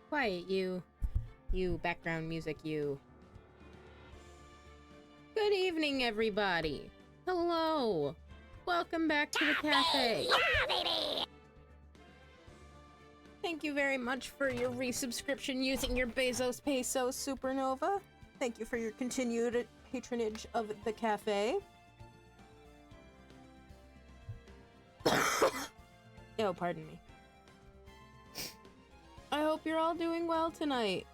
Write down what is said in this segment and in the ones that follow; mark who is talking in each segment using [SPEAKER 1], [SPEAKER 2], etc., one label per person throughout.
[SPEAKER 1] Quiet, you. You background music, you. Good evening, everybody. Hello. Welcome back to the cafe.
[SPEAKER 2] Yeah, baby!
[SPEAKER 1] Thank you very much for your resubscription using your Bezos Peso Supernova. Thank you for your continued patronage of the cafe. Oh, pardon me. I hope you're all doing well tonight.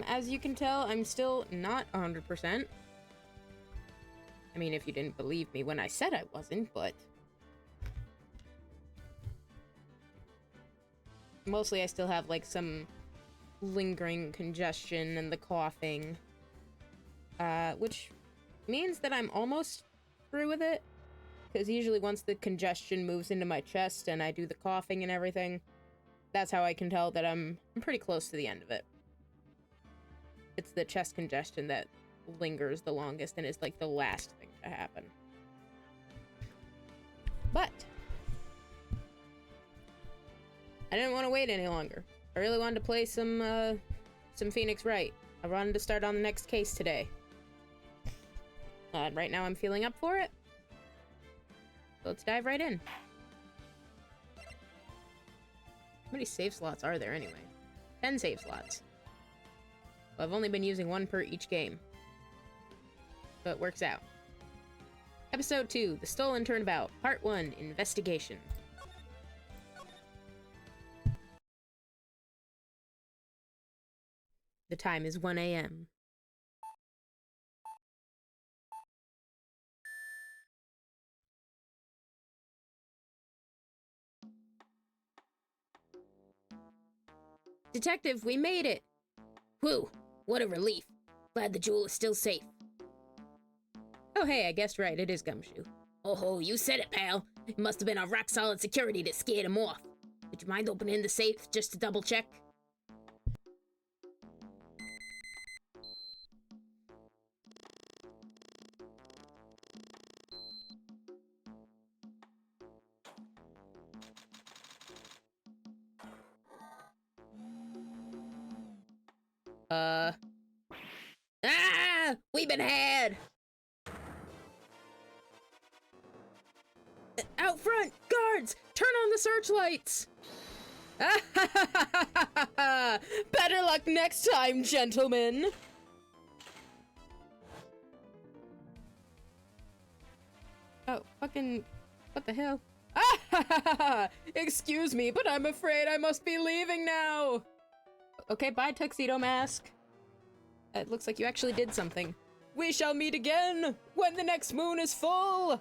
[SPEAKER 1] As you can tell, I'm still not 100%. I mean, if you didn't believe me when I said I wasn't, but... Mostly I still have, like, some lingering congestion and the coughing. Which means that I'm almost through with it. Because usually once the congestion moves into my chest and I do the coughing and everything, that's how I can tell that I'm pretty close to the end of it. It's the chest congestion that lingers the longest and is like the last thing to happen. But I didn't want to wait any longer. I really wanted to play some Phoenix Wright. I wanted to start on the next case today. Right now I'm feeling up for it. So let's dive right in. How many save slots are there anyway? 10 save slots. Well, I've only been using one per each game. So it works out. Episode 2, The Stolen Turnabout, Part 1, Investigation. The time is 1 a.m. Detective, we made it!
[SPEAKER 2] Whew, what a relief. Glad the jewel is still safe.
[SPEAKER 1] Oh hey, I guessed right, it is Gumshoe.
[SPEAKER 2] Oh ho, you said it, pal. It must have been our rock-solid security that scared him off. Would you mind opening the safe just to double-check? Ah! We've been had!
[SPEAKER 1] Out front! Guards! Turn on the searchlights! Better luck next time, gentlemen! Oh, fucking... What the hell? Excuse me, but I'm afraid I must be leaving now! Okay, bye, Tuxedo Mask. It looks like you actually did something. We shall meet again when the next moon is full!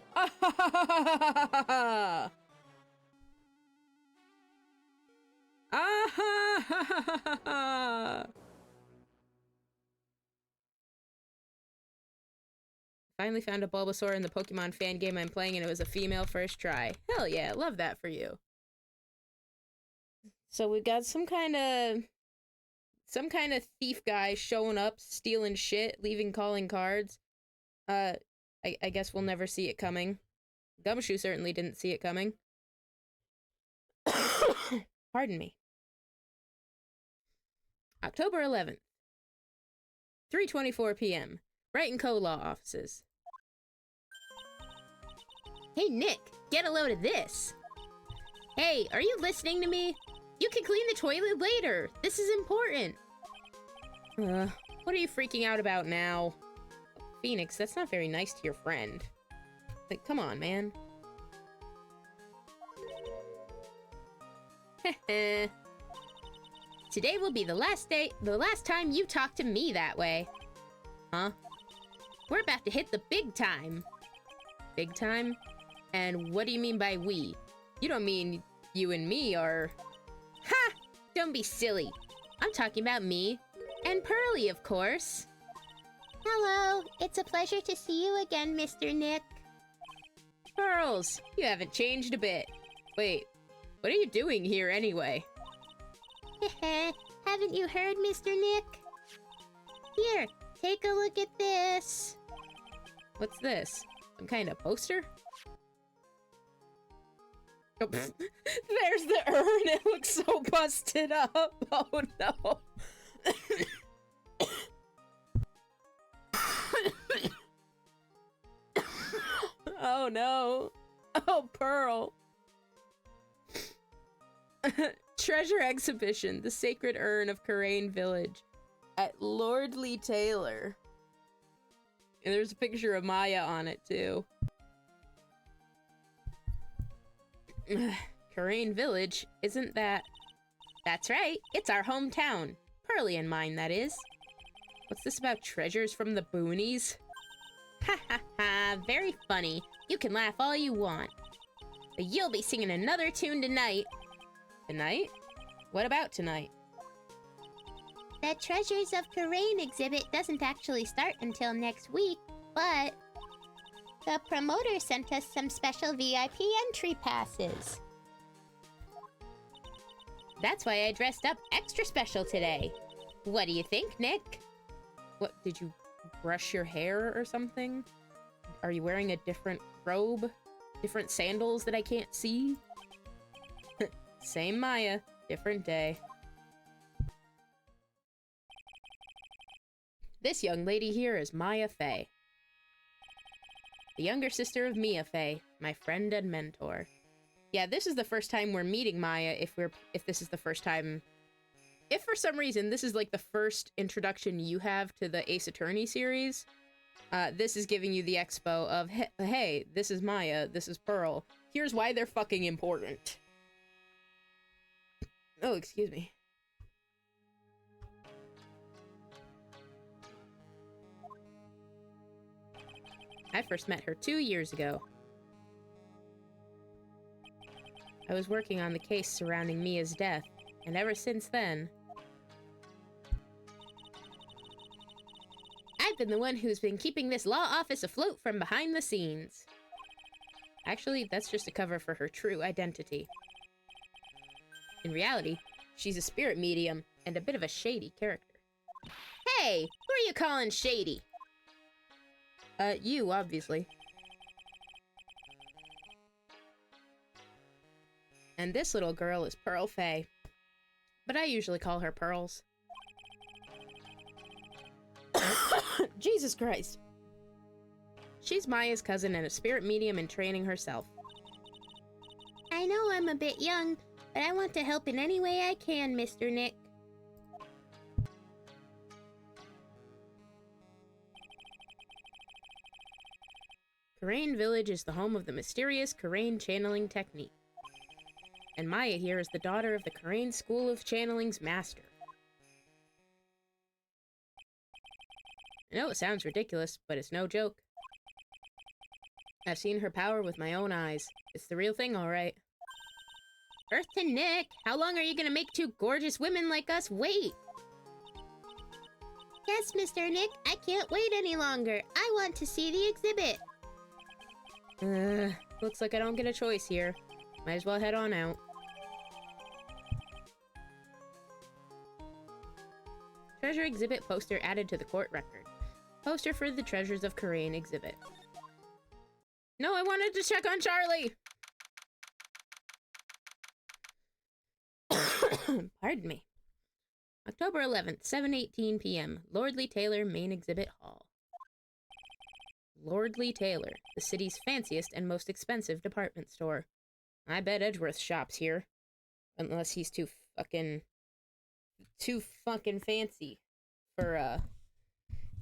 [SPEAKER 1] Finally found a Bulbasaur in the Pokemon fan game I'm playing and it was a female first try. Hell yeah, love that for you. So we've got some kind of thief guy showing up, stealing shit, leaving calling cards. I guess we'll never see it coming. Gumshoe certainly didn't see it coming. Pardon me. October 11th. 3:24 p.m. Wright & Co. Law Offices.
[SPEAKER 2] Hey, Nick, get a load of this. Hey, are you listening to me? You can clean the toilet later. This is important.
[SPEAKER 1] What are you freaking out about now? Phoenix, that's not very nice to your friend. Like, come on, man.
[SPEAKER 2] Today will be the last time you talk to me that way.
[SPEAKER 1] Huh?
[SPEAKER 2] We're about to hit the big time.
[SPEAKER 1] Big time? And what do you mean by we? You don't mean you and me are...
[SPEAKER 2] Ha! Don't be silly. I'm talking about me and Pearly, of course. Hello, it's a pleasure to see you again, Mr. Nick.
[SPEAKER 1] Pearls, you haven't changed a bit. Wait, what are you doing here anyway?
[SPEAKER 2] Haven't you heard, Mr. Nick? Here, take a look at this.
[SPEAKER 1] What's this? Some kind of poster? Oh, there's the urn. It looks so busted up. Oh no. Oh no. Oh, Pearl. Treasure exhibition. The sacred urn of Karain Village at Lordly Taylor. And there's a picture of Maya on it too. Karain Village, isn't that... That's right, it's our hometown. Pearly and mine, that is. What's this about treasures from the boonies? Ha ha ha, very funny. You can laugh all you want. But you'll be singing another tune tonight. Tonight? What about tonight?
[SPEAKER 2] The Treasures of Karain exhibit doesn't actually start until next week, but the promoter sent us some special VIP entry passes. That's why I dressed up extra special today. What do you think, Nick?
[SPEAKER 1] What, did you brush your hair or something? Are you wearing a different robe? Different sandals that I can't see? Same Maya, different day. This young lady here is Maya Fey. The younger sister of Mia Fey, my friend and mentor. Yeah, this is the first time we're meeting Maya if this is the first time... If for some reason this is like the first introduction you have to the Ace Attorney series, this is giving you the expo of, hey, this is Maya, this is Pearl. Here's why they're fucking important. Oh, excuse me. I first met her 2 years ago. I was working on the case surrounding Mia's death, and ever since then... I've been the one who's been keeping this law office afloat from behind the scenes. Actually, that's just a cover for her true identity. In reality, she's a spirit medium and a bit of a shady character. Hey! Who are you calling shady? You, obviously. And this little girl is Pearl Fey. But I usually call her Pearls. Jesus Christ. She's Maya's cousin and a spirit medium in training herself.
[SPEAKER 2] I know I'm a bit young, but I want to help in any way I can, Mr. Nick.
[SPEAKER 1] Karain Village is the home of the mysterious Karain channeling technique. And Maya here is the daughter of the Karain School of Channeling's master. I know it sounds ridiculous, but it's no joke. I've seen her power with my own eyes. It's the real thing, alright.
[SPEAKER 2] Earth to Nick, how long are you gonna make two gorgeous women like us wait? Yes, Mr. Nick, I can't wait any longer. I want to see the exhibit.
[SPEAKER 1] Looks like I don't get a choice here. Might as well head on out. Treasure exhibit poster added to the court record. Poster for the Treasures of Karain exhibit. No, I wanted to check on Charlie! Pardon me. October 11th, 7:18 p.m. Lordly Taylor Main Exhibit Hall. Lordly Taylor, the city's fanciest and most expensive department store. I bet Edgeworth shops here. Unless he's too fucking fancy for,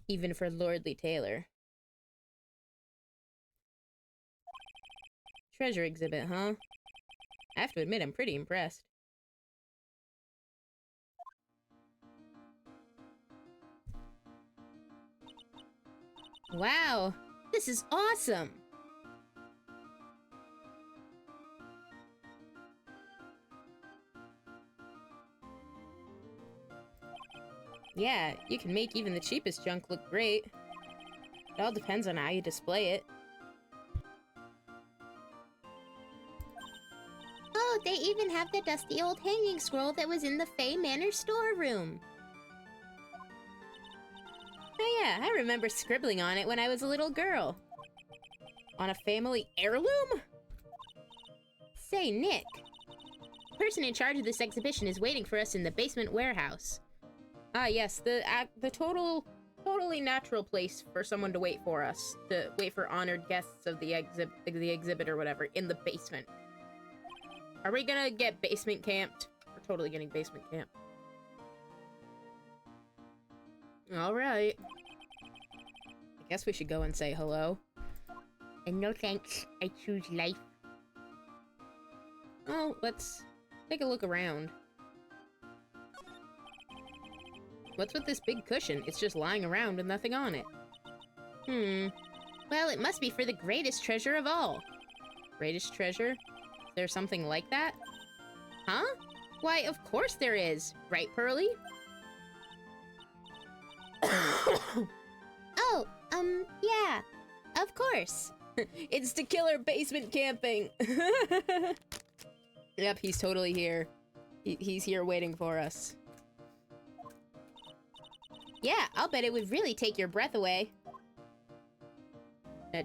[SPEAKER 1] even for Lordly Taylor. Treasure exhibit, huh? I have to admit, I'm pretty impressed. Wow, this is awesome! Yeah, you can make even the cheapest junk look great. It all depends on how you display it.
[SPEAKER 2] Oh, they even have the dusty old hanging scroll that was in the Fey Manor storeroom.
[SPEAKER 1] Oh yeah, I remember scribbling on it when I was a little girl. On a family heirloom? Say, Nick. The person in charge of this exhibition is waiting for us in the basement warehouse. Ah, yes, the totally natural place for someone to wait for us. To wait for honored guests of the exhibit or whatever in the basement. Are we gonna get basement camped? We're totally getting basement camped. Alright. I guess we should go and say hello.
[SPEAKER 2] And no thanks, I choose life.
[SPEAKER 1] Oh, let's take a look around. What's with this big cushion? It's just lying around with nothing on it. Well, it must be for the greatest treasure of all. Greatest treasure? Is there something like that? Huh? Why, of course there is. Right, Pearly?
[SPEAKER 2] Oh, yeah. Of course.
[SPEAKER 1] It's the killer basement camping. Yep, he's totally here. He's here waiting for us. Yeah, I'll bet it would really take your breath away.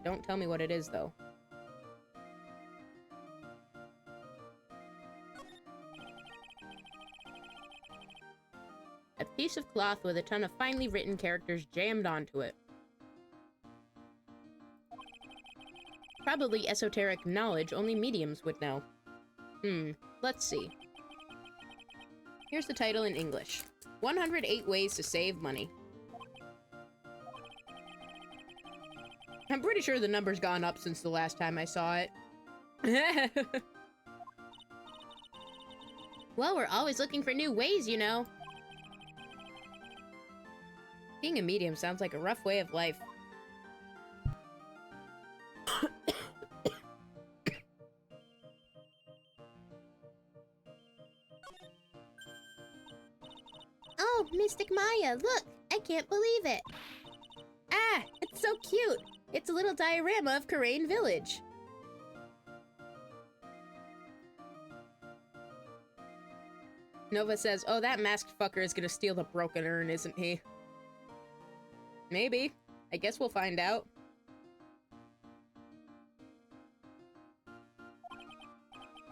[SPEAKER 1] Don't tell me what it is, though. A piece of cloth with a ton of finely written characters jammed onto it. Probably esoteric knowledge only mediums would know. Let's see. Here's the title in English. 108 Ways to Save Money. I'm pretty sure the number's gone up since the last time I saw it. Well, we're always looking for new ways, you know. Being a medium sounds like a rough way of life.
[SPEAKER 2] Oh, Mystic Maya, look! I can't believe it!
[SPEAKER 1] Ah, it's so cute! It's a little diorama of Karain Village. Nova says, oh, that masked fucker is gonna steal the broken urn, isn't he? Maybe. I guess we'll find out.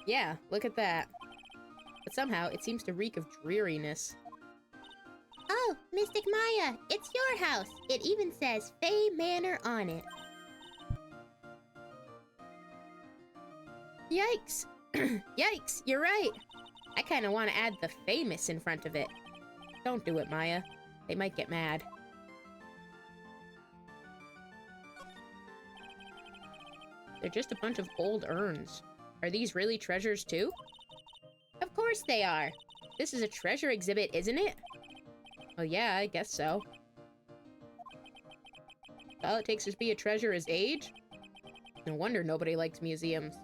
[SPEAKER 1] Yeah, look at that. But somehow, it seems to reek of dreariness.
[SPEAKER 2] Oh, Mystic Maya, it's your house! It even says Fey Manor on it.
[SPEAKER 1] Yikes! Yikes, you're right! I kinda wanna add the famous in front of it. Don't do it, Maya. They might get mad. They're just a bunch of old urns. Are these really treasures too? Of course they are! This is a treasure exhibit, isn't it? Oh yeah, I guess so. All it takes to be a treasure is age? No wonder nobody likes museums.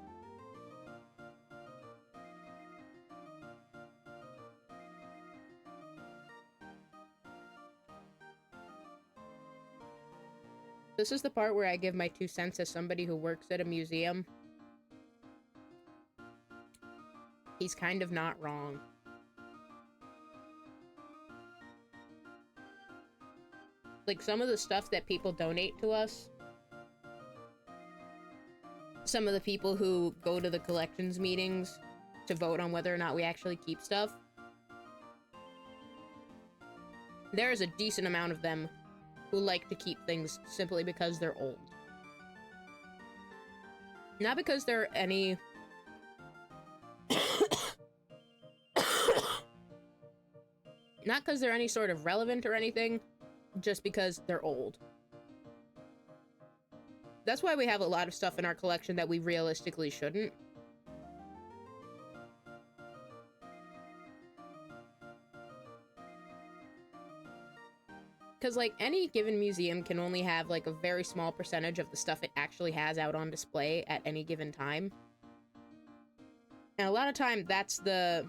[SPEAKER 1] This is the part where I give my 2 cents as somebody who works at a museum. He's kind of not wrong. Like, some of the stuff that people donate to us, some of the people who go to the collections meetings to vote on whether or not we actually keep stuff, there's a decent amount of them who like to keep things simply because they're old. Not because they're any... Not because they're any sort of relevant or anything, just because they're old. That's why we have a lot of stuff in our collection that we realistically shouldn't. Because, like, any given museum can only have, like, a very small percentage of the stuff it actually has out on display at any given time. And a lot of time, that's the...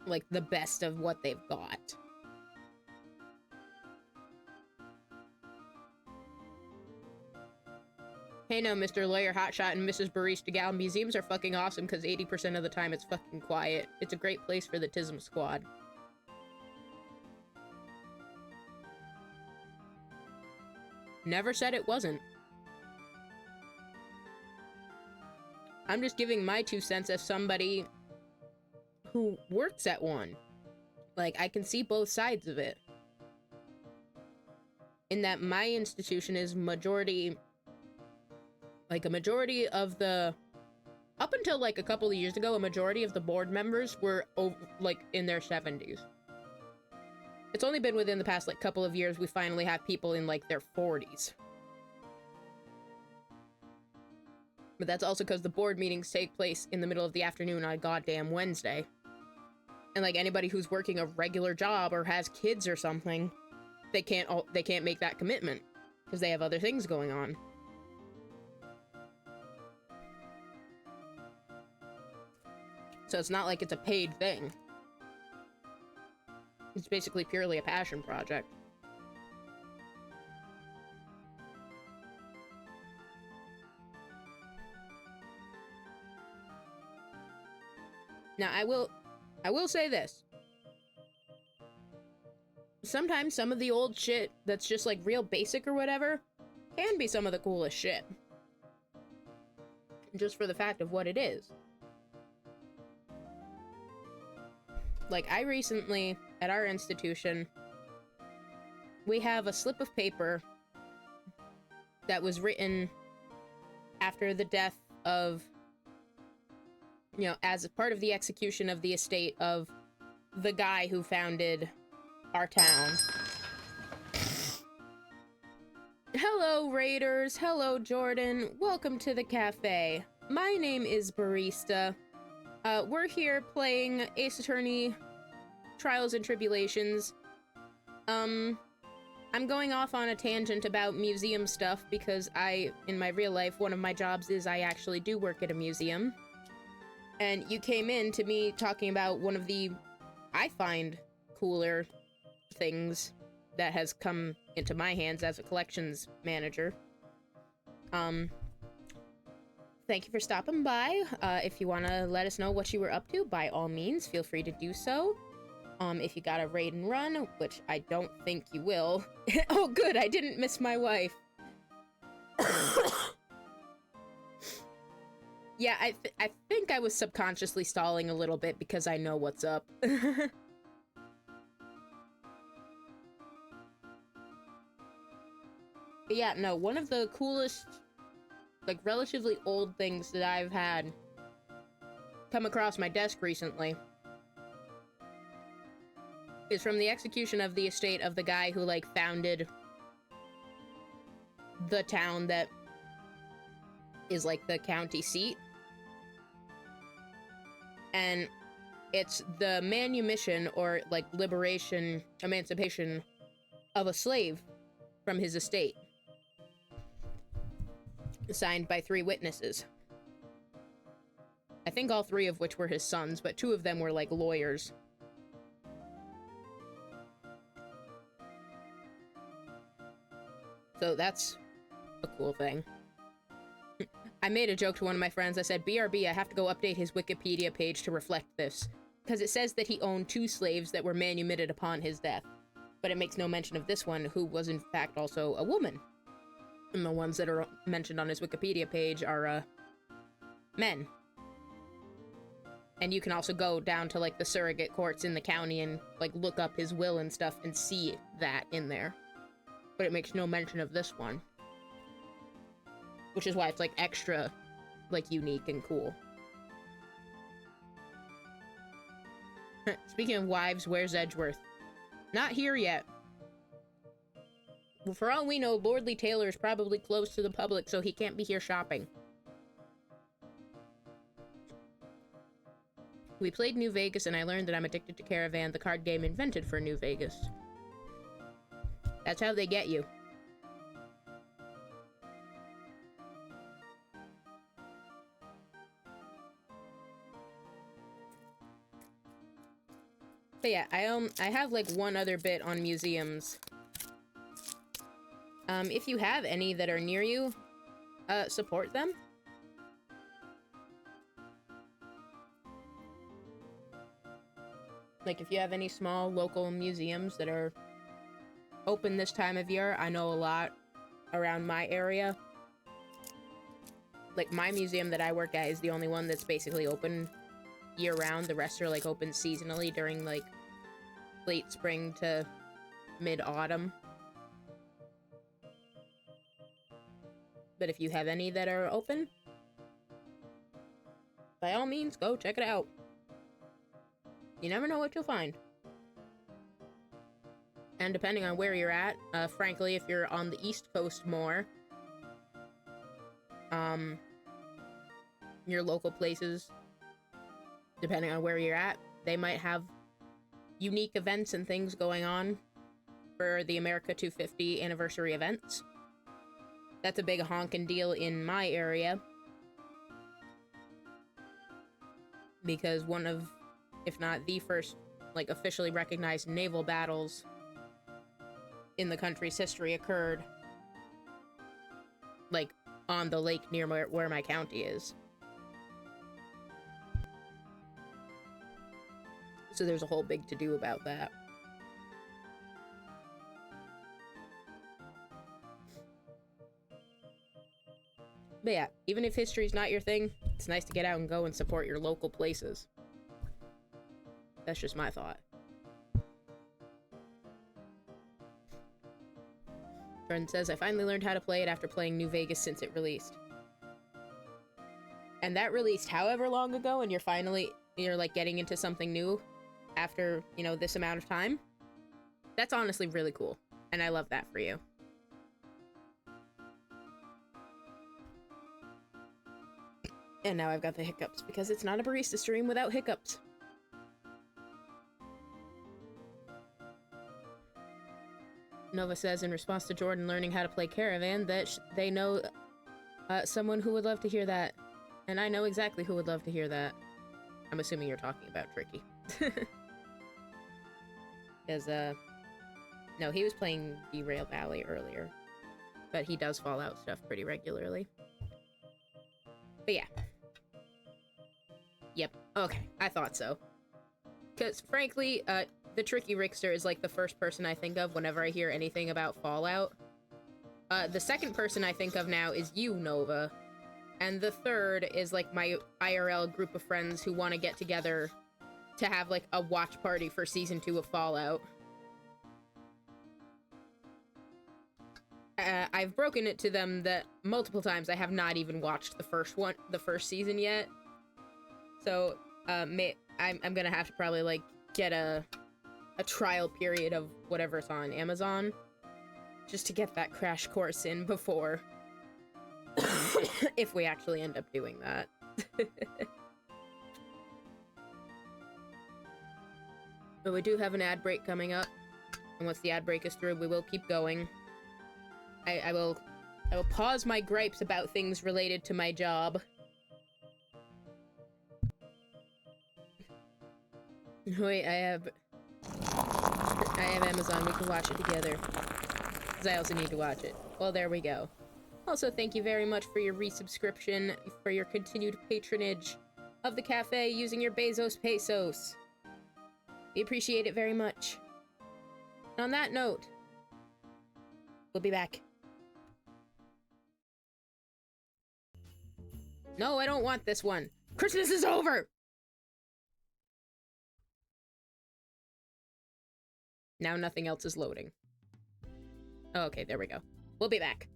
[SPEAKER 1] like, the best of what they've got. Hey no, Mr. Lawyer Hotshot and Mrs. Barista Gal, museums are fucking awesome because 80% of the time it's fucking quiet. It's a great place for the Tism Squad. Never said it wasn't. I'm just giving my 2 cents as somebody who works at one. Like, I can see both sides of it. In that my institution is majority... Like, a majority of the... Up until, like, a couple of years ago, a majority of the board members were, like, in their 70s. It's only been within the past, like, couple of years we finally have people in, like, their 40s. But that's also because the board meetings take place in the middle of the afternoon on a goddamn Wednesday. And, like, anybody who's working a regular job or has kids or something, they can't make that commitment because they have other things going on. So it's not like it's a paid thing. It's basically purely a passion project. Now, I will say this. Sometimes some of the old shit that's just, like, real basic or whatever can be some of the coolest shit. Just for the fact of what it is. Like, I recently, at our institution, we have a slip of paper that was written after the death of, you know, as a part of the execution of the estate of the guy who founded our town. Hello, Raiders. Hello, Jordan. Welcome to the cafe. My name is Barista. We're here playing Ace Attorney Trials and Tribulations. I'm going off on a tangent about museum stuff because in my real life, one of my jobs is I actually do work at a museum. And you came in to me talking about one of the, I find, cooler things that has come into my hands as a collections manager. Thank you for stopping by. If you want to let us know what you were up to, by all means, feel free to do so. If you got a raid and run, which I don't think you will. Oh, good, I didn't miss my wife. Yeah, I think I was subconsciously stalling a little bit because I know what's up. But yeah, no, one of the coolest, like, relatively old things that I've had come across my desk recently is from the execution of the estate of the guy who, like, founded the town that is, like, the county seat. And it's the manumission, or, like, liberation, emancipation of a slave from his estate. Signed by 3 witnesses. I think all 3 of which were his sons, but 2 of them were, like, lawyers. So that's a cool thing. I made a joke to one of my friends. I said, BRB, I have to go update his Wikipedia page to reflect this. Because it says that he owned 2 slaves that were manumitted upon his death. But it makes no mention of this one, who was in fact also a woman. And the ones that are mentioned on his Wikipedia page are, men. And you can also go down to, like, the surrogate courts in the county and, like, look up his will and stuff and see that in there. But it makes no mention of this one. Which is why it's, like, extra, like, unique and cool. Speaking of wives, where's Edgeworth? Not here yet. Well, for all we know, Lordly Taylor is probably closed to the public, so he can't be here shopping. We played New Vegas, and I learned that I'm addicted to Caravan, the card game invented for New Vegas. That's how they get you. But yeah, I have, like, one other bit on museums. If you have any that are near you, support them. Like, if you have any small local museums that are open this time of year, I know a lot around my area like, my museum that I work at is the only one that's basically open year-round. The rest are, like, open seasonally during, like, late spring to mid-autumn. But if you have any that are open, by all means, go check it out. You never know what you'll find. And depending on where you're at, frankly, if you're on the East Coast more, your local places, depending on where you're at, they might have unique events and things going on for the America 250 anniversary events. That's a big honkin' deal in my area, because one of, if not the first, like, officially recognized naval battles in the country's history occurred, like, on the lake near where my county is. So there's a whole big to-do about that. But yeah, even if history's not your thing, it's nice to get out and go and support your local places. That's just my thought. Friend says, I finally learned how to play it after playing New Vegas since it released. And that released however long ago, and you're like getting into something new after, you know, this amount of time. That's honestly really cool, and I love that for you. And now I've got the hiccups, because it's not a barista stream without hiccups. Nova says, in response to Jordan learning how to play Caravan, that they know someone who would love to hear that. And I know exactly who would love to hear that. I'm assuming you're talking about Tricky. Because, no, he was playing Derail Valley earlier. But he does Fallout stuff pretty regularly. But yeah. Yep. Okay, I thought so. Because, frankly, the Tricky Rickster is, like, the first person I think of whenever I hear anything about Fallout. The second person I think of now is you, Nova. And the third is, like, my IRL group of friends who want to get together to have, like, a watch party for Season 2 of Fallout. I've broken it to them that multiple times I have not even watched the first season yet. So, I'm gonna have to probably, like, get a trial period of whatever's on Amazon just to get that crash course in before if we actually end up doing that. But we do have an ad break coming up, and once the ad break is through, we will keep going. I will pause my gripes about things related to my job. Wait, I have Amazon, we can watch it together. Because I also need to watch it. Well, there we go. Also, thank you very much for your resubscription, for your continued patronage of the cafe using your Bezos pesos. We appreciate it very much. And on that note, we'll be back. No, I don't want this one. Christmas is over! Now nothing else is loading. Oh, okay, there we go. We'll be back.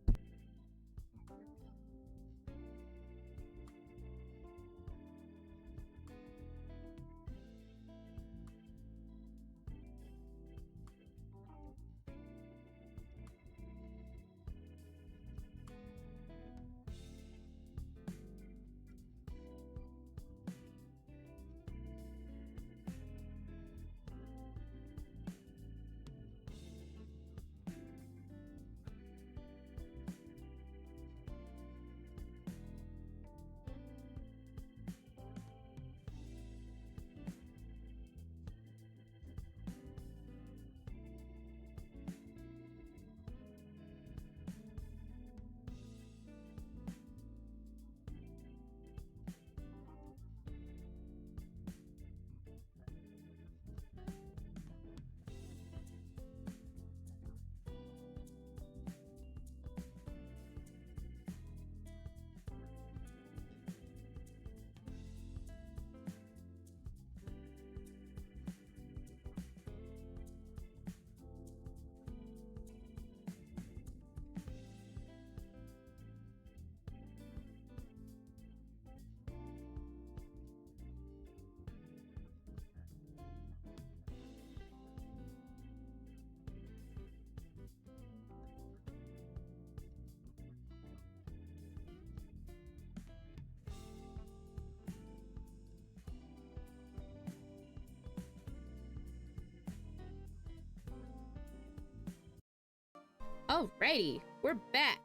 [SPEAKER 1] Alrighty, we're back.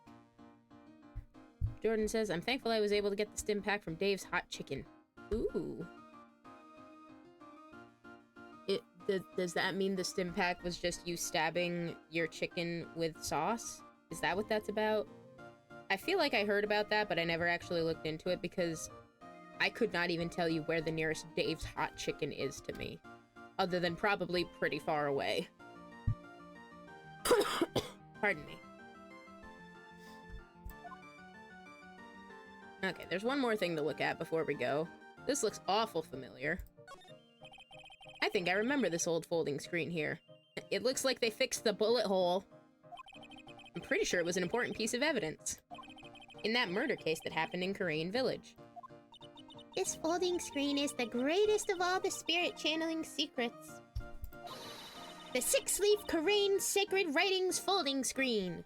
[SPEAKER 1] Jordan says, I'm thankful I was able to get the stim pack from Dave's Hot Chicken. Ooh. Does that mean the stim pack was just you stabbing your chicken with sauce? Is that what that's about? I feel like I heard about that, but I never actually looked into it because I could not even tell you where the nearest Dave's Hot Chicken is to me. Other than probably pretty far away. Pardon me. Okay, there's one more thing to look at before we go. This looks awful familiar. I think I remember this old folding screen here. It looks like they fixed the bullet hole. I'm pretty sure it was an important piece of evidence. In that murder case that happened in Korean Village.
[SPEAKER 2] This folding screen is the greatest of all the spirit channeling secrets. The 6-leaf Korean sacred writings folding screen.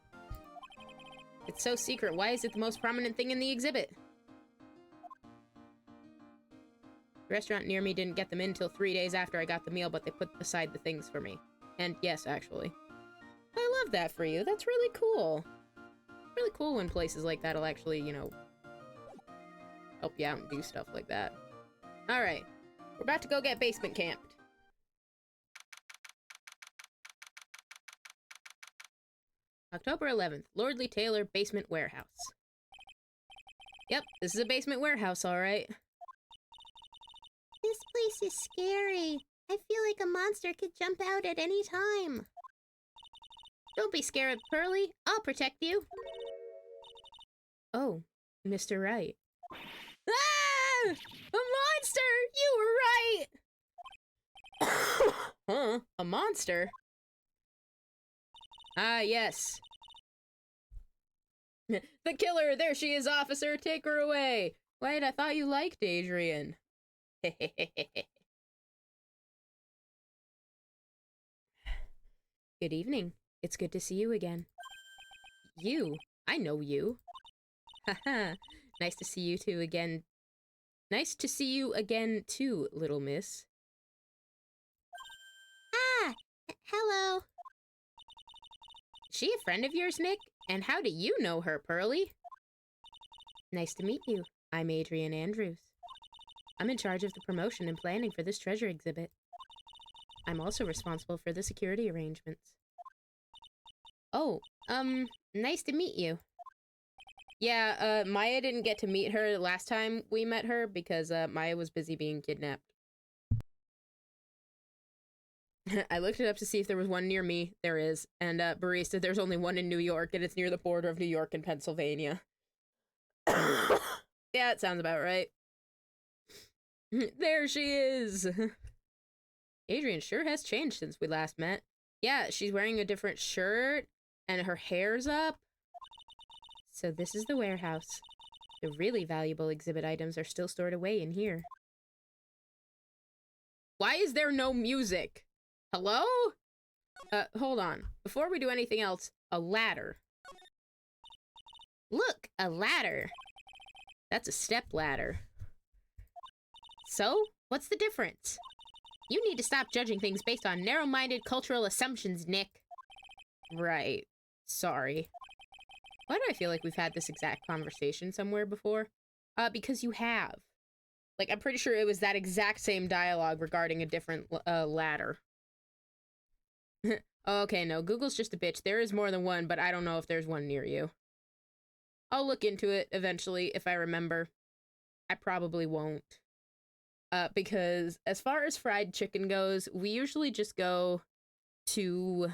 [SPEAKER 1] It's so secret, why is it the most prominent thing in the exhibit? The restaurant near me didn't get them in till 3 days after I got the meal, but they put aside the things for me. And yes, actually. I love that for you. That's really cool. Really cool when places like that'll actually, you know, help you out and do stuff like that. Alright. We're about to go get basement camped. October 11th, Lordly Taylor Basement Warehouse. Yep, this is a basement warehouse, alright.
[SPEAKER 2] This place is scary. I feel like a monster could jump out at any time.
[SPEAKER 1] Don't be scared, Pearly. I'll protect you. Oh, Mr. Wright. Ah! A monster! You were right! Huh? A monster? Ah, yes. The killer! There she is, officer! Take her away! Wait, I thought you liked Adrian. Good evening. It's good to see you again. You? I know you. Haha. Nice to see you two again. Nice to see you again too, little miss.
[SPEAKER 2] Ah! Hello.
[SPEAKER 1] Is she a friend of yours, Nick? And how do you know her, Pearly? Nice to meet you. I'm Adrian Andrews. I'm in charge of the promotion and planning for this treasure exhibit. I'm also responsible for the security arrangements. Oh, nice to meet you. Yeah, Maya didn't get to meet her last time we met her because, Maya was busy being kidnapped. I looked it up to see if there was one near me. There is. And, Barista, there's only one in New York, and it's near the border of New York and Pennsylvania. Yeah, it sounds about right. There she is! Adrian sure has changed since we last met. Yeah, she's wearing a different shirt, and her hair's up. So this is the warehouse. The really valuable exhibit items are still stored away in here. Why is there no music? Hello? Hold on. Before we do anything else, a ladder. Look, a ladder. That's a step ladder. So, what's the difference? You need to stop judging things based on narrow-minded cultural assumptions, Nick. Right. Sorry. Why do I feel like we've had this exact conversation somewhere before? Because you have. Like, I'm pretty sure it was that exact same dialogue regarding a different, ladder. Okay, no, Google's just a bitch. There is more than one, but I don't know if there's one near you. I'll look into it eventually if I remember. I probably won't. Because as far as fried chicken goes, we usually just go to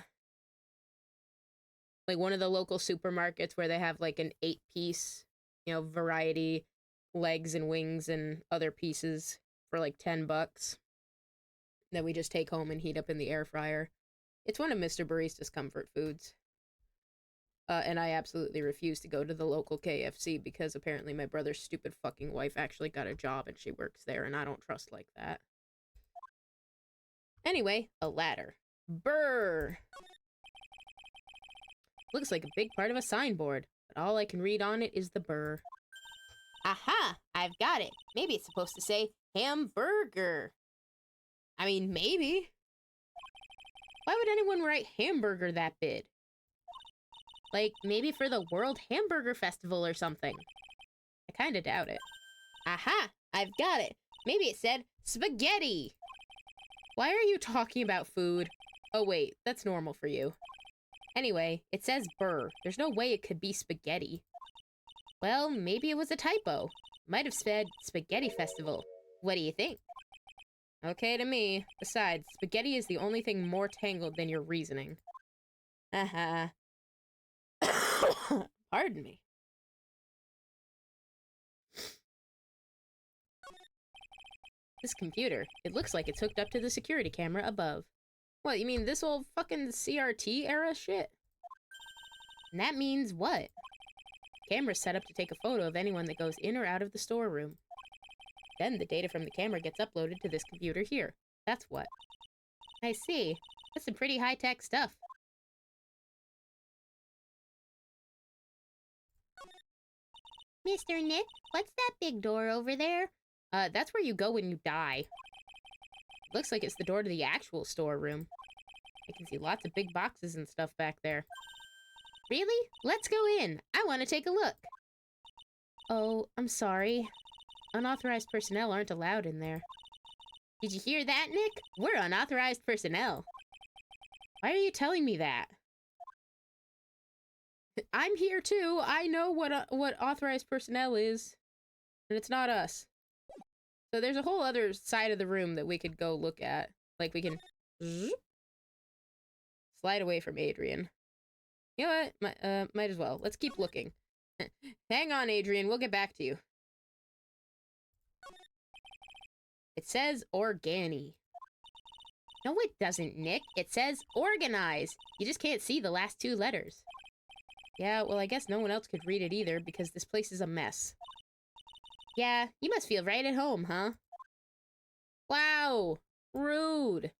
[SPEAKER 1] like one of the local supermarkets where they have like an 8-piece, you know, variety, legs and wings and other pieces for like $10 that we just take home and heat up in the air fryer. It's one of Mr. Barista's comfort foods. And I absolutely refuse to go to the local KFC because apparently my brother's stupid fucking wife actually got a job and she works there and I don't trust like that. Anyway, a ladder. Brr! Looks like a big part of a signboard, but all I can read on it is the burr. Aha! I've got it. Maybe it's supposed to say hamburger. I mean, maybe. Why would anyone write hamburger that big? Like, maybe for the World Hamburger Festival or something. I kinda doubt it. Aha! I've got it! Maybe it said spaghetti! Why are you talking about food? Oh wait, that's normal for you. Anyway, it says burr. There's no way it could be spaghetti. Well, maybe it was a typo. Might have said spaghetti festival. What do you think? Okay to me. Besides, spaghetti is the only thing more tangled than your reasoning. Haha. Pardon me. This computer, it looks like it's hooked up to the security camera above. What, you mean this old fucking CRT era shit? And that means what? Camera's set up to take a photo of anyone that goes in or out of the storeroom. Then the data from the camera gets uploaded to this computer here. That's what. I see. That's some pretty high-tech stuff.
[SPEAKER 2] Mr. Nick, what's that big door over there?
[SPEAKER 1] That's where you go when you die. Looks like it's the door to the actual storeroom. I can see lots of big boxes and stuff back there. Really? Let's go in. I want to take a look. Oh, I'm sorry. Unauthorized personnel aren't allowed in there. Did you hear that, Nick? We're unauthorized personnel. Why are you telling me that? I'm here too. I know what authorized personnel is. And it's not us. So there's a whole other side of the room that we could go look at. Like we can slide away from Adrian. You know what? Might as well. Let's keep looking. Hang on, Adrian. We'll get back to you. It says Organi. No, it doesn't, Nick. It says organize. You just can't see the last two letters. Yeah, well, I guess no one else could read it either because this place is a mess. Yeah, you must feel right at home, huh? Wow! Rude!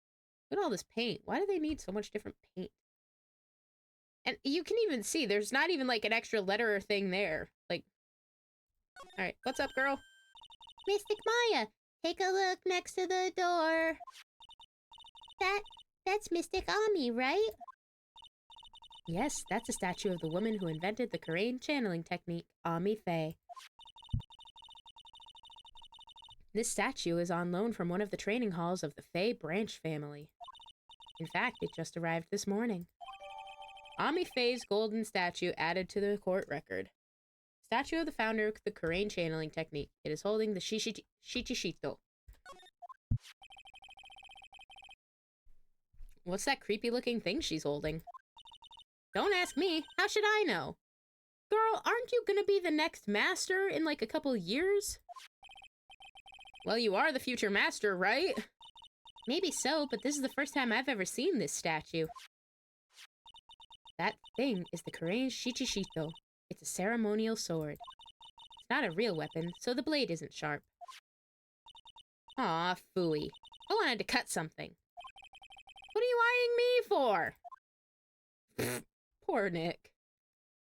[SPEAKER 1] Look at all this paint. Why do they need so much different paint? And you can even see, there's not even, like, an extra letter or thing there. Like, alright, what's up, girl?
[SPEAKER 2] Mystic Maya, take a look next to the door. That's Mystic Ami, right?
[SPEAKER 1] Yes, that's a statue of the woman who invented the Korean channeling technique, Ami Faye. This statue is on loan from one of the training halls of the Faye branch family. In fact, it just arrived this morning. Ami Faye's golden statue added to the court record. Statue of the founder of the Korean channeling technique. It is holding the Shichishito. What's that creepy looking thing she's holding? Don't ask me. How should I know? Girl, aren't you gonna be the next master in like a couple years? Well, you are the future master, right? Maybe so, but this is the first time I've ever seen this statue. That thing is the Korean Shichishito. It's a ceremonial sword. It's not a real weapon, so the blade isn't sharp. Aw, phooey. I wanted to cut something. What are you eyeing me for? Pfft, poor Nick.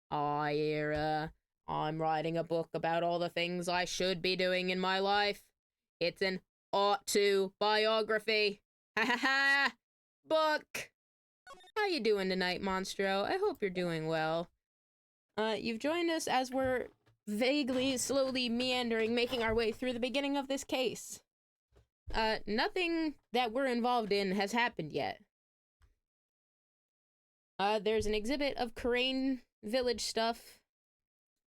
[SPEAKER 1] Aw, Ira. I'm writing a book about all the things I should be doing in my life. It's an ought-to biography. Ha ha ha! Book! How you doing tonight, Monstro? I hope you're doing well. You've joined us as we're vaguely, slowly meandering, making our way through the beginning of this case. Nothing that we're involved in has happened yet. There's an exhibit of Korean village stuff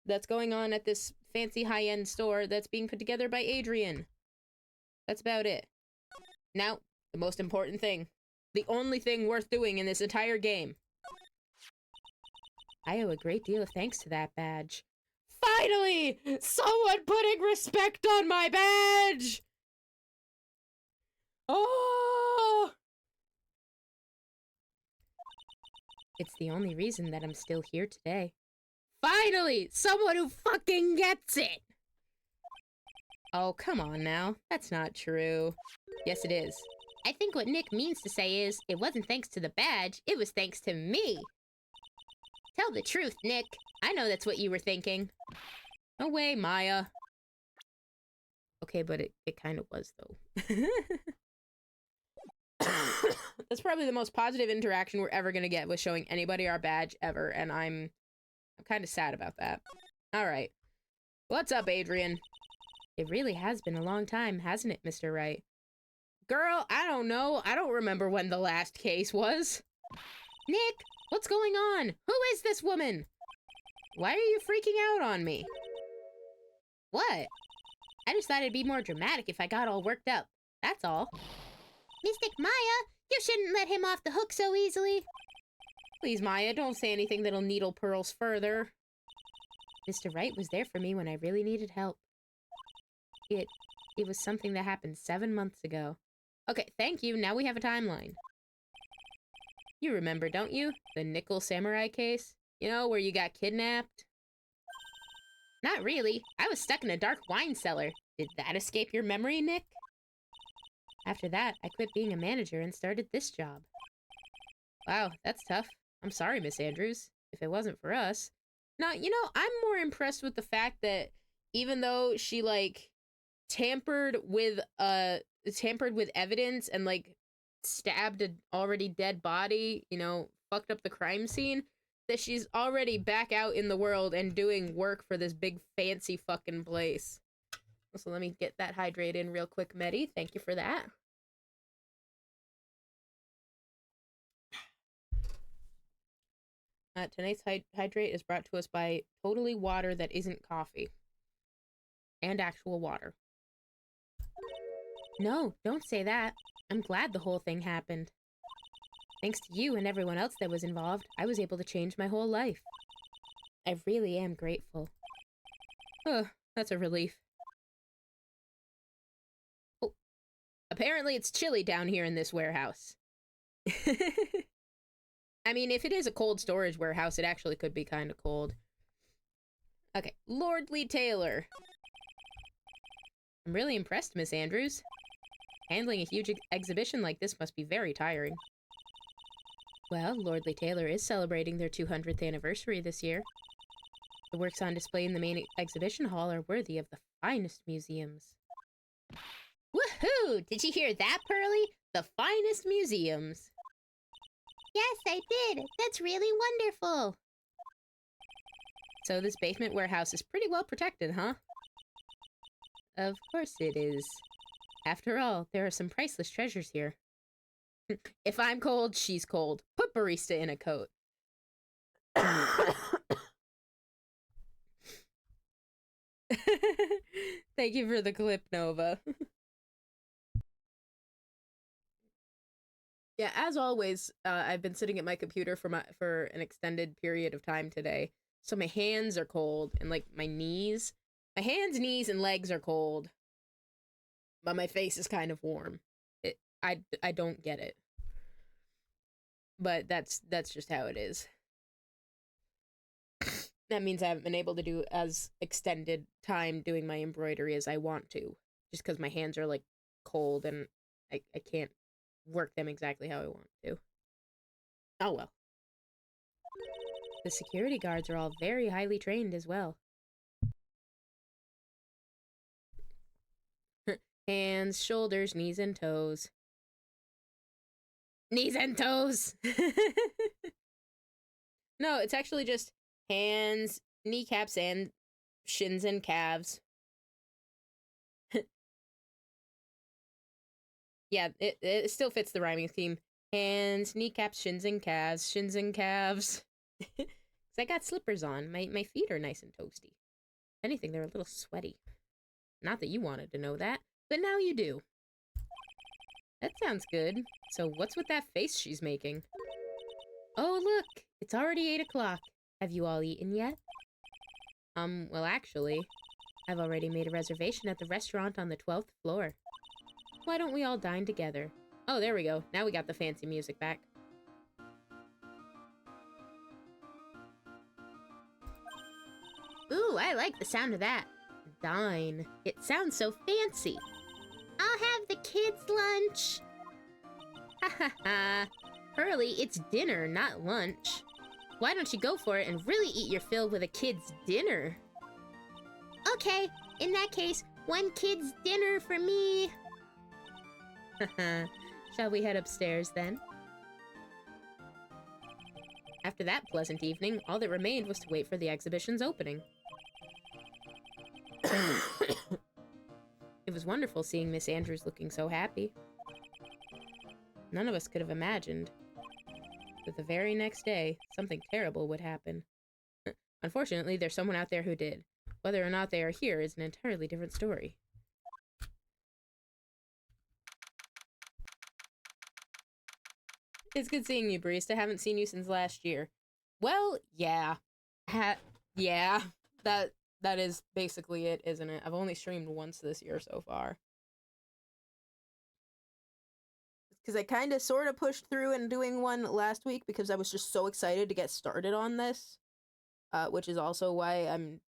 [SPEAKER 1] that's going on at this fancy high-end store that's being put together by Adrian. That's about it. Now, the most important thing. The only thing worth doing in this entire game. I owe a great deal of thanks to that badge. Finally! Someone putting respect on my badge! Oh! It's the only reason that I'm still here today. Finally! Someone who fucking gets it! Oh, come on now. That's not true. Yes, it is. I think what Nick means to say is, it wasn't thanks to the badge, it was thanks to me. Tell the truth, Nick. I know that's what you were thinking. No way, Maya. Okay, but it kind of was, though. That's probably the most positive interaction we're ever gonna get with showing anybody our badge ever, and I'm kind of sad about that. Alright. What's up, Adrian? It really has been a long time, hasn't it, Mr. Wright? Girl, I don't know. I don't remember when the last case was. Nick, what's going on? Who is this woman? Why are you freaking out on me? What? I just thought it'd be more dramatic if I got all worked up. That's all.
[SPEAKER 2] Mystic Maya, you shouldn't let him off the hook so easily.
[SPEAKER 1] Please, Maya, don't say anything that'll needle Pearls further. Mr. Wright was there for me when I really needed help. It was something that happened 7 months ago. Okay, thank you. Now we have a timeline. You remember, don't you? The Nickel Samurai case? You know, where you got kidnapped? Not really. I was stuck in a dark wine cellar. Did that escape your memory, Nick? After that, I quit being a manager and started this job. Wow, that's tough. I'm sorry, Miss Andrews. If it wasn't for us. Now, you know, I'm more impressed with the fact that even though she, like, tampered with evidence and, like, stabbed an already dead body, you know, fucked up the crime scene, that she's already back out in the world and doing work for this big fancy fucking place. So let me get that hydrate in real quick, Medi. Thank you for that. Tonight's hydrate is brought to us by Totally Water that isn't coffee. And actual water. No, don't say that. I'm glad the whole thing happened. Thanks to you and everyone else that was involved, I was able to change my whole life. I really am grateful. Oh, that's a relief. Oh, apparently it's chilly down here in this warehouse. I mean, if it is a cold storage warehouse, it actually could be kind of cold. Okay, Lordly Taylor. I'm really impressed, Miss Andrews. Handling a huge exhibition like this must be very tiring. Well, Lordly Taylor is celebrating their 200th anniversary this year. The works on display in the main exhibition hall are worthy of the finest museums. Woohoo! Did you hear that, Pearly? The finest museums.
[SPEAKER 2] Yes, I did. That's really wonderful.
[SPEAKER 1] So this basement warehouse is pretty well protected, huh? Of course it is. After all, there are some priceless treasures here. If I'm cold, she's cold. Put barista in a coat. Thank you for the clip, Nova. Yeah, as always, I've been sitting at my computer for an extended period of time today. So my hands are cold and like my knees. My hands, knees, and legs are cold. But my face is kind of warm. I don't get it. But that's just how it is. That means I haven't been able to do as extended time doing my embroidery as I want to. Just because my hands are like cold and I can't work them exactly how I want to. Oh well. The security guards are all very highly trained as well. Hands, shoulders, knees, and toes. Knees and toes! No, it's actually just hands, kneecaps, and shins and calves. Yeah, it still fits the rhyming theme. Hands, kneecaps, shins and calves, shins and calves. Because I got slippers on. My feet are nice and toasty. If anything, they're a little sweaty. Not that you wanted to know that, but now you do. That sounds good. So what's with that face she's making? Oh, look! It's already 8 o'clock. Have you all eaten yet? Well, actually, I've already made a reservation at the restaurant on the 12th floor. Why don't we all dine together? Oh, there we go. Now we got the fancy music back. Ooh, I like the sound of that. Dine. It sounds so fancy.
[SPEAKER 2] I'll have the kids' lunch.
[SPEAKER 1] Ha ha ha. Pearly, it's dinner, not lunch. Why don't you go for it and really eat your fill with a kid's dinner?
[SPEAKER 2] Okay, in that case, one kid's dinner for me.
[SPEAKER 1] Shall we head upstairs then? After that pleasant evening, all that remained was to wait for the exhibition's opening. It was wonderful seeing Miss Andrews looking so happy. None of us could have imagined that the very next day, something terrible would happen. Unfortunately, there's someone out there who did. Whether or not they are here is an entirely different story. It's good seeing you, Barista. Haven't seen you since last year. Well, yeah. Yeah. That is basically it, isn't it? I've only streamed once this year so far. Because I kind of sort of pushed through and doing one last week because I was just so excited to get started on this. Which is also why I'm...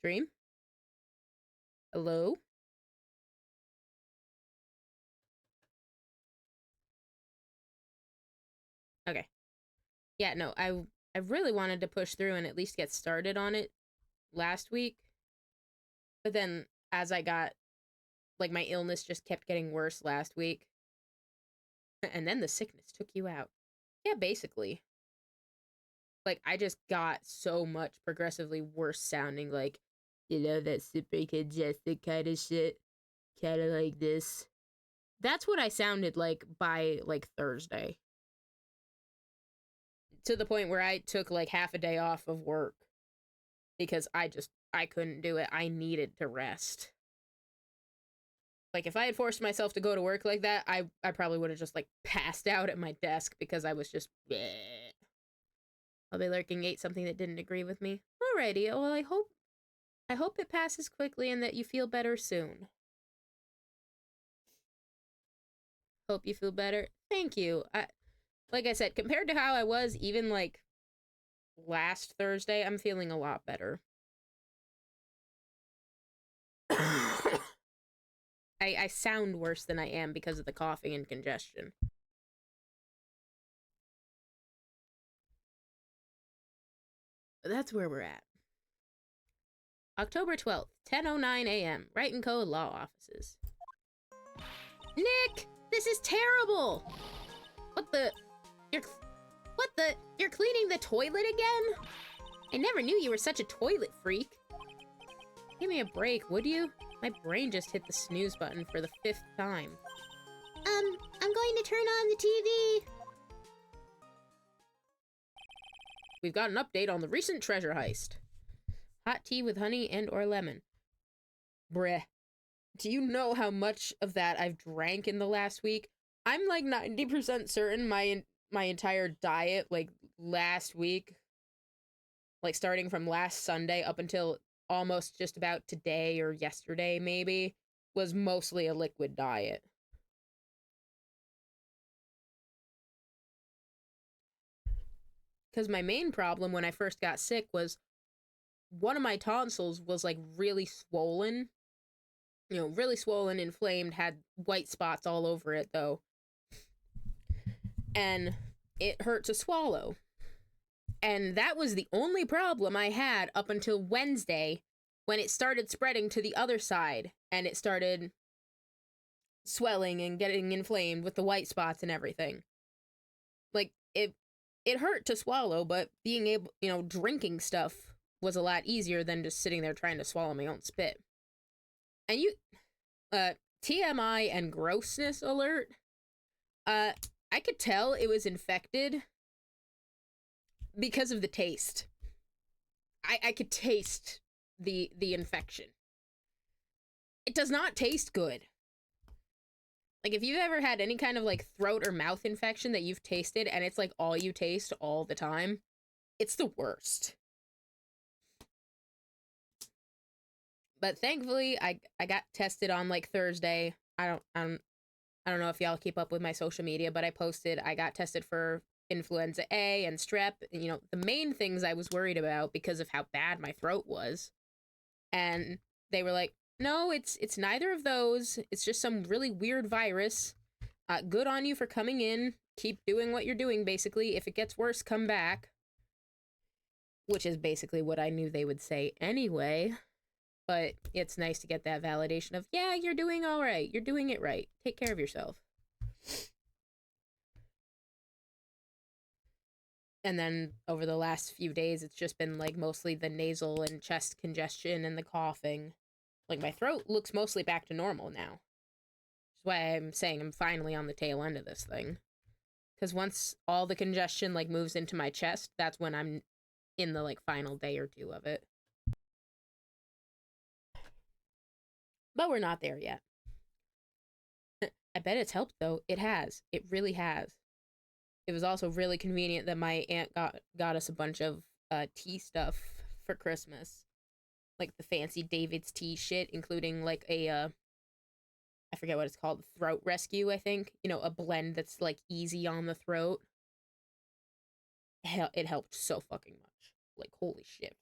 [SPEAKER 1] Stream? Hello? Okay. Yeah, no, I really wanted to push through and at least get started on it last week. But then, as I got... Like, my illness just kept getting worse last week. And then the sickness took you out. Yeah, basically. Like, I just got so much progressively worse sounding, like, you know, that super congested kind of shit. Kind of like this. That's what I sounded like by, like, Thursday. To the point where I took, like, half a day off of work. Because I couldn't do it. I needed to rest. Like, if I had forced myself to go to work like that, I probably would have just, like, passed out at my desk because I was just... Bleh. I'll be lurking ate something that didn't agree with me. Alrighty, well, I hope it passes quickly and that you feel better soon. Hope you feel better. Thank you. Like I said, compared to how I was even, like, last Thursday, I'm feeling a lot better. I sound worse than I am because of the coughing and congestion. But that's where we're at. October 12th, 10:09 a.m. Wright & Co. Law Offices. Nick! This is terrible! What the... You're cleaning the toilet again? I never knew you were such a toilet freak. Give me a break, would you? My brain just hit the snooze button for the 5th time.
[SPEAKER 2] I'm going to turn on the TV.
[SPEAKER 1] We've got an update on the recent treasure heist. Hot tea with honey and or lemon. Bruh. Do you know how much of that I've drank in the last week? I'm like 90% certain my entire diet, like, last week, like, starting from last Sunday up until almost just about today or yesterday, maybe, was mostly a liquid diet. Because my main problem when I first got sick was one of my tonsils was, like, really swollen. You know, really swollen, inflamed, had white spots all over it, though. And it hurt to swallow. And that was the only problem I had up until Wednesday, when it started spreading to the other side, and it started swelling and getting inflamed with the white spots and everything. Like, it hurt to swallow, but being able, you know, drinking stuff was a lot easier than just sitting there trying to swallow my own spit. And TMI and grossness alert, I could tell it was infected because of the taste. I could taste the infection. It does not taste good. Like, if you've ever had any kind of, like, throat or mouth infection that you've tasted and it's, like, all you taste all the time, it's the worst. But thankfully, I got tested on, like, Thursday. I don't know if y'all keep up with my social media, but I posted I got tested for influenza A and strep, you know, the main things I was worried about because of how bad my throat was. And they were like, no, it's neither of those. It's just some really weird virus. Good on you for coming in. Keep doing what you're doing, basically. If it gets worse, come back. Which is basically what I knew they would say anyway. But it's nice to get that validation of, yeah, you're doing all right. You're doing it right. Take care of yourself. And then over the last few days, it's just been like mostly the nasal and chest congestion and the coughing. Like my throat looks mostly back to normal now. That's why I'm saying I'm finally on the tail end of this thing. Because once all the congestion like moves into my chest, that's when I'm in the like final day or two of it. But we're not there yet. I bet it's helped though. It has. It really has. It was also really convenient that my aunt got us a bunch of tea stuff for Christmas. Like the fancy David's tea shit, including like a I forget what it's called, throat rescue, I think. You know, a blend that's like easy on the throat. Hell, it helped so fucking much. Like, holy shit.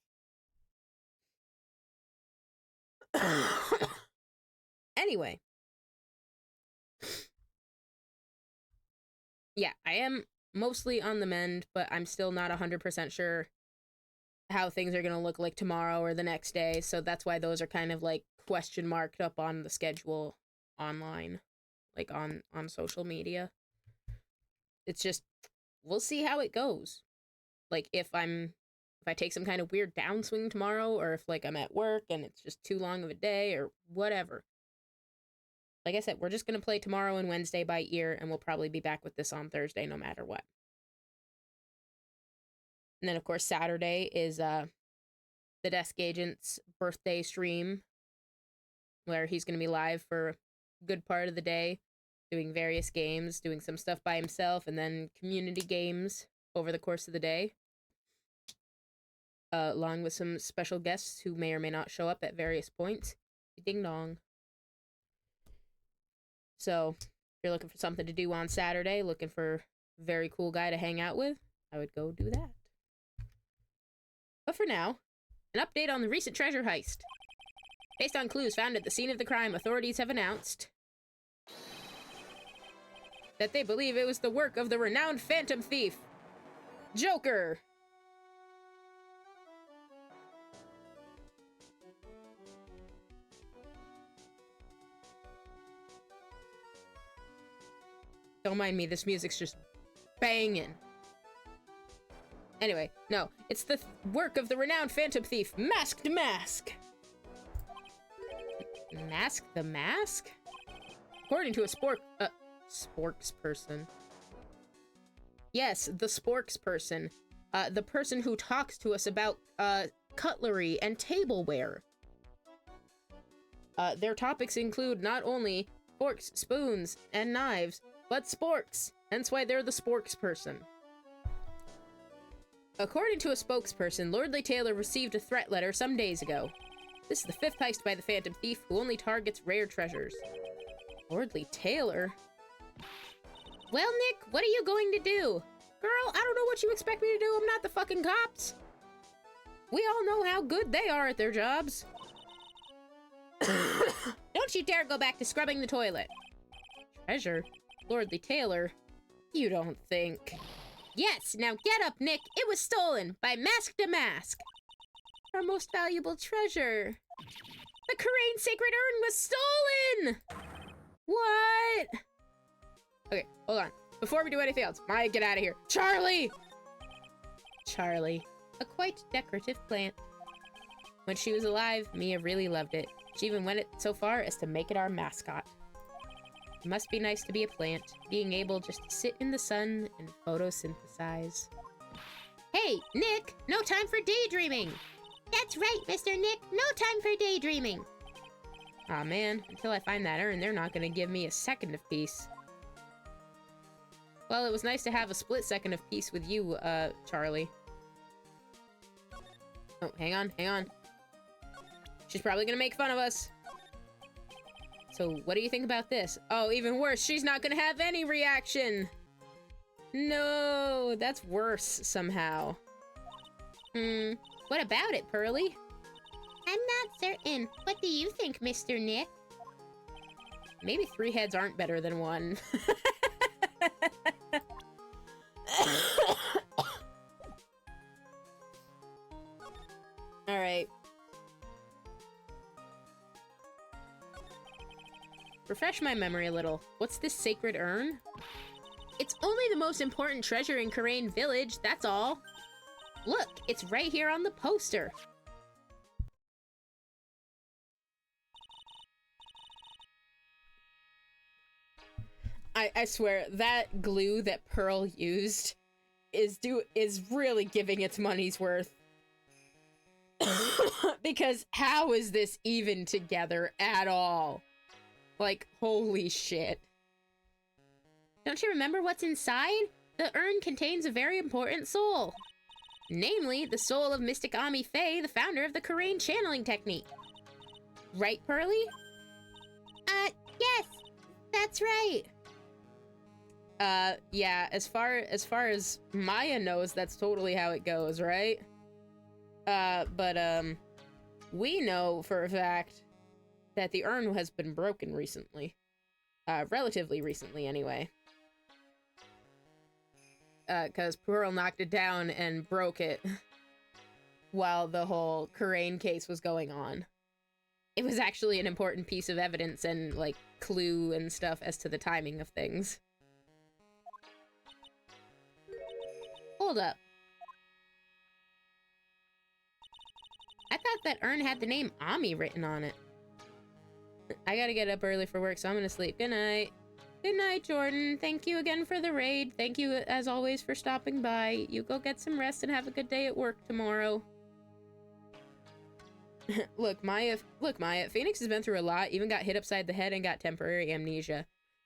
[SPEAKER 1] Anyway. Yeah, I am mostly on the mend, but I'm still not 100% sure how things are going to look like tomorrow or the next day, so that's why those are kind of like question marked up on the schedule online, like on social media. It's just, we'll see how it goes. Like if I take some kind of weird downswing tomorrow, or if like I'm at work and it's just too long of a day or whatever. Like I said, we're just going to play tomorrow and Wednesday by ear, and we'll probably be back with this on Thursday no matter what. And then, of course, Saturday is the Desk Agent's birthday stream, where he's going to be live for a good part of the day, doing various games, doing some stuff by himself, and then community games over the course of the day, along with some special guests who may or may not show up at various points. Ding dong. So, if you're looking for something to do on Saturday, looking for a very cool guy to hang out with, I would go do that. But for now, an update on the recent treasure heist. Based on clues found at the scene of the crime, authorities have announced that they believe it was the work of the renowned phantom thief, Joker. Don't mind me, this music's just banging. Anyway, no, it's the work of the renowned phantom thief, Masked Mask. Mask the Mask? According to a sporksperson. Yes, the sporksperson. The person who talks to us about cutlery and tableware. Their topics include not only forks, spoons, and knives, but sporks. Hence why they're the sporksperson. According to a spokesperson, Lordly Taylor received a threat letter some days ago. This is the 5th heist by the Phantom Thief, who only targets rare treasures. Lordly Taylor? Well, Nick, what are you going to do? Girl, I don't know what you expect me to do. I'm not the fucking cops. We all know how good they are at their jobs. Don't you dare go back to scrubbing the toilet. Treasure? Lordly Taylor? You don't think... Yes, now get up, Nick. It was stolen by Masked Mask. Our most valuable treasure. The Karain Sacred Urn was stolen! What? Okay, hold on. Before we do anything else, Maya, get out of here. Charlie! Charlie. A quite decorative plant. When she was alive, Mia really loved it. She even went so far as to make it our mascot. It must be nice to be a plant, being able just to sit in the sun and photosynthesize. Hey, Nick! No time for daydreaming! That's right, Mr. Nick! No time for daydreaming! Aw, man. Until I find that urn, they're not gonna give me a second of peace. Well, it was nice to have a split second of peace with you, Charlie. Oh, hang on, hang on. She's probably gonna make fun of us. So, what do you think about this? Oh, even worse, she's not gonna have any reaction! No, that's worse, somehow. What about it, Pearly? I'm not certain. What do you think, Mr. Nick? Maybe 3 heads aren't better than 1. Alright. refresh my memory a little. What's this sacred urn? It's only the most important treasure in Karain Village, that's all. Look, it's right here on the poster. I swear, that glue that Pearl used is really giving its money's worth. Because how is this even together at all? Like, holy shit. Don't you remember what's inside? The urn contains a very important soul. Namely, the soul of Mystic Ami Faye, the founder of the Karain channeling technique. Right, Pearly?
[SPEAKER 2] Yes, that's right.
[SPEAKER 1] Yeah, as far as Maya knows, that's totally how it goes, right? But we know for a fact that the urn has been broken recently. Relatively recently, anyway. Cause Pearl knocked it down and broke it while the whole Karain case was going on. It was actually an important piece of evidence and, like, clue and stuff as to the timing of things. Hold up. I thought that urn had the name Ami written on it. I gotta get up early for work, so I'm gonna sleep. Good night. Good night, Jordan. Thank you again for the raid. Thank you, as always, for stopping by. You go get some rest and have a good day at work tomorrow. Look, Maya, Phoenix has been through a lot, even got hit upside the head and got temporary amnesia.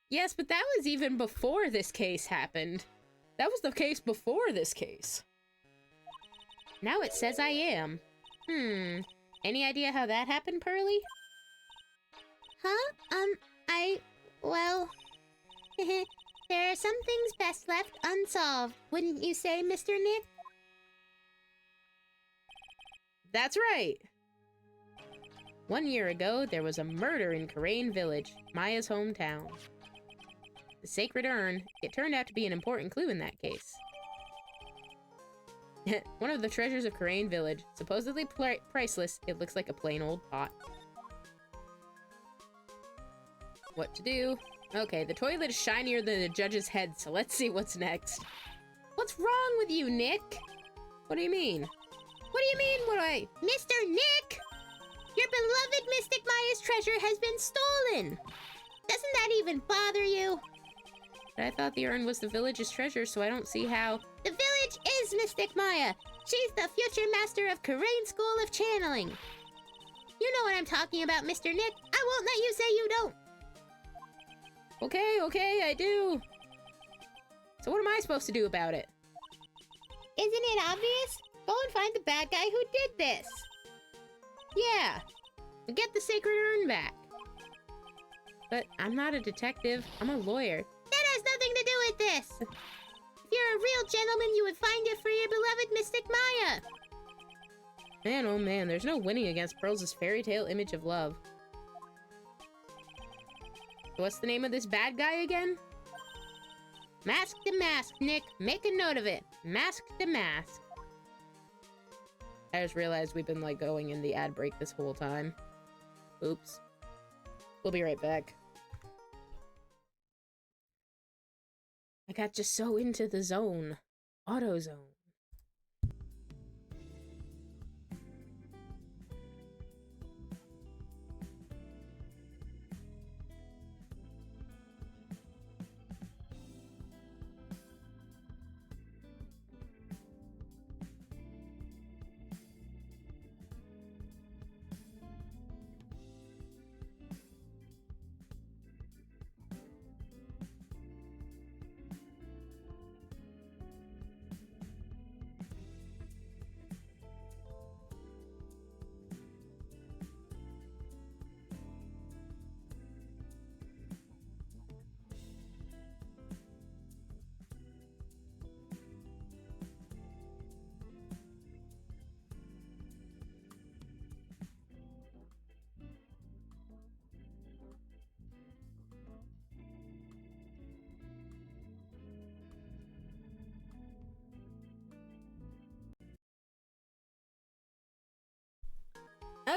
[SPEAKER 1] Yes, but that was even before this case happened. That was the case before this case. Now it says I am. Any idea how that happened, Pearly?
[SPEAKER 2] Huh? Well... there are some things best left unsolved, wouldn't you say, Mr. Nick?
[SPEAKER 1] That's right! 1 year ago, there was a murder in Karain Village, Maya's hometown. The sacred urn, it turned out to be an important clue in that case. One of the treasures of Karain Village, supposedly priceless, it looks like a plain old pot. What to do? Okay, the toilet is shinier than the judge's head, so let's see what's next. What's wrong with you, Nick? What do you mean? What do you mean,
[SPEAKER 2] Mr. Nick! Your beloved Mystic Maya's treasure has been stolen! Doesn't that even bother you?
[SPEAKER 1] But I thought the urn was the village's treasure, so I don't see how...
[SPEAKER 2] The village is Mystic Maya! She's the future master of Karain School of Channeling! You know what I'm talking about, Mr. Nick. I won't let you say you don't!
[SPEAKER 1] Okay, I do. So what am I supposed to do about it?
[SPEAKER 2] Isn't it obvious? Go and find the bad guy who did this!
[SPEAKER 1] Yeah! And get the sacred urn back. But I'm not a detective, I'm a lawyer.
[SPEAKER 2] That has nothing to do with this! If you're a real gentleman, you would find it for your beloved Mystic Maya!
[SPEAKER 1] Man, oh man, there's no winning against Pearl's fairy tale image of love. What's the name of this bad guy again? Mask the Mask, Nick. Make a note of it. Mask the Mask. I just realized we've been, like, going in the ad break this whole time. Oops. We'll be right back. I got just so into the zone. Auto zone.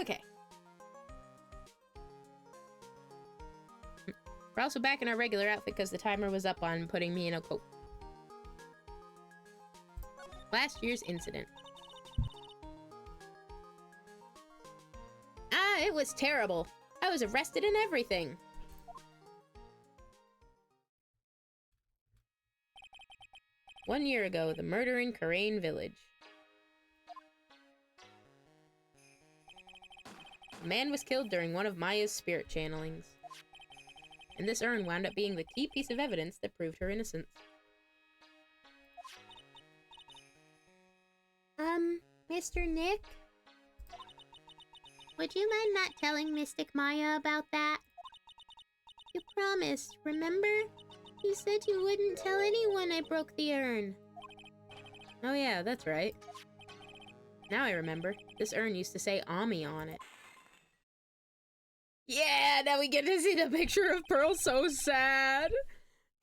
[SPEAKER 1] Okay. We're also back in our regular outfit because the timer was up on putting me in a coat. Last year's incident. Ah, it was terrible. I was arrested and everything. One year ago, the murder in Karain Village. A man was killed during one of Maya's spirit channelings. And this urn wound up being the key piece of evidence that proved her innocence.
[SPEAKER 2] Mr. Nick? Would you mind not telling Mystic Maya about that? You promised, remember? You said you wouldn't tell anyone I broke the urn.
[SPEAKER 1] Oh yeah, that's right. Now I remember. This urn used to say Ami on it. Yeah, now we get to see the picture of Pearl so sad.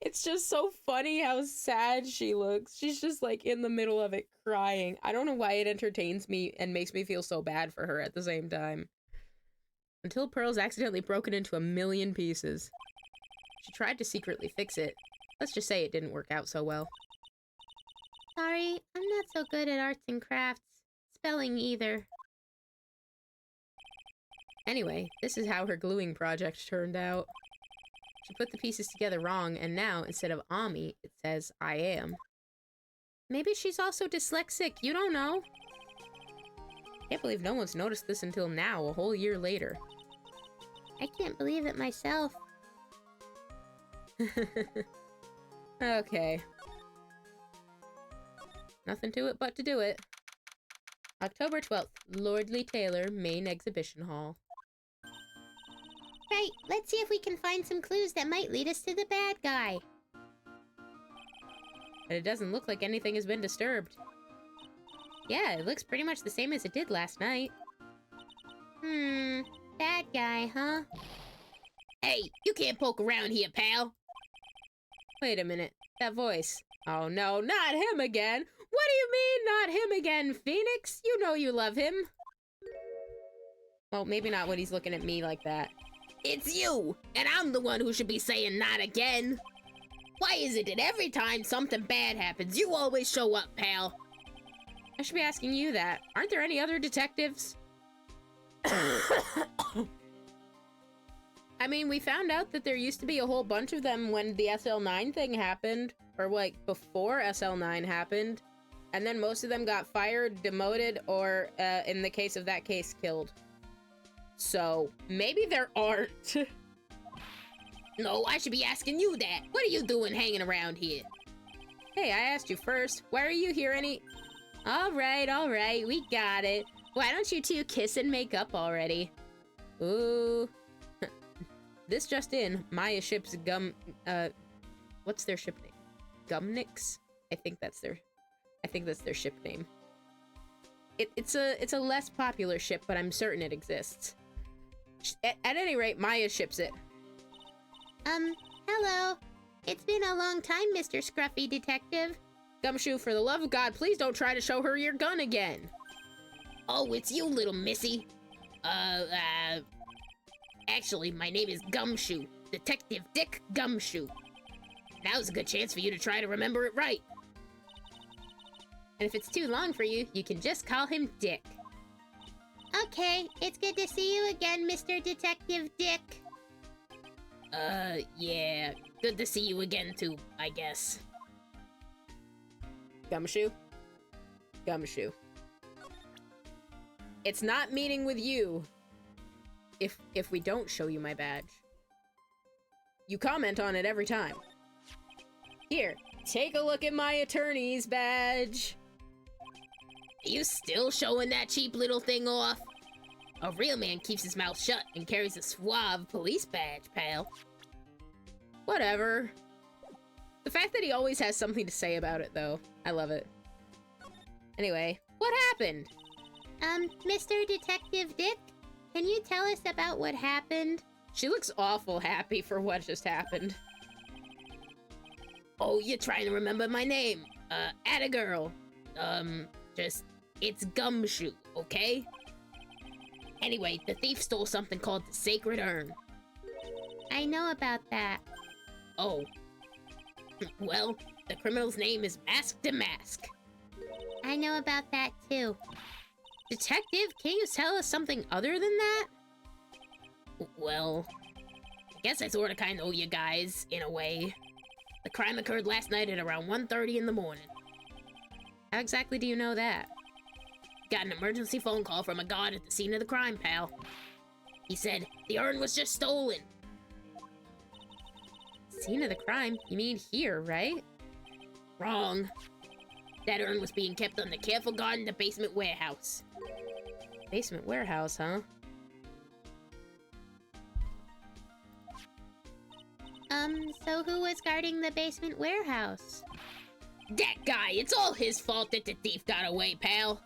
[SPEAKER 1] It's just so funny how sad she looks. She's just like in the middle of it crying. I don't know why it entertains me and makes me feel so bad for her at the same time. Until Pearl's accidentally broken into a million pieces. She tried to secretly fix it. Let's just say it didn't work out so well.
[SPEAKER 2] Sorry, I'm not so good at arts and crafts. Spelling either.
[SPEAKER 1] Anyway, this is how her gluing project turned out. She put the pieces together wrong, and now, instead of Ami, it says I am. Maybe she's also dyslexic, you don't know. Can't believe no one's noticed this until now, a whole year later.
[SPEAKER 2] I can't believe it myself.
[SPEAKER 1] Okay. Nothing to it but to do it. October 12th, Lordly Taylor, Main Exhibition Hall.
[SPEAKER 2] Right, let's see if we can find some clues that might lead us to the bad guy.
[SPEAKER 1] But it doesn't look like anything has been disturbed. Yeah, it looks pretty much the same as it did last night.
[SPEAKER 2] Bad guy, huh?
[SPEAKER 3] Hey, you can't poke around here, pal.
[SPEAKER 1] Wait a minute, that voice. Oh no, not him again! What do you mean, not him again, Phoenix? You know you love him. Well, maybe not when he's looking at me like that.
[SPEAKER 3] It's you, and I'm the one who should be saying not again. Why is it that every time something bad happens, you always show up, pal?
[SPEAKER 1] I should be asking you that. Aren't there any other detectives? I mean, we found out that there used to be a whole bunch of them when the SL9 thing happened, or like before SL9 happened, and then most of them got fired, demoted, or in the case of that case, killed. So, maybe there aren't.
[SPEAKER 3] No, I should be asking you that. What are you doing hanging around here?
[SPEAKER 1] Hey, I asked you first. Why are you here all right, we got it. Why don't you two kiss and make up already? Ooh. This just in, Maya ships what's their ship name? Gumnix? I think that's their ship name. It's a less popular ship, but I'm certain it exists. At any rate, Maya ships it.
[SPEAKER 2] Hello. It's been a long time, Mr. Scruffy Detective.
[SPEAKER 1] Gumshoe, for the love of God, please don't try to show her your gun again.
[SPEAKER 3] Oh, it's you, little missy. Actually, my name is Gumshoe. Detective Dick Gumshoe. Now's a good chance for you to try to remember it right.
[SPEAKER 1] And if it's too long for you, you can just call him Dick.
[SPEAKER 2] Okay, it's good to see you again, Mr. Detective Dick.
[SPEAKER 3] Yeah. Good to see you again, too, I guess.
[SPEAKER 1] Gumshoe? Gumshoe. It's not meeting with you if we don't show you my badge. You comment on it every time. Here, take a look at my attorney's badge.
[SPEAKER 3] Are you still showing that cheap little thing off? A real man keeps his mouth shut and carries a suave police badge, pal.
[SPEAKER 1] Whatever. The fact that he always has something to say about it, though. I love it. Anyway, what happened?
[SPEAKER 2] Mr. Detective Dick, can you tell us about what happened?
[SPEAKER 1] She looks awful happy for what just happened.
[SPEAKER 3] Oh, you're trying to remember my name. Atta girl. It's Gumshoe, okay? Anyway, the thief stole something called the Sacred Urn.
[SPEAKER 2] I know about that.
[SPEAKER 3] Oh. Well, the criminal's name is Mask to Mask.
[SPEAKER 2] I know about that too.
[SPEAKER 1] Detective, can't you tell us something other than that?
[SPEAKER 3] Well, I guess I sorta kinda owe you guys, in a way. The crime occurred last night at around 1:30 in the morning.
[SPEAKER 1] How exactly do you know that?
[SPEAKER 3] Got an emergency phone call from a guard at the scene of the crime, pal. He said the urn was just stolen.
[SPEAKER 1] Scene of the crime? You mean here, right?
[SPEAKER 3] Wrong. That urn was being kept under careful guard in the basement warehouse.
[SPEAKER 1] Basement warehouse, huh?
[SPEAKER 2] So who was guarding the basement warehouse?
[SPEAKER 3] That guy, it's all his fault that the thief got away, pal.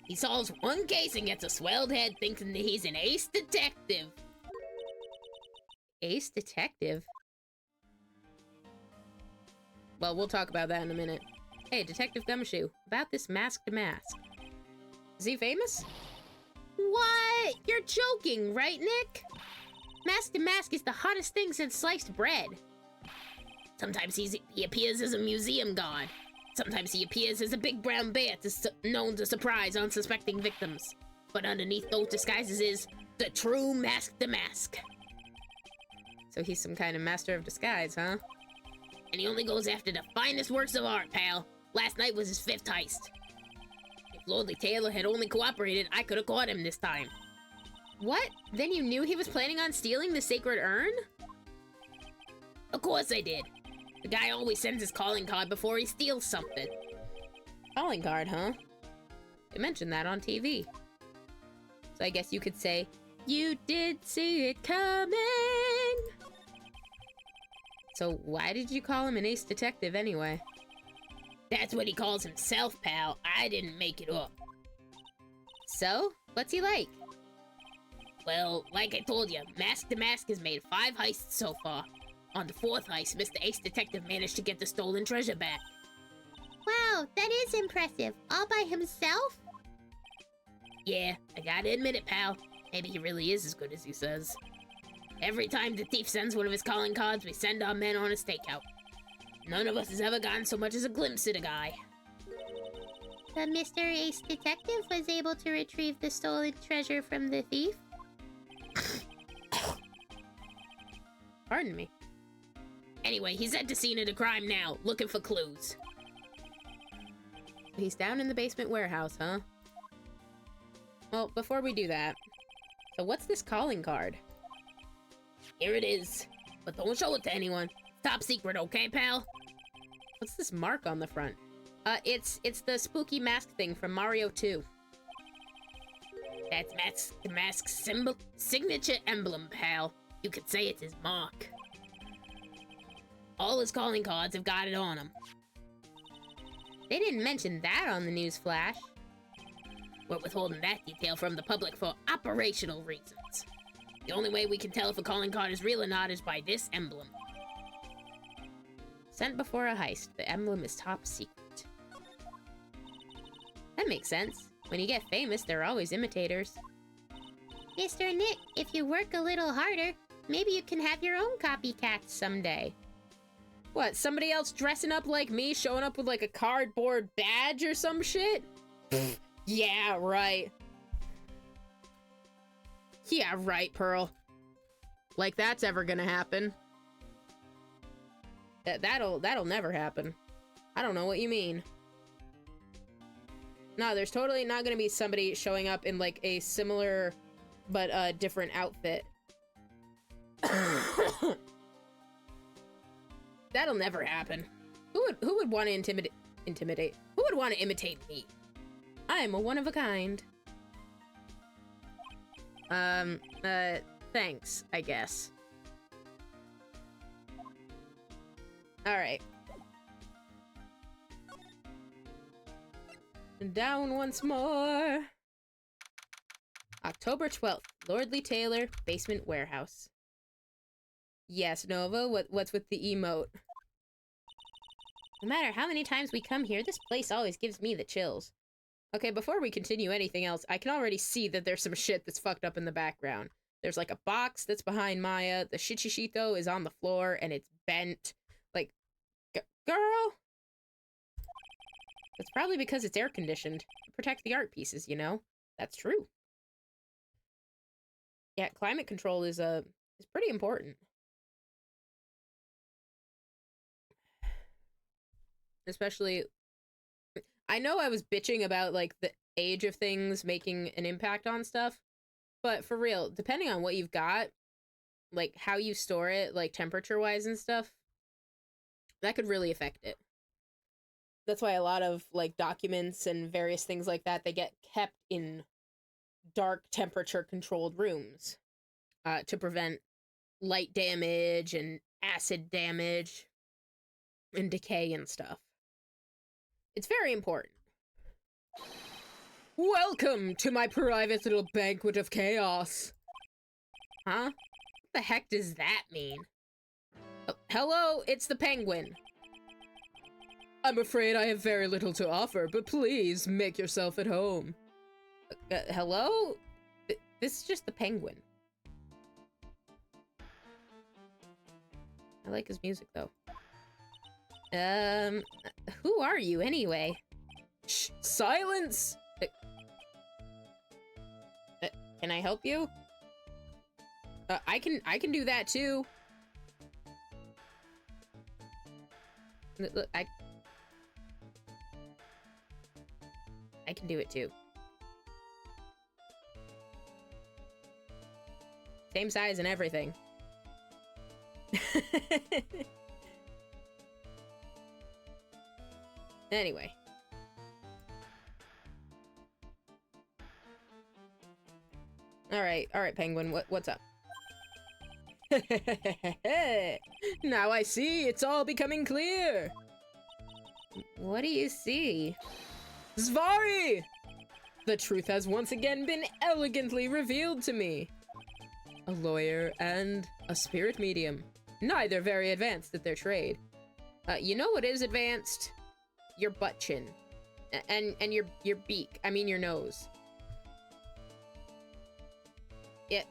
[SPEAKER 3] He solves one case and gets a swelled head thinking that he's an ace detective.
[SPEAKER 1] Ace detective? Well, we'll talk about that in a minute. Hey, Detective Gumshoe, about this Mask to Mask. Is he famous? What? You're joking, right, Nick? Mask to Mask is the hottest thing since sliced bread.
[SPEAKER 3] Sometimes he appears as a museum guard. Sometimes he appears as a big brown bear known to surprise unsuspecting victims. But underneath those disguises is the true Mask to Mask.
[SPEAKER 1] So he's some kind of master of disguise, huh?
[SPEAKER 3] And he only goes after the finest works of art, pal. Last night was his 5th heist. If Lordly Taylor had only cooperated, I could have caught him this time.
[SPEAKER 1] What? Then you knew he was planning on stealing the sacred urn?
[SPEAKER 3] Of course I did. The guy always sends his calling card before he steals something.
[SPEAKER 1] Calling card, huh? They mentioned that on TV. So I guess you could say, you did see it coming! So why did you call him an ace detective anyway?
[SPEAKER 3] That's what he calls himself, pal. I didn't make it up.
[SPEAKER 1] So, what's he like?
[SPEAKER 3] Well, like I told you, Mask to Mask has made 5 heists so far. On the 4th heist, Mr. Ace Detective managed to get the stolen treasure back.
[SPEAKER 2] Wow, that is impressive. All by himself?
[SPEAKER 3] Yeah, I gotta admit it, pal. Maybe he really is as good as he says. Every time the thief sends one of his calling cards, we send our men on a stakeout. None of us has ever gotten so much as a glimpse of the guy.
[SPEAKER 2] But Mr. Ace Detective was able to retrieve the stolen treasure from the thief?
[SPEAKER 1] Pardon me.
[SPEAKER 3] Anyway, he's at the scene of the crime now, looking for clues.
[SPEAKER 1] He's down in the basement warehouse, huh? Well, before we do that, so what's this calling card?
[SPEAKER 3] Here it is. But don't show it to anyone. Top secret, okay, pal?
[SPEAKER 1] What's this mark on the front? It's the spooky mask thing from Mario 2.
[SPEAKER 3] That's the mask's signature emblem, pal. You could say it's his mark. All his calling cards have got it on them.
[SPEAKER 1] They didn't mention that on the news flash.
[SPEAKER 3] We're withholding that detail from the public for operational reasons. The only way we can tell if a calling card is real or not is by this emblem.
[SPEAKER 1] Sent before a heist, the emblem is top secret. That makes sense. When you get famous, there are always imitators.
[SPEAKER 2] Mr. Nick, if you work a little harder, maybe you can have your own copycats someday.
[SPEAKER 1] What, somebody else dressing up like me, showing up with like a cardboard badge or some shit? Yeah, right. Yeah, right, Pearl. Like that's ever gonna happen. That'll never happen. I don't know what you mean. No, there's totally not gonna be somebody showing up in like a similar but different outfit. That'll never happen. Who would want to intimidate? Who would want to imitate me? I'm a one of a kind. Thanks, I guess. Alright. Down once more. October 12th, Lordly Taylor, basement warehouse. Yes, Nova, what's with the emote? No matter how many times we come here, this place always gives me the chills. Okay, before we continue anything else, I can already see that there's some shit that's fucked up in the background. There's like a box that's behind Maya. The Shichishito is on the floor and it's bent. Like, girl? It's probably because it's air conditioned to protect the art pieces, you know? That's true. Yeah, climate control is pretty important. Especially, I know I was bitching about like the age of things making an impact on stuff, but for real, depending on what you've got, like how you store it, like temperature wise and stuff, that could really affect it. That's why a lot of like documents and various things like that, they get kept in dark temperature controlled rooms to prevent light damage and acid damage and decay and stuff. It's very important. Welcome to my private little banquet of chaos. Huh? What the heck does that mean? Oh, hello, it's the penguin. I'm afraid I have very little to offer, but please make yourself at home. Hello? This is just the penguin. I like his music, though. Who are you, anyway? Shh, silence! Can I help you? I can do that, too. Look, I can do it, too. Same size and everything. Anyway. Alright, Penguin, what's up? Now I see, it's all becoming clear! What do you see? Zvari! The truth has once again been elegantly revealed to me. A lawyer and a spirit medium. Neither very advanced at their trade. You know what is advanced? Your butt chin. And your beak. I mean your nose. Yeah.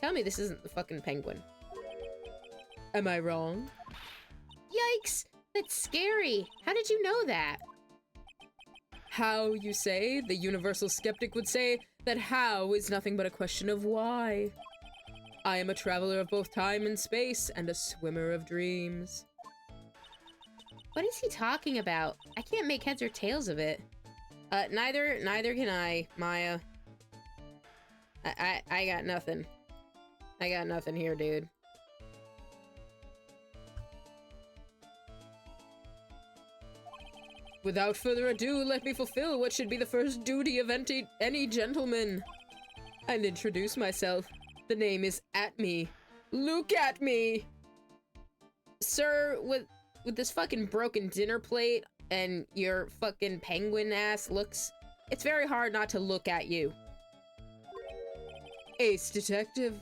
[SPEAKER 1] Tell me this isn't the fucking penguin. Am I wrong? Yikes! That's scary! How did you know that? How, you say? The universal skeptic would say that how is nothing but a question of why. I am a traveler of both time and space, and a swimmer of dreams. What is he talking about? I can't make heads or tails of it. Neither can I, Maya. I got nothing. I got nothing here, dude. Without further ado, let me fulfill what should be the first duty of any gentleman. And introduce myself. The name is At Me. Look at me! Sir, with this fucking broken dinner plate and your fucking penguin ass looks, it's very hard not to look at you. Ace Detective.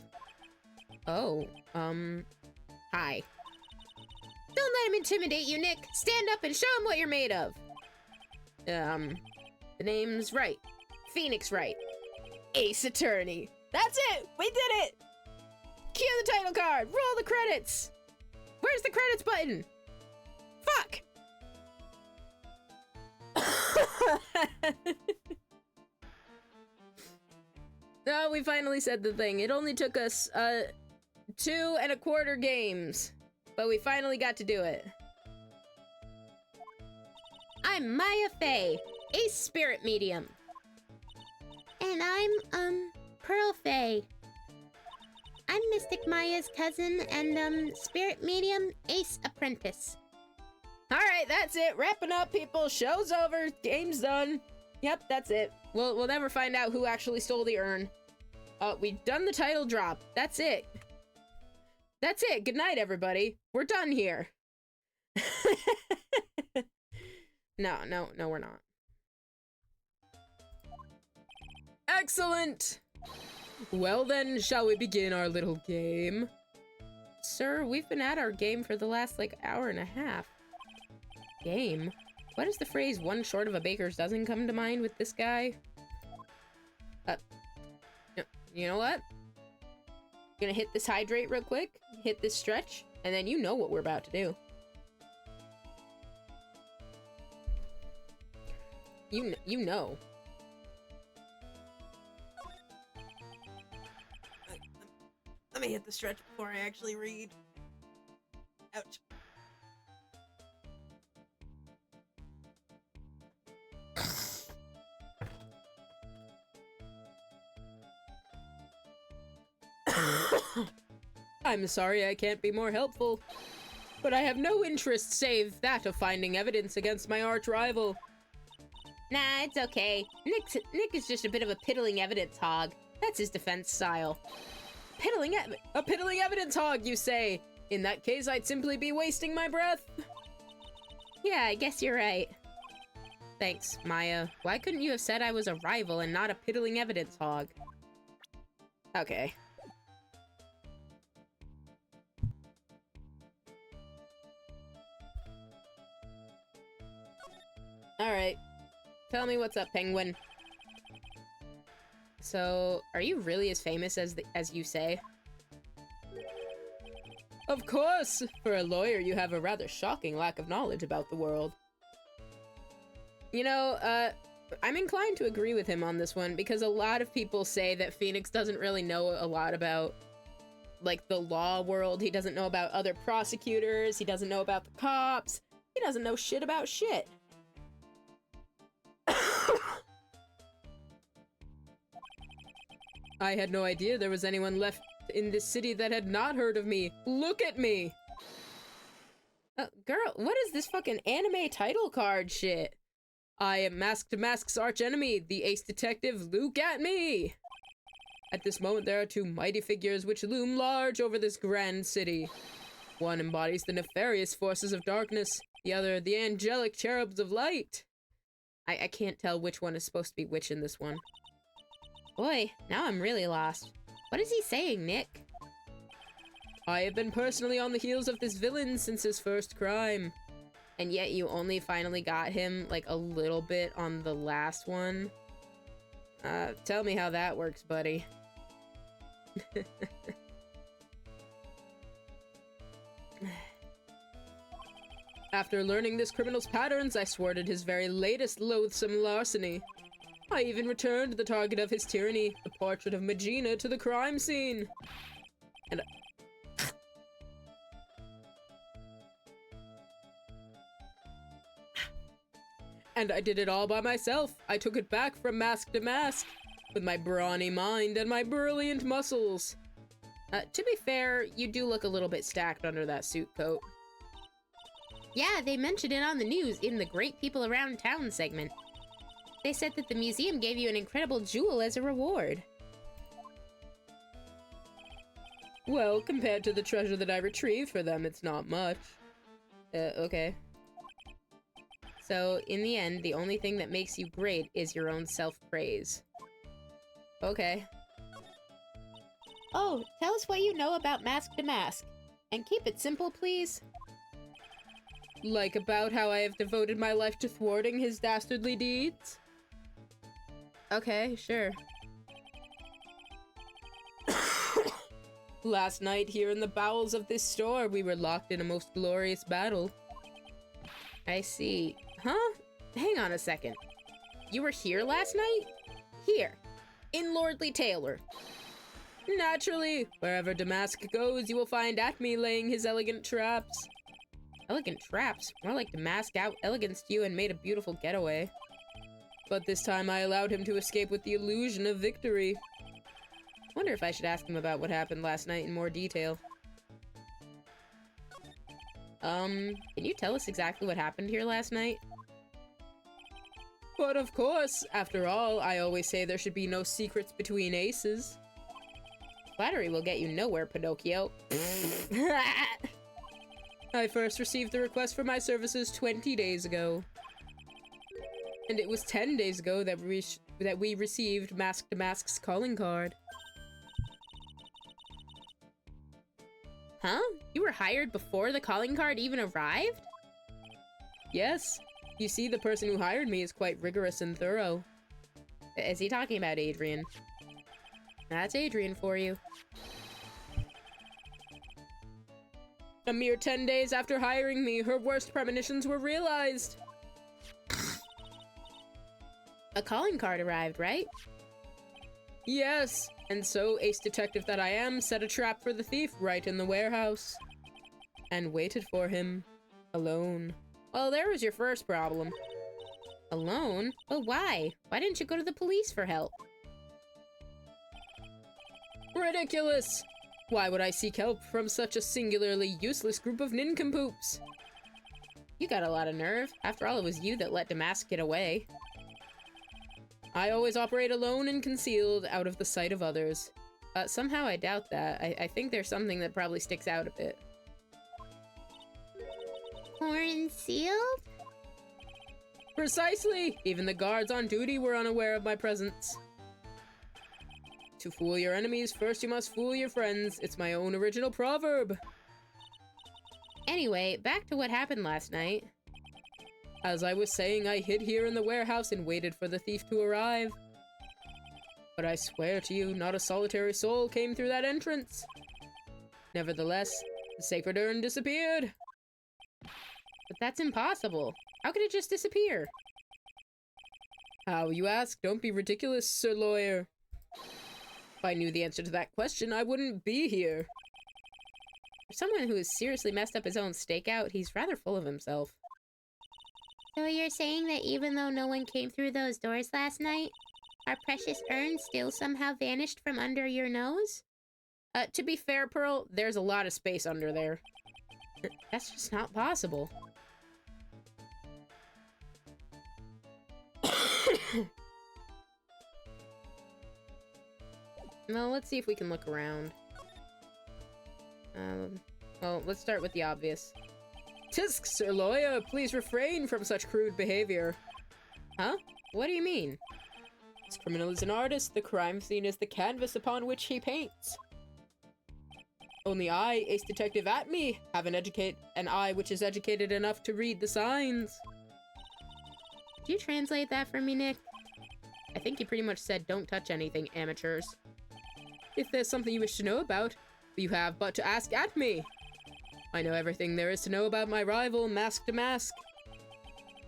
[SPEAKER 1] Oh, hi. Don't let him intimidate you, Nick. Stand up and show him what you're made of. The name's Wright. Phoenix Wright. Ace Attorney. That's it! We did it! Cue the title card! Roll the credits! Where's the credits button? Fuck! No, we finally said the thing. It only took us, 2 1/4 games. But we finally got to do it. I'm Maya Faye, Ace Spirit Medium.
[SPEAKER 2] And I'm, Pearl Faye. I'm Mystic Maya's cousin and, Spirit Medium Ace Apprentice.
[SPEAKER 1] Alright, that's it. Wrapping up, people. Show's over. Game's done. Yep, that's it. We'll never find out who actually stole the urn. We've done the title drop. That's it. That's it. Good night, everybody. We're done here. No, we're not. Excellent! Well then, shall we begin our little game? Sir, we've been at our game for the last, like, hour and a half. Game? Why does the phrase one short of a baker's dozen come to mind with this guy? You know what? Gonna hit this hydrate real quick, hit this stretch, and then you know what we're about to do. You know. Let me hit the stretch before I actually read. Ouch. I'm sorry I can't be more helpful, but I have no interest save that of finding evidence against my arch rival.
[SPEAKER 2] Nah, it's okay. Nick is just a bit of a piddling evidence hog. That's his defense style.
[SPEAKER 1] A piddling evidence hog, you say? In that case, I'd simply be wasting my breath.
[SPEAKER 2] Yeah, I guess you're right.
[SPEAKER 1] Thanks, Maya. Why couldn't you have said I was a rival and not a piddling evidence hog? Okay. Alright. Tell me what's up, Penguin. So, are you really as famous as you say? Of course! For a lawyer, you have a rather shocking lack of knowledge about the world. You know, I'm inclined to agree with him on this one, because a lot of people say that Phoenix doesn't really know a lot about, like, the law world. He doesn't know about other prosecutors, he doesn't know about the cops, he doesn't know shit about shit. I had no idea there was anyone left in this city that had not heard of me. Look at me! Girl, what is this fucking anime title card shit? I am Mask to Mask's archenemy, the ace detective. Look at me! At this moment, there are two mighty figures which loom large over this grand city. One embodies the nefarious forces of darkness, the other the angelic cherubs of light. I can't tell which one is supposed to be which in this one.
[SPEAKER 2] Boy, now I'm really lost. What is he saying, Nick?
[SPEAKER 1] I have been personally on the heels of this villain since his first crime. And yet you only finally got him, like, a little bit on the last one? Tell me how that works, buddy. After learning this criminal's patterns, I thwarted his very latest loathsome larceny. I even returned the target of his tyranny, the portrait of Magina, to the crime scene. And I did it all by myself. I took it back from mask to mask, with my brawny mind and my brilliant muscles. To be fair, you do look a little bit stacked under that suit coat.
[SPEAKER 2] Yeah, they mentioned it on the news in the Great People Around Town segment. They said that the museum gave you an incredible jewel as a reward.
[SPEAKER 1] Well, compared to the treasure that I retrieved for them, it's not much. Okay. So, in the end, the only thing that makes you great is your own self-praise. Okay.
[SPEAKER 2] Oh, tell us what you know about Mask to Mask. And keep it simple, please.
[SPEAKER 1] Like about how I have devoted my life to thwarting his dastardly deeds? Okay, sure. Last night, here in the bowels of this store, we were locked in a most glorious battle.
[SPEAKER 2] I see. Huh? Hang on a second. You were here last night? Here. In Lordly Taylor.
[SPEAKER 1] Naturally, wherever Damask goes, you will find Acme laying his elegant traps.
[SPEAKER 2] Elegant traps? More like Damask out-eleganced you and made a beautiful getaway.
[SPEAKER 1] But this time I allowed him to escape with the illusion of victory.
[SPEAKER 2] Wonder if I should ask him about what happened last night in more detail. Can you tell us exactly what happened here last night?
[SPEAKER 1] But of course, after all, I always say there should be no secrets between aces.
[SPEAKER 2] Flattery will get you nowhere, Pinocchio.
[SPEAKER 1] I first received the request for my services 20 days ago. And it was 10 days ago that we received Mask to Mask's calling card.
[SPEAKER 2] Huh? You were hired before the calling card even arrived?
[SPEAKER 1] Yes. You see, the person who hired me is quite rigorous and thorough.
[SPEAKER 2] Is he talking about Adrian? That's Adrian for you.
[SPEAKER 1] A mere 10 days after hiring me, her worst premonitions were realized.
[SPEAKER 3] A calling card arrived, right?
[SPEAKER 1] Yes, and so, ace detective that I am, set a trap for the thief right in the warehouse. And waited for him. Alone. Well, there was your first problem.
[SPEAKER 3] Alone? But why? Why didn't you go to the police for help?
[SPEAKER 1] Ridiculous! Why would I seek help from such a singularly useless group of nincompoops?
[SPEAKER 3] You got a lot of nerve. After all, it was you that let Damask get away.
[SPEAKER 1] I always operate alone and concealed, out of the sight of others.
[SPEAKER 3] Somehow I doubt that. I think there's something that probably sticks out a bit.
[SPEAKER 2] Horn sealed?
[SPEAKER 1] Precisely! Even the guards on duty were unaware of my presence. To fool your enemies, first you must fool your friends. It's my own original proverb.
[SPEAKER 3] Anyway, back to what happened last night.
[SPEAKER 1] As I was saying, I hid here in the warehouse and waited for the thief to arrive. But I swear to you, not a solitary soul came through that entrance. Nevertheless, the sacred urn disappeared.
[SPEAKER 3] But that's impossible. How could it just disappear?
[SPEAKER 1] How, you ask? Don't be ridiculous, Sir Lawyer. If I knew the answer to that question, I wouldn't be here.
[SPEAKER 3] For someone who has seriously messed up his own stakeout, he's rather full of himself.
[SPEAKER 2] So you're saying that even though no one came through those doors last night, our precious urn still somehow vanished from under your nose?
[SPEAKER 3] To be fair, Pearl, there's a lot of space under there. That's just not possible. Well, let's see if we can look around. Well, let's start with the obvious.
[SPEAKER 1] Tisk, Sir Lawyer, please refrain from such crude behavior.
[SPEAKER 3] Huh? What do you mean?
[SPEAKER 1] This criminal is an artist. The crime scene is the canvas upon which he paints. Only I, ace detective at me, have an eye which is educated enough to read the signs.
[SPEAKER 3] Could you translate that for me, Nick? I think you pretty much said don't touch anything, amateurs.
[SPEAKER 1] If there's something you wish to know about, you have but to ask at me. I know everything there is to know about my rival, Mask to Mask.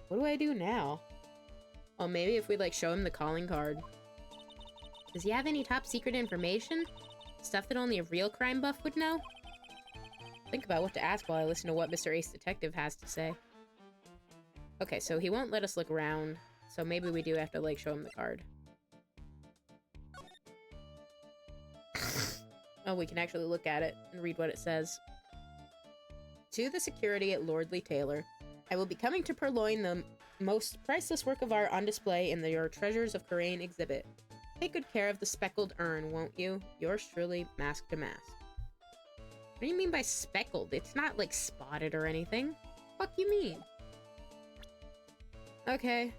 [SPEAKER 3] What do I do now? Oh, maybe if we, like, show him the calling card. Does he have any top secret information? Stuff that only a real crime buff would know? Think about what to ask while I listen to what Mr. Ace Detective has to say. Okay, so he won't let us look around, so maybe we do have to, like, show him the card. Oh, we can actually look at it and read what it says. To the security at Lordly Taylor, I will be coming to purloin the most priceless work of art on display in your Treasures of Karain exhibit. Take good care of the speckled urn, won't you? Yours truly, Mask to Mask. What do you mean by speckled? It's not, like, spotted or anything. Fuck you mean? Okay.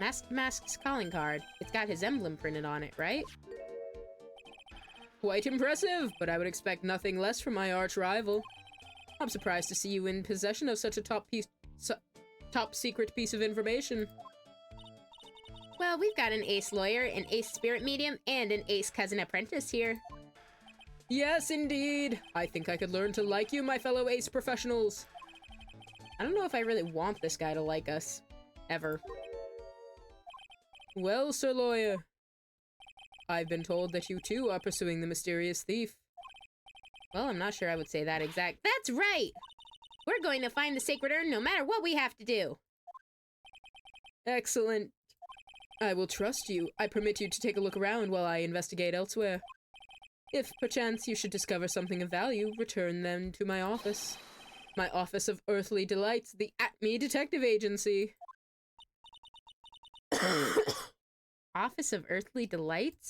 [SPEAKER 3] Mask to Mask's calling card. It's got his emblem printed on it, right?
[SPEAKER 1] Quite impressive, but I would expect nothing less from my arch rival. I'm surprised to see you in possession of such a top secret piece of information.
[SPEAKER 3] Well, we've got an ace lawyer, an ace spirit medium, and an ace cousin apprentice here.
[SPEAKER 1] Yes, indeed. I think I could learn to like you, my fellow ace professionals.
[SPEAKER 3] I don't know if I really want this guy to like us. Ever.
[SPEAKER 1] Well, Sir Lawyer, I've been told that you too are pursuing the mysterious thief.
[SPEAKER 3] Well, I'm not sure I would say that exact. That's right! We're going to find the sacred urn no matter what we have to do.
[SPEAKER 1] Excellent. I will trust you. I permit you to take a look around while I investigate elsewhere. If, perchance, you should discover something of value, return them to my office. My Office of Earthly Delights, the At-Me Detective Agency.
[SPEAKER 3] Office of Earthly Delights?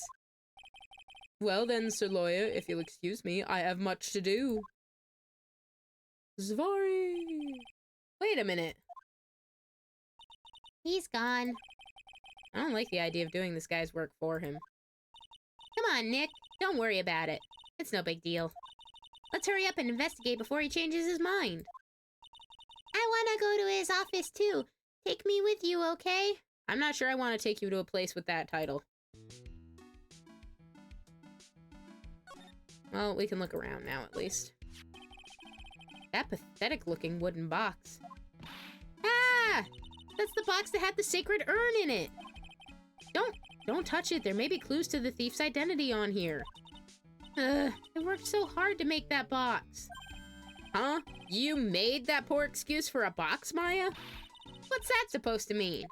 [SPEAKER 1] Well then, Sir Lawyer, if you'll excuse me, I have much to do. Zvari!
[SPEAKER 3] Wait a minute.
[SPEAKER 2] He's gone.
[SPEAKER 3] I don't like the idea of doing this guy's work for him. Come on, Nick. Don't worry about it. It's no big deal. Let's hurry up and investigate before he changes his mind.
[SPEAKER 2] I want to go to his office too. Take me with you, okay?
[SPEAKER 3] I'm not sure I want to take you to a place with that title. Well, we can look around now, at least.
[SPEAKER 1] That pathetic-looking wooden box. Ah! That's the box that had the sacred urn in it! Don't touch it. There may be clues to the thief's identity on here. I worked so hard to make that box. Huh? You made that poor excuse for a box, Maya? What's that supposed to mean?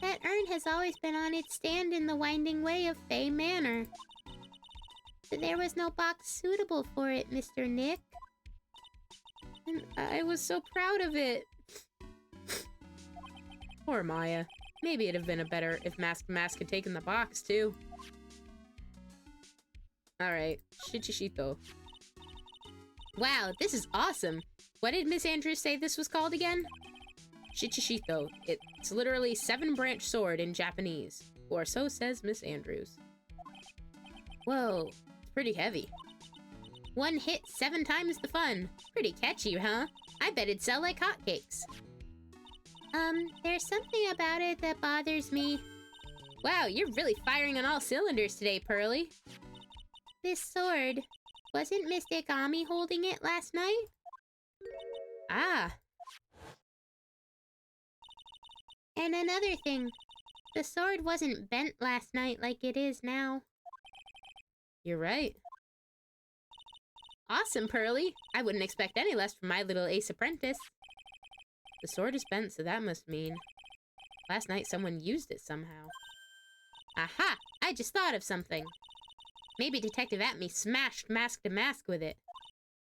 [SPEAKER 2] That urn has always been on its stand in the winding way of Fay Manor. But there was no box suitable for it, Mr. Nick.
[SPEAKER 1] And I was so proud of it. Poor Maya. Maybe it'd have been better if Mask had taken the box, too. Alright, Shichishito. Wow, this is awesome! What did Miss Andrews say this was called again? Shichishito. It's literally 7-branch sword in Japanese. Or so says Miss Andrews. Whoa, it's pretty heavy. One hit 7 times the fun. Pretty catchy, huh? I bet it'd sell like hotcakes.
[SPEAKER 2] There's something about it that bothers me.
[SPEAKER 1] Wow, you're really firing on all cylinders today, Pearly.
[SPEAKER 2] This sword. Wasn't Miss Digami holding it last night?
[SPEAKER 1] Ah.
[SPEAKER 2] And another thing. The sword wasn't bent last night like it is now.
[SPEAKER 1] You're right. Awesome, Pearly. I wouldn't expect any less from my little ace apprentice. The sword is bent, so that must mean... last night someone used it somehow. Aha! I just thought of something. Maybe Detective Atme smashed Mask to Mask with it.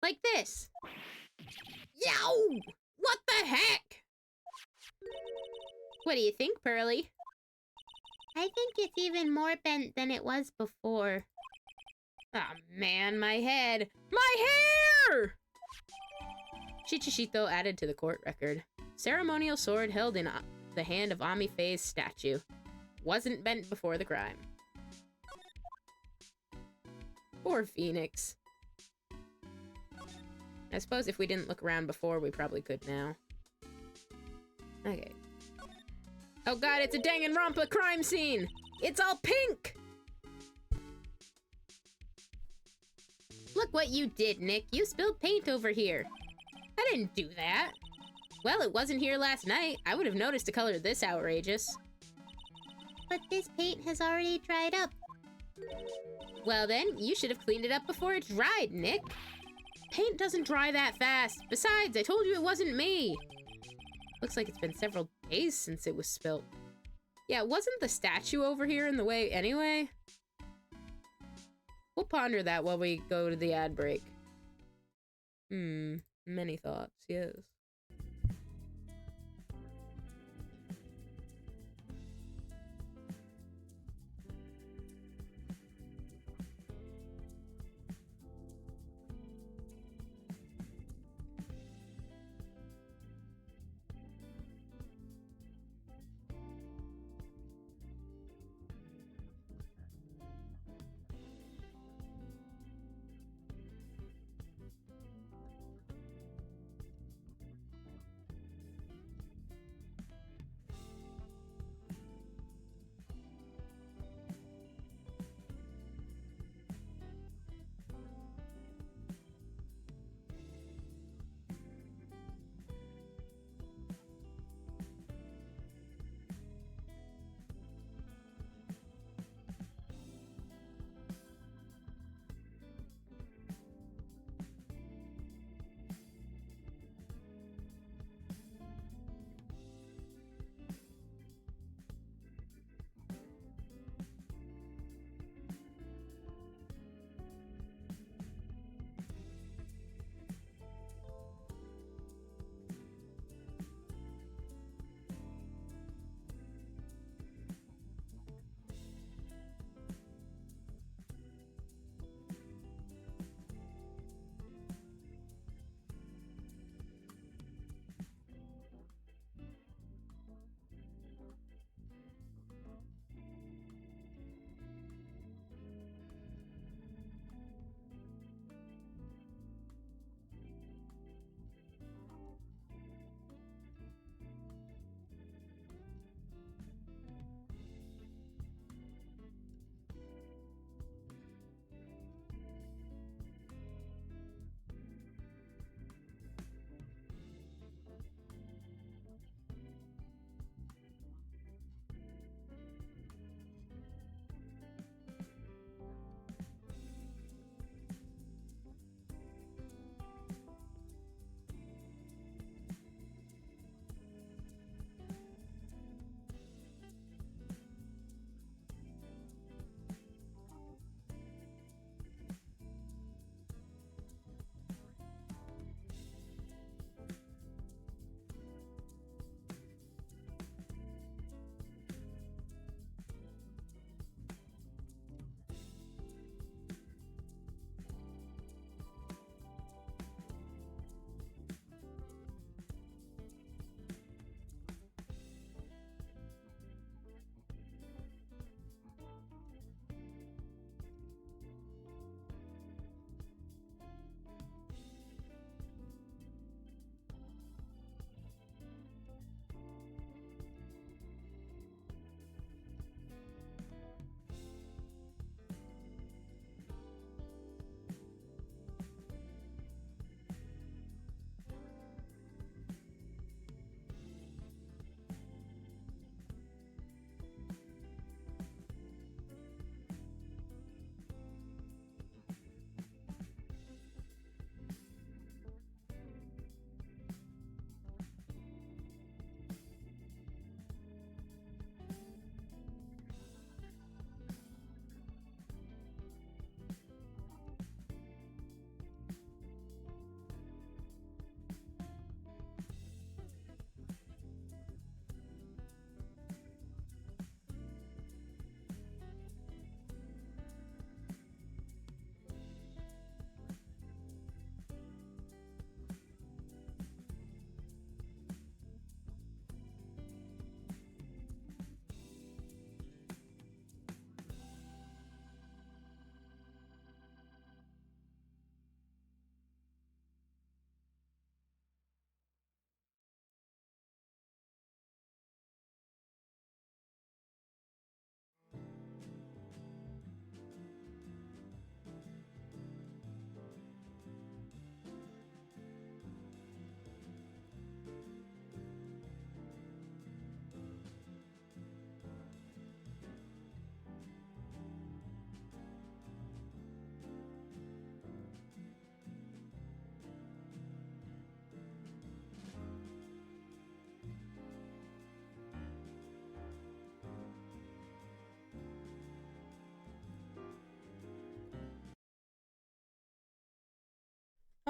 [SPEAKER 1] Like this. Yow! What the heck? What do you think, Pearly?
[SPEAKER 2] I think it's even more bent than it was before.
[SPEAKER 1] Ah, man, my head. My hair! Shichishito added to the court record. Ceremonial sword held in the hand of Ami Faye's statue. Wasn't bent before the crime. Poor Phoenix. I suppose if we didn't look around before, we probably could now. Okay. Oh god, it's a Danganronpa crime scene! It's all pink! Look what you did, Nick. You spilled paint over here. I didn't do that. Well, it wasn't here last night. I would have noticed a color this outrageous.
[SPEAKER 2] But this paint has already dried up.
[SPEAKER 1] Well then, you should have cleaned it up before it dried, Nick. Paint doesn't dry that fast. Besides, I told you it wasn't me. Looks like it's been several days since it was spilt. Yeah, wasn't the statue over here in the way anyway? We'll ponder that while we go to the ad break. Many thoughts, yes.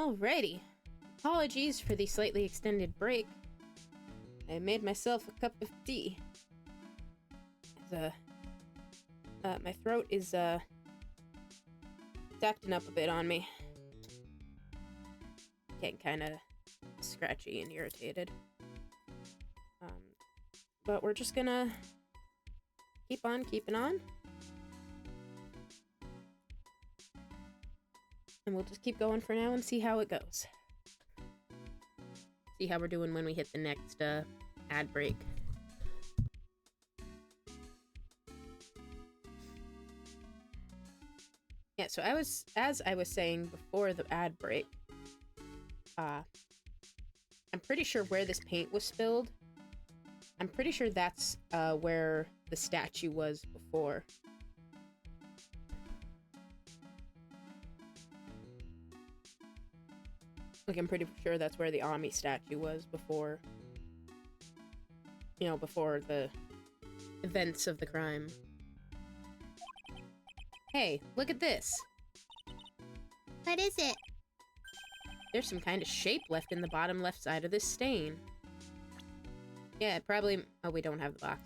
[SPEAKER 1] Alrighty. Apologies for the slightly extended break. I made myself a cup of tea. My throat is, acting up a bit on me. Getting kind of scratchy and irritated. But we're just gonna keep on keeping on. And we'll just keep going for now and see how it goes. See how we're doing when we hit the next, ad break. Yeah, so as I was saying before the ad break, I'm pretty sure where this paint was spilled, I'm pretty sure that's, where the statue was before. Like, I'm pretty sure that's where the Ami statue was before, you know, before the events of the crime. Hey, look at this!
[SPEAKER 2] What is it?
[SPEAKER 1] There's some kind of shape left in the bottom left side of this stain. Yeah, it probably... Oh, we don't have the box.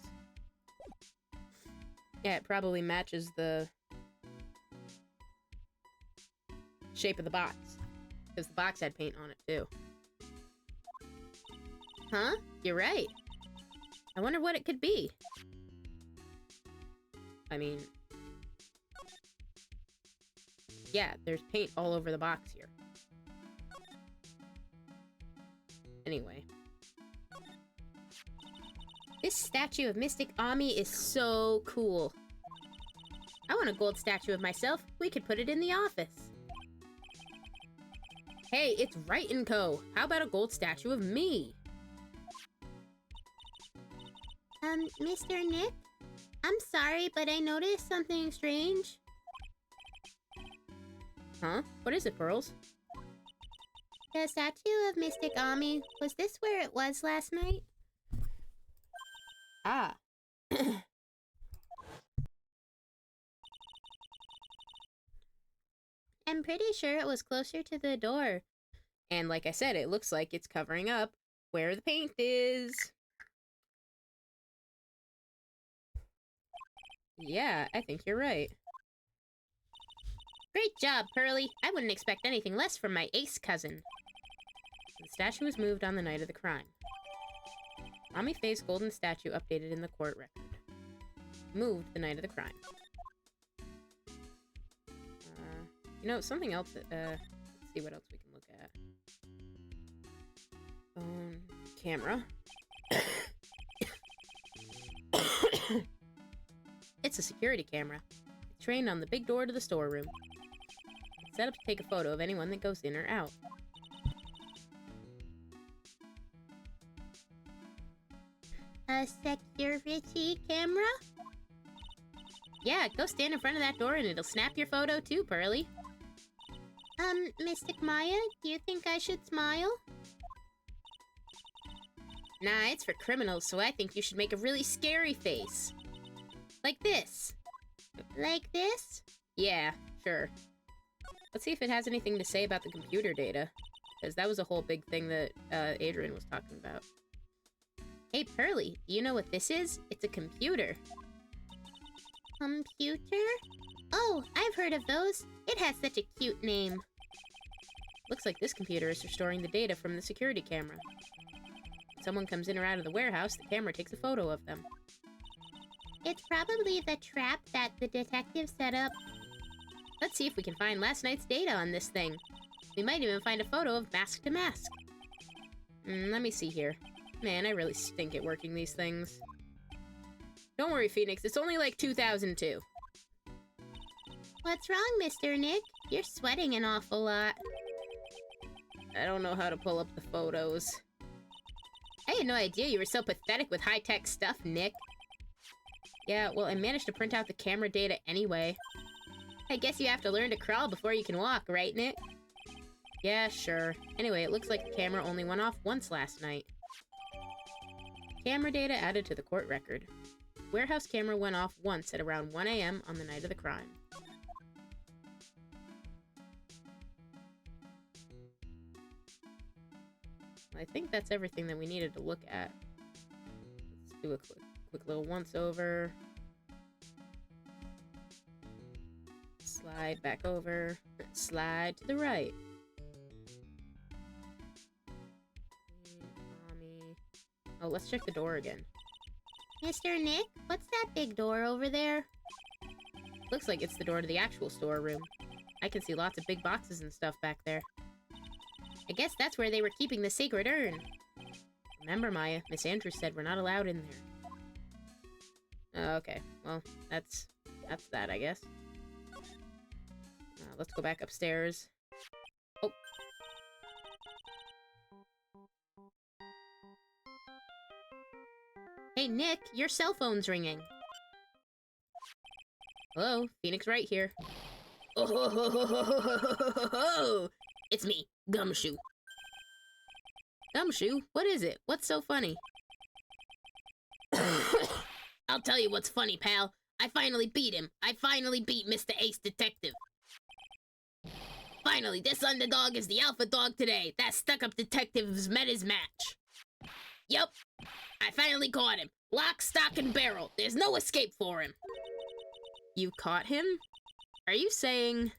[SPEAKER 1] Yeah, it probably matches the shape of the box. Because the box had paint on it, too. Huh? You're right. I wonder what it could be. I mean... Yeah, there's paint all over the box here. Anyway. This statue of Mystic Ami is so cool. I want a gold statue of myself. We could put it in the office. Hey, it's Right & Co. How about a gold statue of me?
[SPEAKER 2] Mr. Nick? I'm sorry, but I noticed something strange.
[SPEAKER 1] Huh? What is it, Pearls?
[SPEAKER 2] The statue of Mystic Ami, was this where it was last night?
[SPEAKER 1] Ah.
[SPEAKER 2] I'm pretty sure it was closer to the door.
[SPEAKER 1] And like I said, it looks like it's covering up where the paint is. Yeah, I think you're right.
[SPEAKER 3] Great job, Pearly. I wouldn't expect anything less from my ace cousin.
[SPEAKER 1] The statue was moved on the night of the crime. Ami Faye's golden statue updated in the court record. Moved the night of the crime. You know, something else that, let's see what else we can look at. Camera. It's a security camera. It's trained on the big door to the storeroom. It's set up to take a photo of anyone that goes in or out.
[SPEAKER 2] A security camera?
[SPEAKER 3] Yeah, go stand in front of that door and it'll snap your photo too, Pearly.
[SPEAKER 2] Mystic Maya, do you think I should smile?
[SPEAKER 3] Nah, it's for criminals, so I think you should make a really scary face. Like this.
[SPEAKER 2] Like this?
[SPEAKER 1] Yeah, sure. Let's see if it has anything to say about the computer data. Because that was a whole big thing that Adrian was talking about.
[SPEAKER 3] Hey, Pearly, do you know what this is? It's a computer.
[SPEAKER 2] Computer? Oh, I've heard of those. It has such a cute name.
[SPEAKER 1] Looks like this computer is restoring the data from the security camera. When someone comes in or out of the warehouse, the camera takes a photo of them.
[SPEAKER 2] It's probably the trap that the detective set up.
[SPEAKER 3] Let's see if we can find last night's data on this thing. We might even find a photo of mask to mask.
[SPEAKER 1] Let me see here. Man, I really stink at working these things. Don't worry, Phoenix. It's only like 2002.
[SPEAKER 2] What's wrong, Mr. Nick? You're sweating an awful lot.
[SPEAKER 1] I don't know how to pull up the photos.
[SPEAKER 3] I had no idea you were so pathetic with high-tech stuff, Nick.
[SPEAKER 1] Yeah, well, I managed to print out the camera data anyway.
[SPEAKER 3] I guess you have to learn to crawl before you can walk, right, Nick?
[SPEAKER 1] Yeah, sure. Anyway, it looks like the camera only went off once last night. Camera data added to the court record. Warehouse camera went off once at around 1 a.m. on the night of the crime. I think that's everything that we needed to look at. Let's do a quick little once-over. Slide back over. Slide to the right. Mommy. Oh, let's check the door again.
[SPEAKER 2] Mr. Nick, what's that big door over there?
[SPEAKER 1] Looks like it's the door to the actual storeroom. I can see lots of big boxes and stuff back there. I guess that's where they were keeping the sacred urn. Remember, Maya, Miss Andrews said we're not allowed in there. Okay, well, that's that, I guess. Let's go back upstairs. Oh. Hey, Nick, your cell phone's ringing. Hello, Phoenix Wright here.
[SPEAKER 3] Oh, it's me, Gumshoe.
[SPEAKER 1] Gumshoe? What is it? What's so funny?
[SPEAKER 3] I'll tell you what's funny, pal. I finally beat him. I finally beat Mr. Ace Detective. Finally, this underdog is the alpha dog today. That stuck-up detective's met his match. Yup, I finally caught him. Lock, stock, and barrel. There's no escape for him.
[SPEAKER 1] You caught him? Are you saying...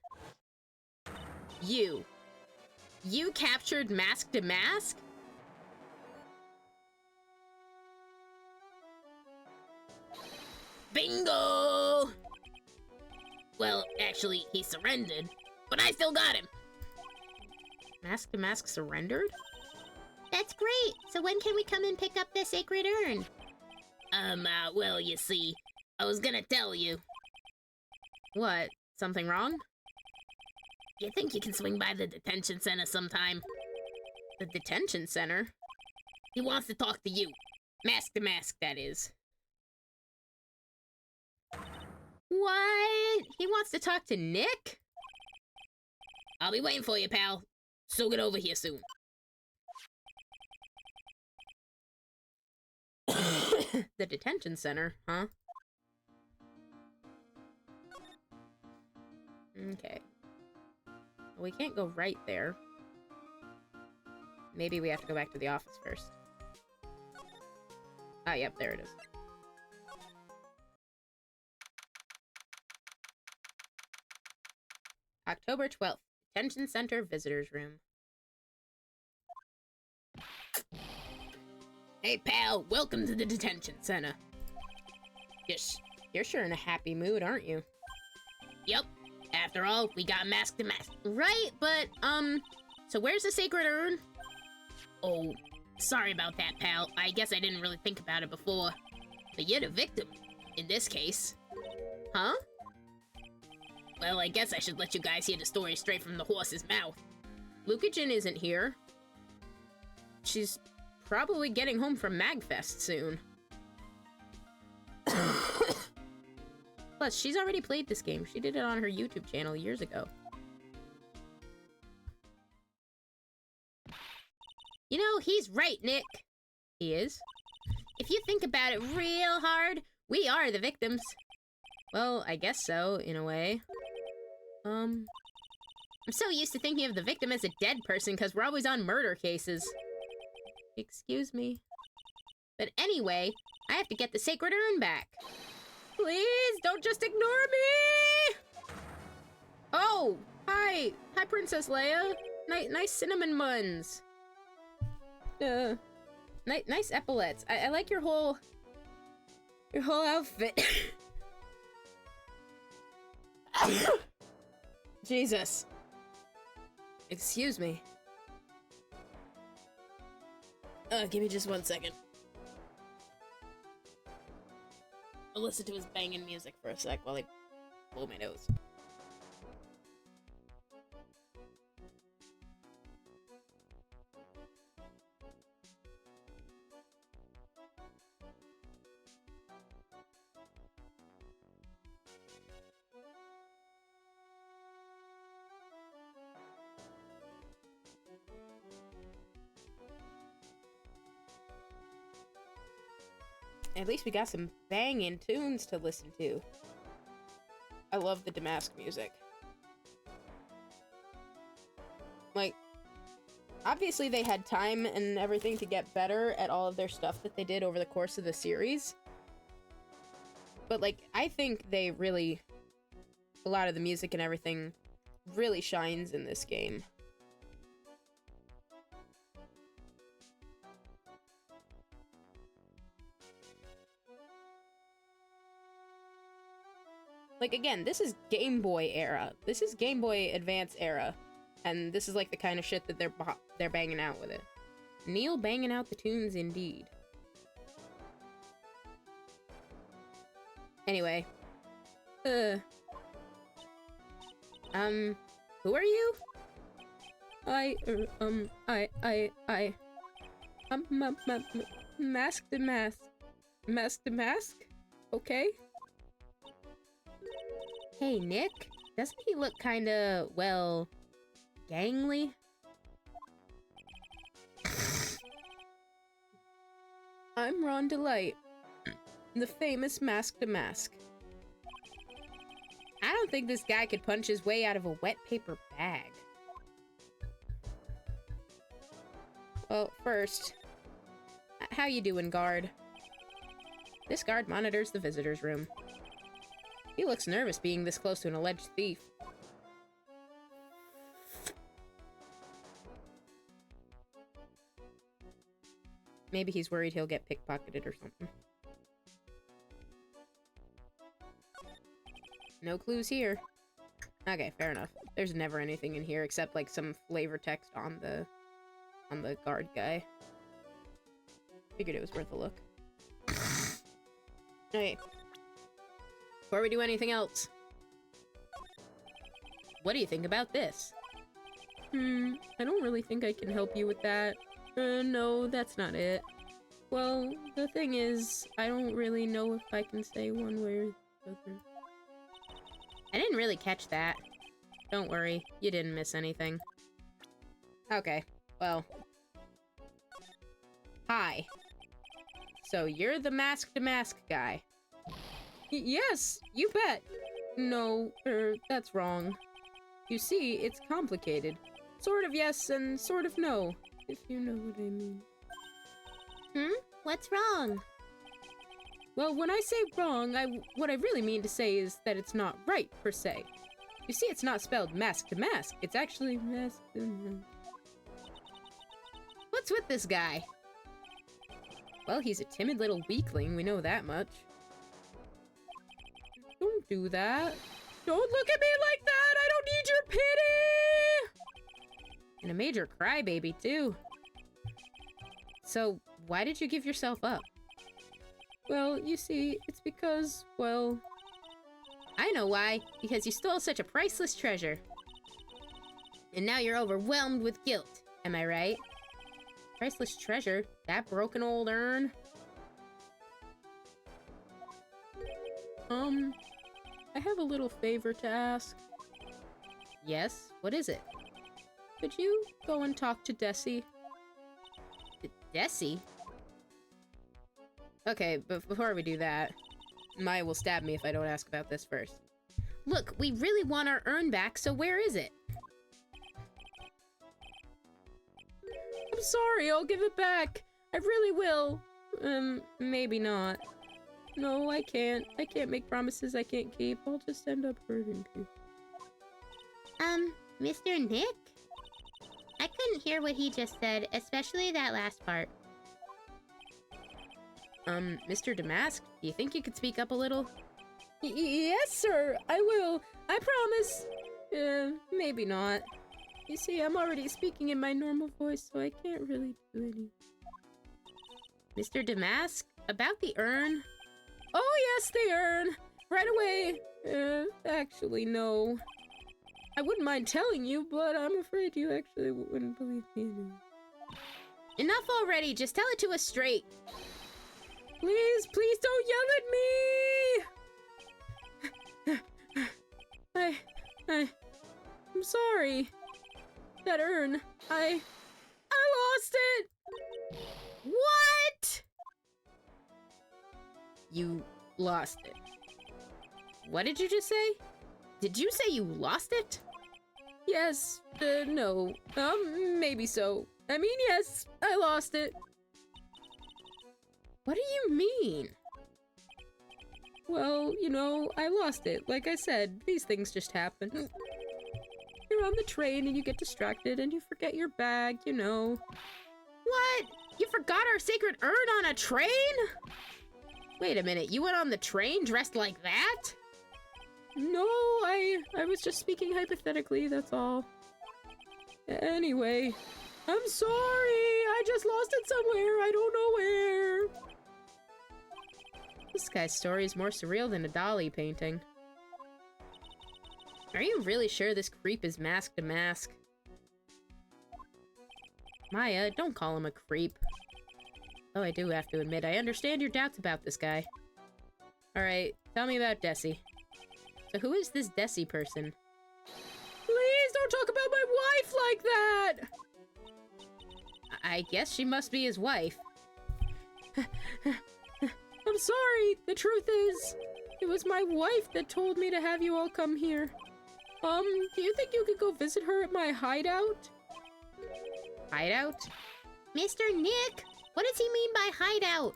[SPEAKER 1] You captured Mask to Mask?
[SPEAKER 3] Bingo! Well, actually, he surrendered, but I still got him.
[SPEAKER 1] Mask to Mask surrendered?
[SPEAKER 2] That's great! So when can we come and pick up the sacred urn?
[SPEAKER 3] Well, you see, I was gonna tell you.
[SPEAKER 1] What? Something wrong?
[SPEAKER 3] You think you can swing by the detention center sometime?
[SPEAKER 1] The detention center?
[SPEAKER 3] He wants to talk to you. Mask to mask, that is.
[SPEAKER 1] What? He wants to talk to Nick?
[SPEAKER 3] I'll be waiting for you, pal. So get over here soon.
[SPEAKER 1] The detention center, huh? Okay. Well, we can't go right there. Maybe we have to go back to the office first. Ah, yep, there it is. October 12th, Detention Center Visitors Room.
[SPEAKER 3] Hey, pal, welcome to the detention center.
[SPEAKER 1] Yes, you're sure in a happy mood, aren't you?
[SPEAKER 3] Yep. After all, we got mask to mask.
[SPEAKER 1] Right, but, so where's the sacred urn?
[SPEAKER 3] Oh, sorry about that, pal. I guess I didn't really think about it before. But you're the victim, in this case.
[SPEAKER 1] Huh?
[SPEAKER 3] Well, I guess I should let you guys hear the story straight from the horse's mouth.
[SPEAKER 1] Lucajin isn't here. She's probably getting home from Magfest soon. Plus, she's already played this game. She did it on her YouTube channel years ago. You know, he's right, Nick. He is? If you think about it real hard, we are the victims. Well, I guess so, in a way. I'm so used to thinking of the victim as a dead person because we're always on murder cases. Excuse me. But anyway, I have to get the sacred urn back. Please, don't just ignore me! Oh, hi. Hi, Princess Leia. Nice cinnamon buns. Nice epaulets. I like your whole outfit. Jesus. Excuse me. Give me just 1 second. I'll listen to his banging music for a sec while I blow my nose. At least we got some banging tunes to listen to. I love the Damask music. Like, obviously they had time and everything to get better at all of their stuff that they did over the course of the series. But, like, I think they really, a lot of the music and everything really shines in this game. Like, again, this is Game Boy era. This is Game Boy Advance era. And this is, like, the kind of shit that they're banging out with it. Neil banging out the tunes, indeed. Anyway. Who are you? Masked and Mask. Masked and Mask? Okay. Hey, Nick. Doesn't he look kinda, well, gangly? I'm Ron Delight, the famous Masked to Mask. I don't think this guy could punch his way out of a wet paper bag. Well, first, how you doing, guard? This guard monitors the visitor's room. He looks nervous being this close to an alleged thief. Maybe he's worried he'll get pickpocketed or something. No clues here. Okay, fair enough. There's never anything in here except like some flavor text on the guard guy. Figured it was worth a look. Okay. Before we do anything else, what do you think about this? I don't really think I can help you with that. No, that's not it. Well, the thing is, I don't really know if I can say one way or the other. I didn't really catch that. Don't worry, you didn't miss anything. Okay, well. Hi. So you're the Masked Mask guy. Yes, you bet. No, that's wrong. You see, it's complicated. Sort of yes and sort of no, if you know what I mean.
[SPEAKER 2] What's wrong?
[SPEAKER 1] Well, when I say wrong, what I really mean to say is that it's not right, per se. You see, it's not spelled mask to mask. It's actually mask to mask. What's with this guy? Well, he's a timid little weakling, we know that much. Don't do that. Don't look at me like that! I don't need your pity! And a major crybaby, too. So, why did you give yourself up? Well, you see, it's because, well... I know why. Because you stole such a priceless treasure. And now you're overwhelmed with guilt. Am I right? Priceless treasure? That broken old urn? I have a little favor to ask. Yes? What is it? Could you go and talk to Desi? Desi? Okay, but before we do that, Maya will stab me if I don't ask about this first. Look, we really want our urn back, so where is it? I'm sorry, I'll give it back. I really will. Maybe not. No, I can't. I can't make promises I can't keep. I'll just end up hurting people.
[SPEAKER 2] Mr. Nick? I couldn't hear what he just said, especially that last part.
[SPEAKER 1] Mr. Damask, do you think you could speak up a little? Yes, sir, I will. I promise. Maybe not. You see, I'm already speaking in my normal voice, so I can't really do anything. Mr. Damask, about the urn? Oh, yes, the urn! Right away. Actually, no. I wouldn't mind telling you, but I'm afraid you actually wouldn't believe me anyway. Enough already, just tell it to us straight. Please, please don't yell at me! I'm sorry. That urn, I lost it! What? You lost it. What did you just say? Did you say you lost it? Yes, no. Maybe so. I mean, yes, I lost it. What do you mean? Well, you know, I lost it. Like I said, these things just happen. You're on the train and you get distracted and you forget your bag, you know. What? You forgot our sacred urn on a train? Wait a minute, you went on the train dressed like that? No, I was just speaking hypothetically, that's all. Anyway, I'm sorry, I just lost it somewhere, I don't know where. This guy's story is more surreal than a Dali painting. Are you really sure this creep is Mask to Mask? Maya, don't call him a creep. Though I do have to admit, I understand your doubts about this guy. Alright, tell me about Desi. So who is this Desi person? Please don't talk about my wife like that! I guess she must be his wife. I'm sorry, the truth is, it was my wife that told me to have you all come here. Do you think you could go visit her at my hideout? Hideout?
[SPEAKER 2] Mr. Nick, what does he mean by hideout?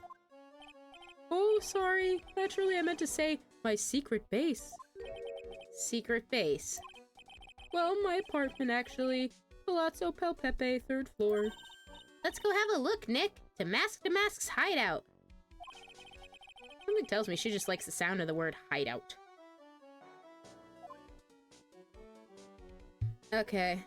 [SPEAKER 1] Oh, sorry. Naturally, I meant to say my secret base. Secret base? Well, my apartment, actually. Palazzo Pelpepe, 3rd floor.
[SPEAKER 2] Let's go have a look, Nick, to Mask's hideout.
[SPEAKER 1] Something tells me she just likes the sound of the word hideout. Okay.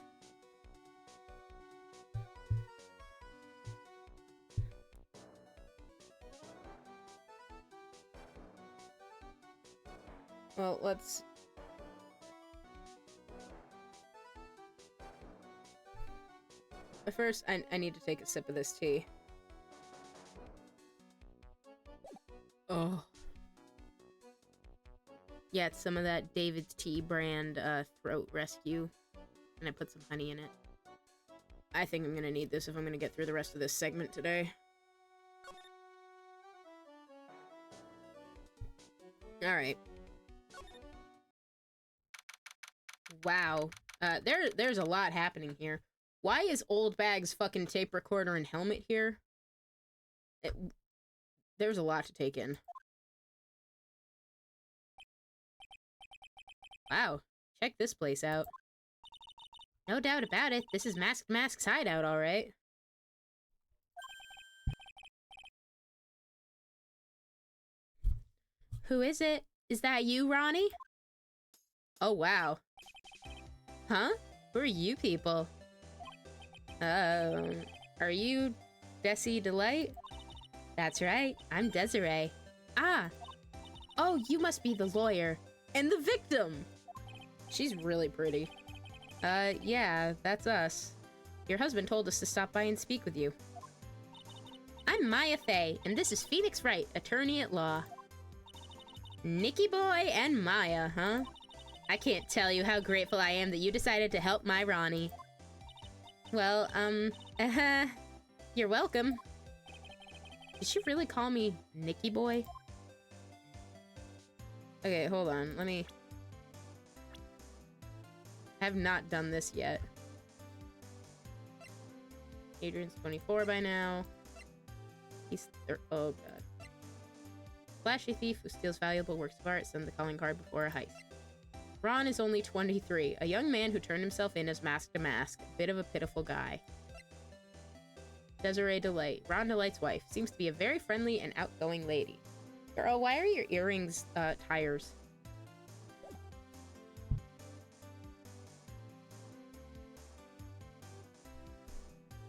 [SPEAKER 1] Well, let's... But first, I need to take a sip of this tea. Oh. Yeah, it's some of that David's Tea brand throat rescue. And I put some honey in it. I think I'm gonna need this if I'm gonna get through the rest of this segment today. Alright. Wow. There's a lot happening here. Why is Old Bag's fucking tape recorder and helmet here? There's a lot to take in. Wow. Check this place out. No doubt about it, this is Mask's hideout, alright. Who is it? Is that you, Ronnie? Oh, wow. Huh? Who are you people? Are you Desi Delight? That's right, I'm Desiree. Ah! Oh, you must be the lawyer. And the victim! She's really pretty. Yeah, that's us. Your husband told us to stop by and speak with you. I'm Maya Fey, and this is Phoenix Wright, attorney at law. Nicky Boy and Maya, huh? I can't tell you how grateful I am that you decided to help my Ronnie. Well, you're welcome. Did she really call me Nicky Boy? Okay, hold on, let me... I have not done this yet. Adrian's 24 by now. He's... oh god. Flashy thief who steals valuable works of art, send the calling card before a heist. Ron is only 23, a young man who turned himself in as Mask to Mask, a bit of a pitiful guy. Desiree Delight, Ron Delight's wife, seems to be a very friendly and outgoing lady. Girl, why are your earrings, tires?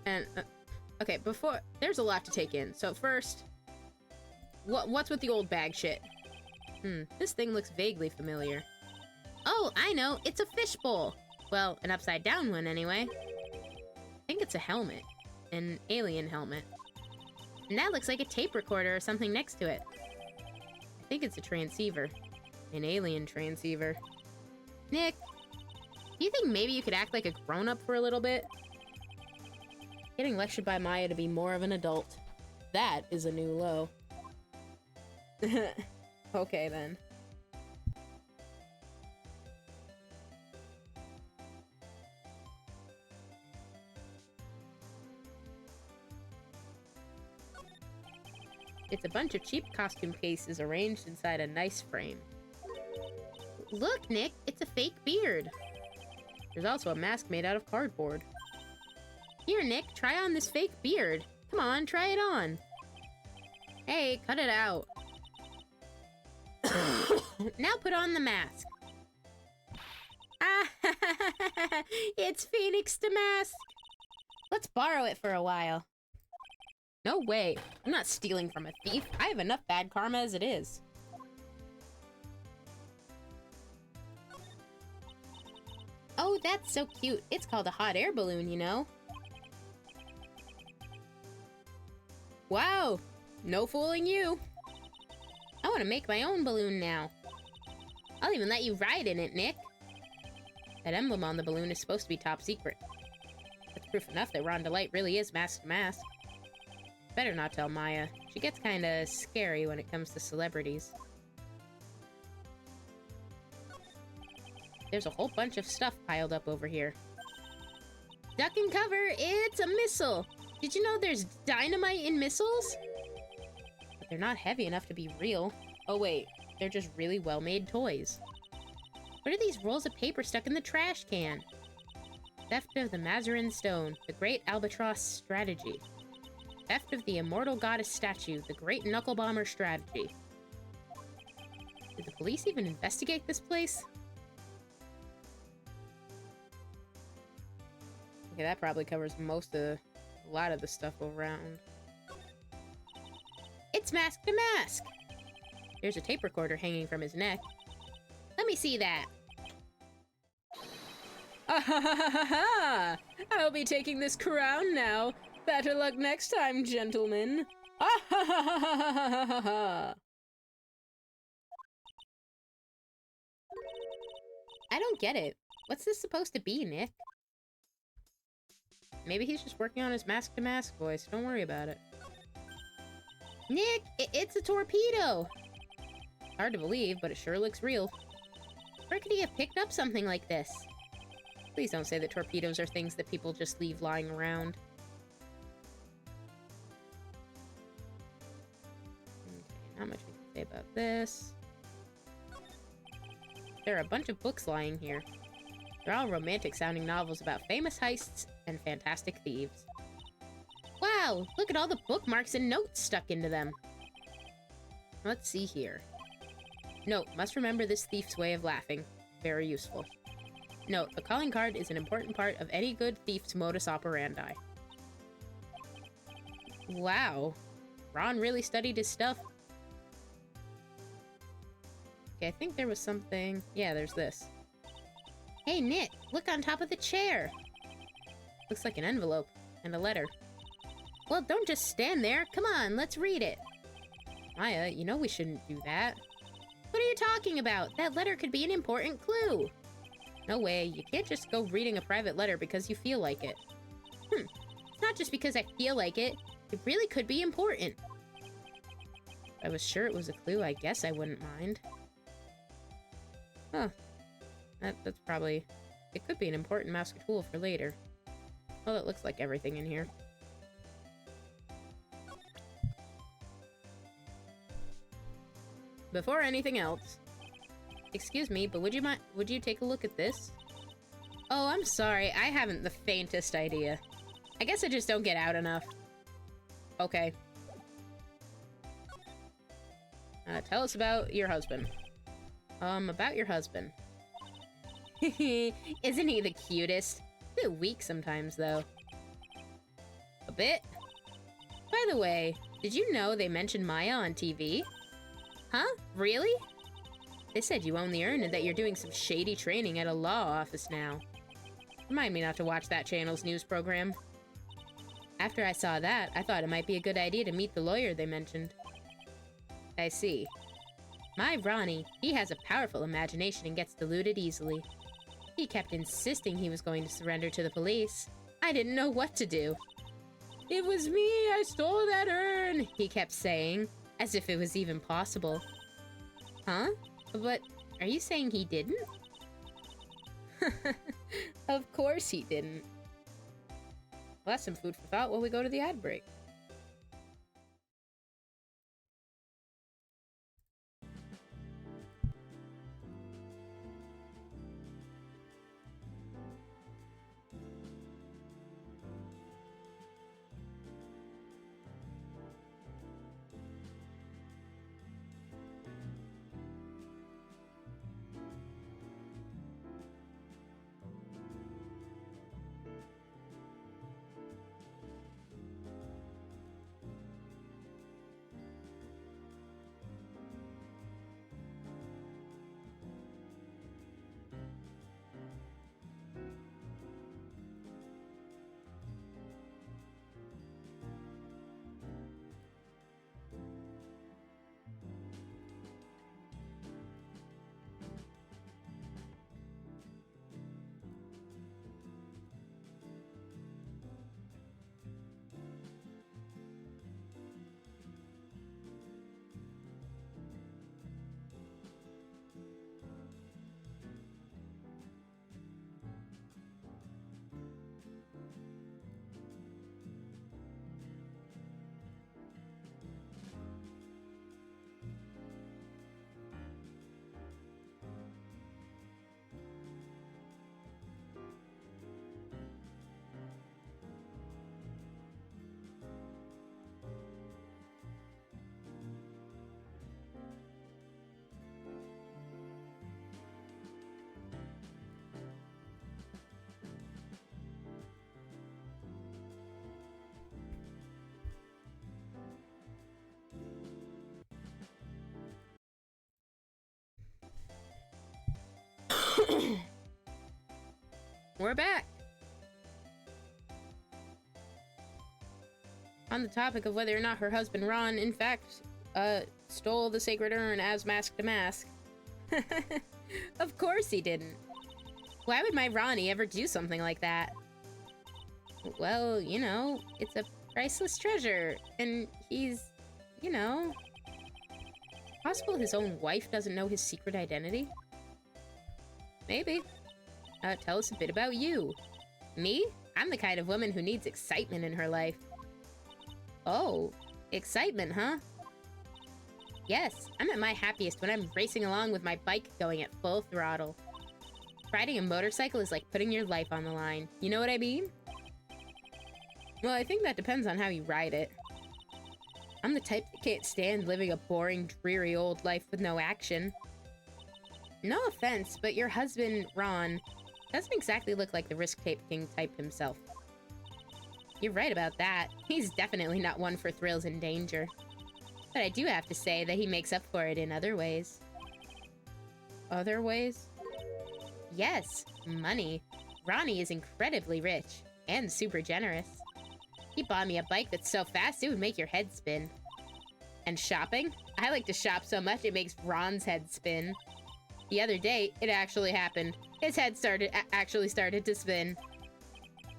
[SPEAKER 1] And, okay, before... There's a lot to take in. So first... What's with the old bag shit? This thing looks vaguely familiar. Oh, I know! It's a fishbowl! Well, an upside-down one, anyway. I think it's a helmet. An alien helmet. And that looks like a tape recorder or something next to it. I think it's a transceiver. An alien transceiver. Nick, do you think maybe you could act like a grown-up for a little bit? Getting lectured by Maya to be more of an adult. That is a new low. Okay, then. It's a bunch of cheap costume cases arranged inside a nice frame.
[SPEAKER 2] Look, Nick, it's a fake beard.
[SPEAKER 1] There's also a mask made out of cardboard.
[SPEAKER 2] Here, Nick, try on this fake beard.
[SPEAKER 1] Come on, try it on. Hey, cut it out.
[SPEAKER 2] Now put on the mask.
[SPEAKER 1] Ah, it's Phoenix the Mask.
[SPEAKER 2] Let's borrow it for a while.
[SPEAKER 1] No way. I'm not stealing from a thief. I have enough bad karma as it is.
[SPEAKER 2] Oh, that's so cute. It's called a hot air balloon, you know.
[SPEAKER 1] Wow, no fooling you.
[SPEAKER 2] I want to make my own balloon now. I'll even let you ride in it, Nick.
[SPEAKER 1] That emblem on the balloon is supposed to be top secret. That's proof enough that Ron Delight really is mask to mask. Better not tell Maya. She gets kinda scary when it comes to celebrities. There's a whole bunch of stuff piled up over here.
[SPEAKER 2] Duck and cover, it's a missile. Did you know there's dynamite in missiles?
[SPEAKER 1] But they're not heavy enough to be real. Oh wait, they're just really well-made toys.
[SPEAKER 2] What are these rolls of paper stuck in the trash can?
[SPEAKER 1] Theft of the Mazarin Stone, the Great Albatross Strategy. Theft of the Immortal Goddess Statue, the Great Knuckle Bomber Strategy. Did the police even investigate this place? Okay, that probably covers a lot of the stuff around.
[SPEAKER 2] It's Mask to Mask!
[SPEAKER 1] There's a tape recorder hanging from his neck.
[SPEAKER 2] Let me see that.
[SPEAKER 1] Ah ha ha ha ha! I'll be taking this crown now. Better luck next time, gentlemen. Ah ha ha ha ha ha ha ha!
[SPEAKER 2] I don't get it. What's this supposed to be, Nick?
[SPEAKER 1] Maybe he's just working on his mask-to-mask voice. Don't worry about it.
[SPEAKER 2] Nick, it's a torpedo!
[SPEAKER 1] Hard to believe, but it sure looks real.
[SPEAKER 2] Where could he have picked up something like this?
[SPEAKER 1] Please don't say that torpedoes are things that people just leave lying around. Okay, not much we can say about this. There are a bunch of books lying here. They're all romantic-sounding novels about famous heists and fantastic thieves.
[SPEAKER 2] Wow, look at all the bookmarks and notes stuck into them.
[SPEAKER 1] Let's see here. Note, must remember this thief's way of laughing. Very useful. Note, the calling card is an important part of any good thief's modus operandi. Wow. Ron really studied his stuff. Okay, I think there was something... Yeah, there's this.
[SPEAKER 2] Hey, Nick, look on top of the chair.
[SPEAKER 1] Looks like an envelope and a letter.
[SPEAKER 2] Well, don't just stand there. Come on, let's read it.
[SPEAKER 1] Maya, you know we shouldn't do that.
[SPEAKER 2] What are you talking about? That letter could be an important clue.
[SPEAKER 1] No way, you can't just go reading a private letter because you feel like it.
[SPEAKER 2] It's not just because I feel like it. It really could be important.
[SPEAKER 1] If I was sure it was a clue, I guess I wouldn't mind. Huh. That's probably... It could be an important master tool for later. Well, it looks like everything in here. Before anything else... Excuse me, but would you take a look at this? Oh, I'm sorry, I haven't the faintest idea. I guess I just don't get out enough. Okay. Tell us about your husband. About your husband.
[SPEAKER 2] Isn't he the cutest?
[SPEAKER 1] A bit weak sometimes, though.
[SPEAKER 2] A bit?
[SPEAKER 1] By the way, did you know they mentioned Maya on TV?
[SPEAKER 2] Huh? Really?
[SPEAKER 1] They said you own the urn and that you're doing some shady training at a law office now. Remind me not to watch that channel's news program. After I saw that, I thought it might be a good idea to meet the lawyer they mentioned. I see. My Ronnie, he has a powerful imagination and gets deluded easily. He kept insisting he was going to surrender to the police. I didn't know what to do. It was me, I stole that urn, he kept saying, as if it was even possible.
[SPEAKER 2] Huh?
[SPEAKER 1] But are you saying he didn't? Of course he didn't. Well, that's some food for thought while we go to the ad break. We're back. On the topic of whether or not her husband Ron, in fact, stole the sacred urn as Mask to Mask. Of course he didn't. Why would my Ronnie ever do something like that? Well, you know, it's a priceless treasure, and he's, you know... Possible his own wife doesn't know his secret identity? Maybe. Tell us a bit about you. Me? I'm the kind of woman who needs excitement in her life. Oh, excitement, huh? Yes, I'm at my happiest when I'm racing along with my bike going at full throttle. Riding a motorcycle is like putting your life on the line. You know what I mean? Well, I think that depends on how you ride it. I'm the type that can't stand living a boring, dreary old life with no action. No offense, but your husband, Ron, doesn't exactly look like the risk-tape king type himself. You're right about that. He's definitely not one for thrills and danger. But I do have to say that he makes up for it in other ways. Other ways? Yes, money. Ronnie is incredibly rich and super generous. He bought me a bike that's so fast it would make your head spin. And shopping? I like to shop so much it makes Ron's head spin. The other day, it actually happened. His head actually started to spin.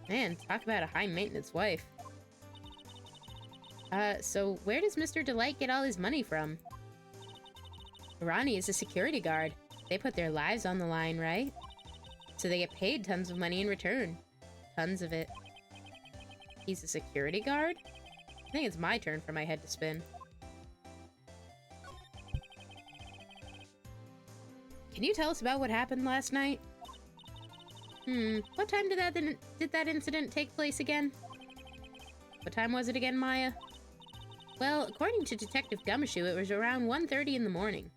[SPEAKER 1] Man, talk about a high-maintenance wife. So where does Mr. Delight get all his money from? Ronnie is a security guard. They put their lives on the line, right? So they get paid tons of money in return. Tons of it. He's a security guard? I think it's my turn for my head to spin. Can you tell us about what happened last night? What time did that incident take place again? What time was it again, Maya? Well, according to Detective Gumshoe, it was around 1:30 in the morning.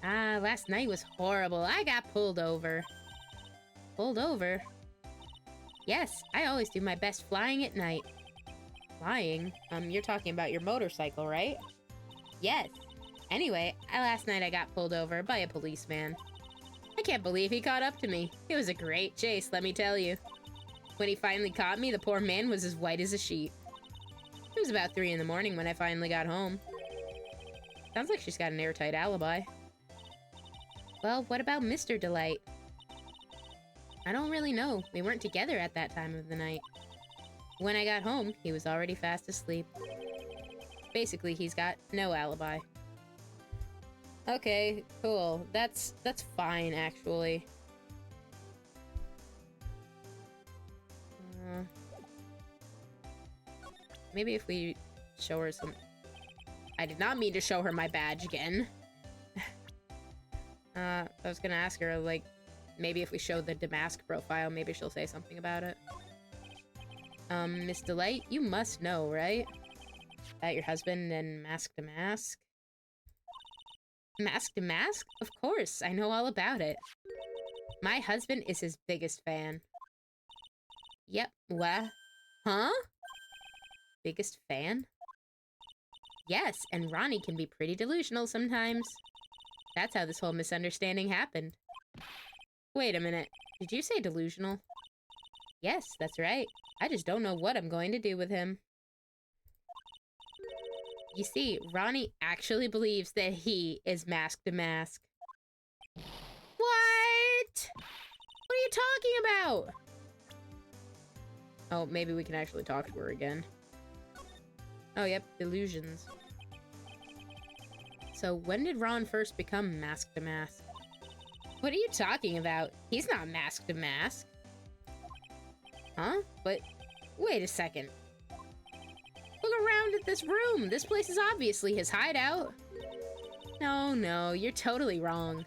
[SPEAKER 1] Ah, last night was horrible. I got pulled over. Pulled over? Yes, I always do my best flying at night. Flying? You're talking about your motorcycle, right? Yes. Anyway, last night I got pulled over by a policeman. I can't believe he caught up to me. It was a great chase, let me tell you. When he finally caught me, the poor man was as white as a sheet. It was about 3 in the morning when I finally got home. Sounds like she's got an airtight alibi. Well, what about Mr. Delight? I don't really know. We weren't together at that time of the night. When I got home, he was already fast asleep. Basically, he's got no alibi. Okay, cool. That's fine, actually. Maybe if we show her some... I did not mean to show her my badge again. I was gonna ask her, like, maybe if we show the Damask profile, maybe she'll say something about it. Miss Delight, you must know, right? About your husband and Mask to Mask? Mask to Mask? Of course, I know all about it. My husband is his biggest fan. Yep, what? Huh? Biggest fan? Yes, and Ronnie can be pretty delusional sometimes. That's how this whole misunderstanding happened. Wait a minute, did you say delusional? Yes, that's right. I just don't know what I'm going to do with him. You see, Ronnie actually believes that he is Mask to Mask. What? What are you talking about? Oh, maybe we can actually talk to her again. Oh, yep, delusions. So, when did Ron first become Mask to Mask? What are you talking about? He's not Mask to Mask. Huh? But, wait a second. Look around at this room. This place is obviously his hideout. No, you're totally wrong.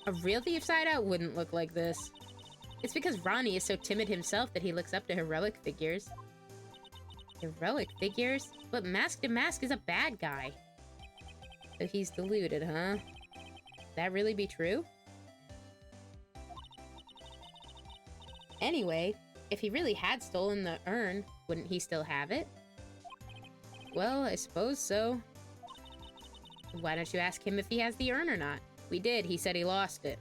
[SPEAKER 1] A real thief's hideout wouldn't look like this. It's because Ronnie is so timid himself that he looks up to heroic figures. Heroic figures? But Mask to Mask is a bad guy. So he's deluded, huh? Could that really be true? Anyway, if he really had stolen the urn, wouldn't he still have it? Well, I suppose so. Why don't you ask him if he has the urn or not? We did. He said he lost it.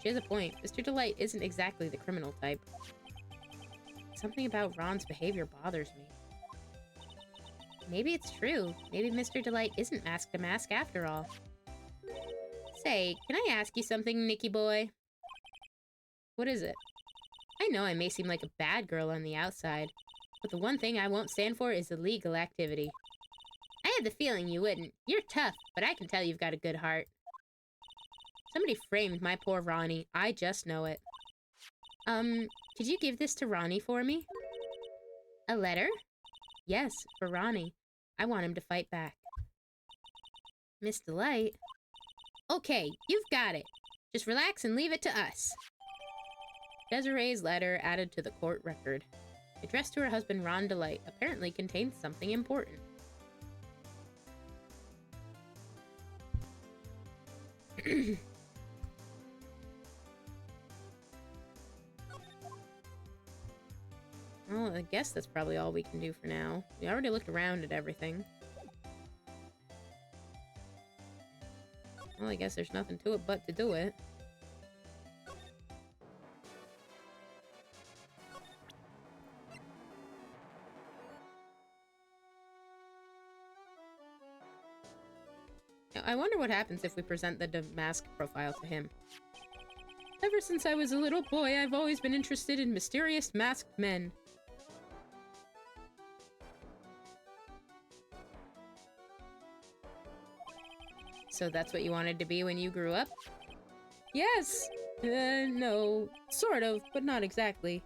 [SPEAKER 1] She has a point. Mr. Delight isn't exactly the criminal type. Something about Ron's behavior bothers me. Maybe it's true. Maybe Mr. Delight isn't Mask to Mask after all. Say, can I ask you something, Nicky boy? What is it? I know I may seem like a bad girl on the outside, but the one thing I won't stand for is illegal activity. I had the feeling you wouldn't. You're tough, but I can tell you've got a good heart. Somebody framed my poor Ronnie. I just know it. Could you give this to Ronnie for me? A letter? Yes, for Ronnie. I want him to fight back. Miss Delight? Okay, you've got it. Just relax and leave it to us. Desiree's letter added to the court record. Addressed to her husband Ron Delight apparently contained something important. Well, I guess that's probably all we can do for now. We already looked around at everything. Well, I guess there's nothing to it but to do it. Now, I wonder what happens if we present the Damask profile to him. Ever since I was a little boy, I've always been interested in mysterious masked men. So that's what you wanted to be when you grew up? Yes! No. Sort of, but not exactly.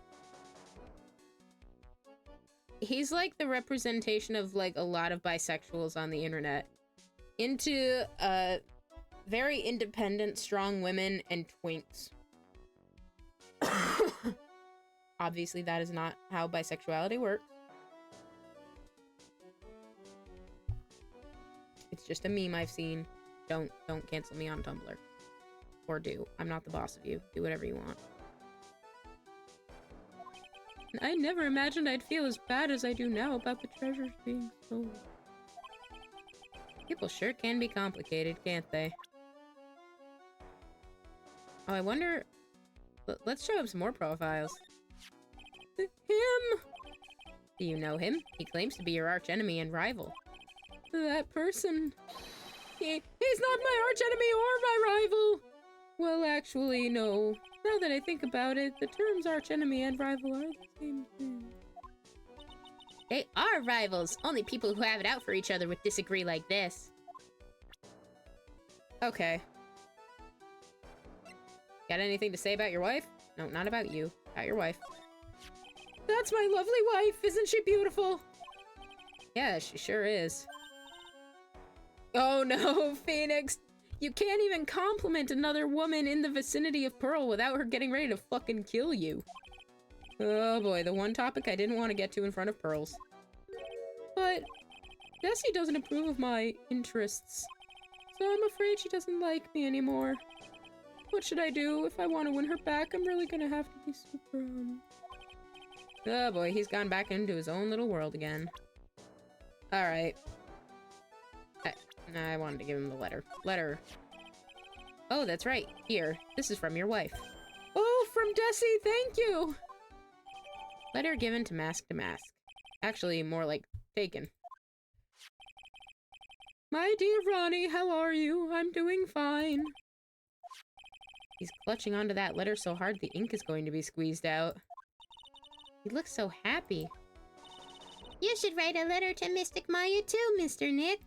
[SPEAKER 1] He's like the representation of, like, a lot of bisexuals on the internet. Into, very independent, strong women and twinks. Obviously, that is not how bisexuality works. It's just a meme I've seen. Don't cancel me on Tumblr. Or do. I'm not the boss of you. Do whatever you want. I never imagined I'd feel as bad as I do now about the treasures being stolen. People sure can be complicated, can't they? Oh, I wonder... Let's show up some more profiles. Him! Do you know him? He claims to be your archenemy and rival. That person... He's not my archenemy or my rival! Well, actually, no. Now that I think about it, the terms archenemy and rival are the same thing. They are rivals! Only people who have it out for each other would disagree like this. Okay. Got anything to say about your wife? No, not about you. About your wife. That's my lovely wife! Isn't she beautiful? Yeah, she sure is. Oh no, Phoenix! You can't even compliment another woman in the vicinity of Pearl without her getting ready to fucking kill you. Oh boy, the one topic I didn't want to get to in front of Pearls. But Jessie doesn't approve of my interests, so I'm afraid she doesn't like me anymore. What should I do? If I want to win her back, I'm really gonna have to be super, Oh boy, he's gone back into his own little world again. Alright. I wanted to give him the letter. Letter. Oh, that's right. Here. This is from your wife. Oh, from Desi! Thank you! Letter given to Mask. Actually, more like taken. My dear Ronnie, how are you? I'm doing fine. He's clutching onto that letter so hard the ink is going to be squeezed out. He looks so happy.
[SPEAKER 2] You should write a letter to Mystic Maya too, Mr. Nick.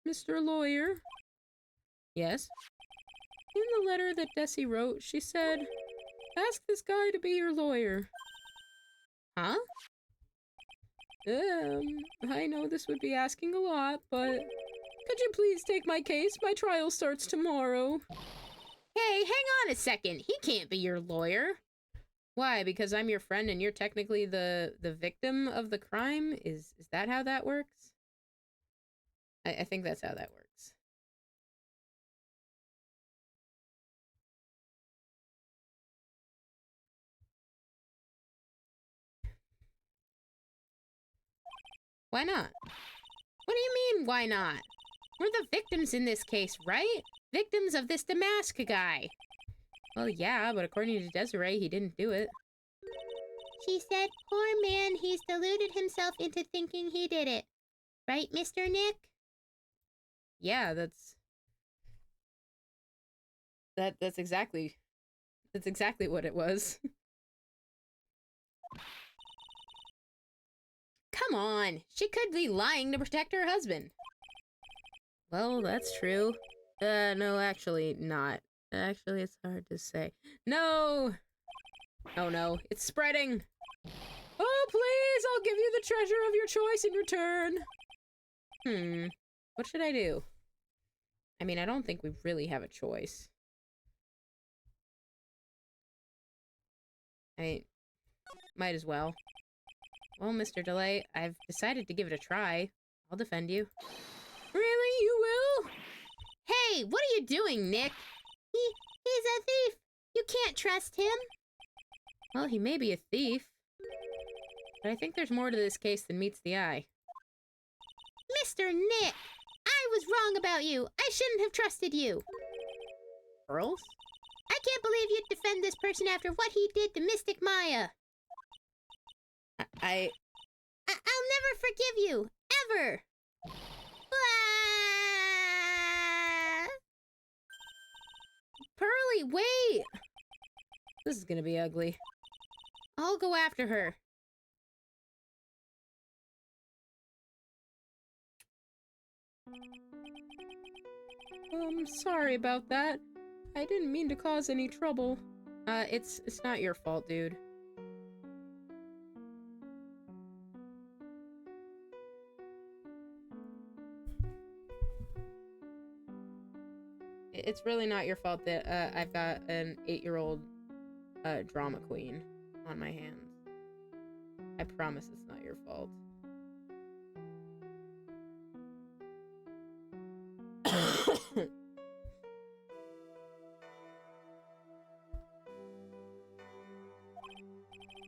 [SPEAKER 1] Mr. Lawyer? Yes? In the letter that Desi wrote, she said, ask this guy to be your lawyer. Huh? I know this would be asking a lot, but could you please take my case? My trial starts tomorrow. Hey, hang on a second. He can't be your lawyer. Why? Because I'm your friend and you're technically the victim of the crime? Is that how that works? I think that's how that works. Why not? What do you mean, why not? We're the victims in this case, right? Victims of this Damask guy. Well, yeah, but according to Desiree, he didn't do it.
[SPEAKER 2] She said, poor man, he's deluded himself into thinking he did it. Right, Mr. Nick?
[SPEAKER 1] Yeah, that's exactly what it was. Come on, she could be lying to protect her husband. Well, that's true. No, actually not. Actually, it's hard to say. No! Oh no, it's spreading! Oh, please, I'll give you the treasure of your choice in return! What should I do? I mean, I don't think we really have a choice. Might as well. Well, Mr. Delay, I've decided to give it a try. I'll defend you. Really? You will? Hey, what are you doing, Nick?
[SPEAKER 2] He's a thief. You can't trust him.
[SPEAKER 1] Well, he may be a thief. But I think there's more to this case than meets the eye.
[SPEAKER 2] Mr. Nick, I was wrong about you. I shouldn't have trusted you.
[SPEAKER 1] Pearls?
[SPEAKER 2] I can't believe you'd defend this person after what he did to Mystic Maya.
[SPEAKER 1] I'll
[SPEAKER 2] never forgive you. Ever. Ah!
[SPEAKER 1] Pearly, wait! This is gonna be ugly. I'll go after her. Sorry about that. I didn't mean to cause any trouble. It's not your fault, dude. It's really not your fault that, I've got an 8-year-old, drama queen on my hands. I promise it's not your fault.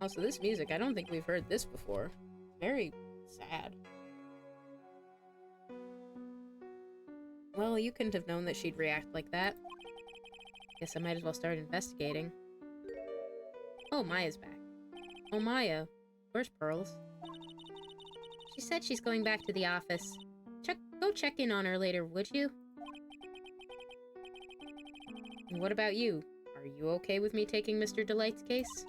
[SPEAKER 1] Also, this music, I don't think we've heard this before. Very sad. Well, you couldn't have known that she'd react like that. Guess I might as well start investigating. Oh, Maya's back. Oh, Maya. Where's Pearls? She said she's going back to the office. Go check in on her later, would you? And what about you? Are you okay with me taking Mr. Delight's case?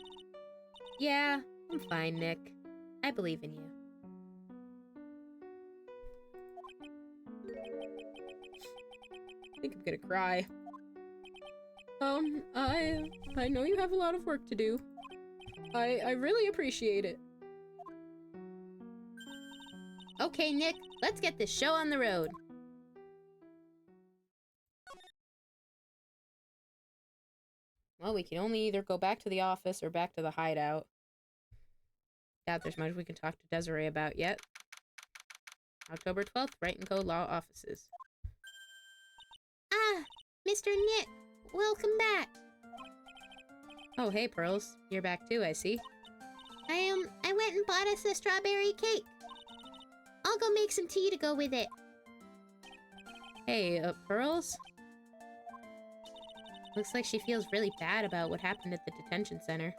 [SPEAKER 1] Yeah, I'm fine, Nick. I believe in you. I think I'm gonna cry. I know you have a lot of work to do. I really appreciate it. Okay, Nick, let's get this show on the road. Well, we can only either go back to the office or back to the hideout. Doubt there's much we can talk to Desiree about yet. October 12th, Right and Co. Law Offices.
[SPEAKER 2] Ah, Mr. Nick, welcome back.
[SPEAKER 1] Oh, hey, Pearls. You're back too, I see.
[SPEAKER 2] I went and bought us a strawberry cake. I'll go make some tea to go with it.
[SPEAKER 1] Hey, Pearls? Looks like she feels really bad about what happened at the detention center.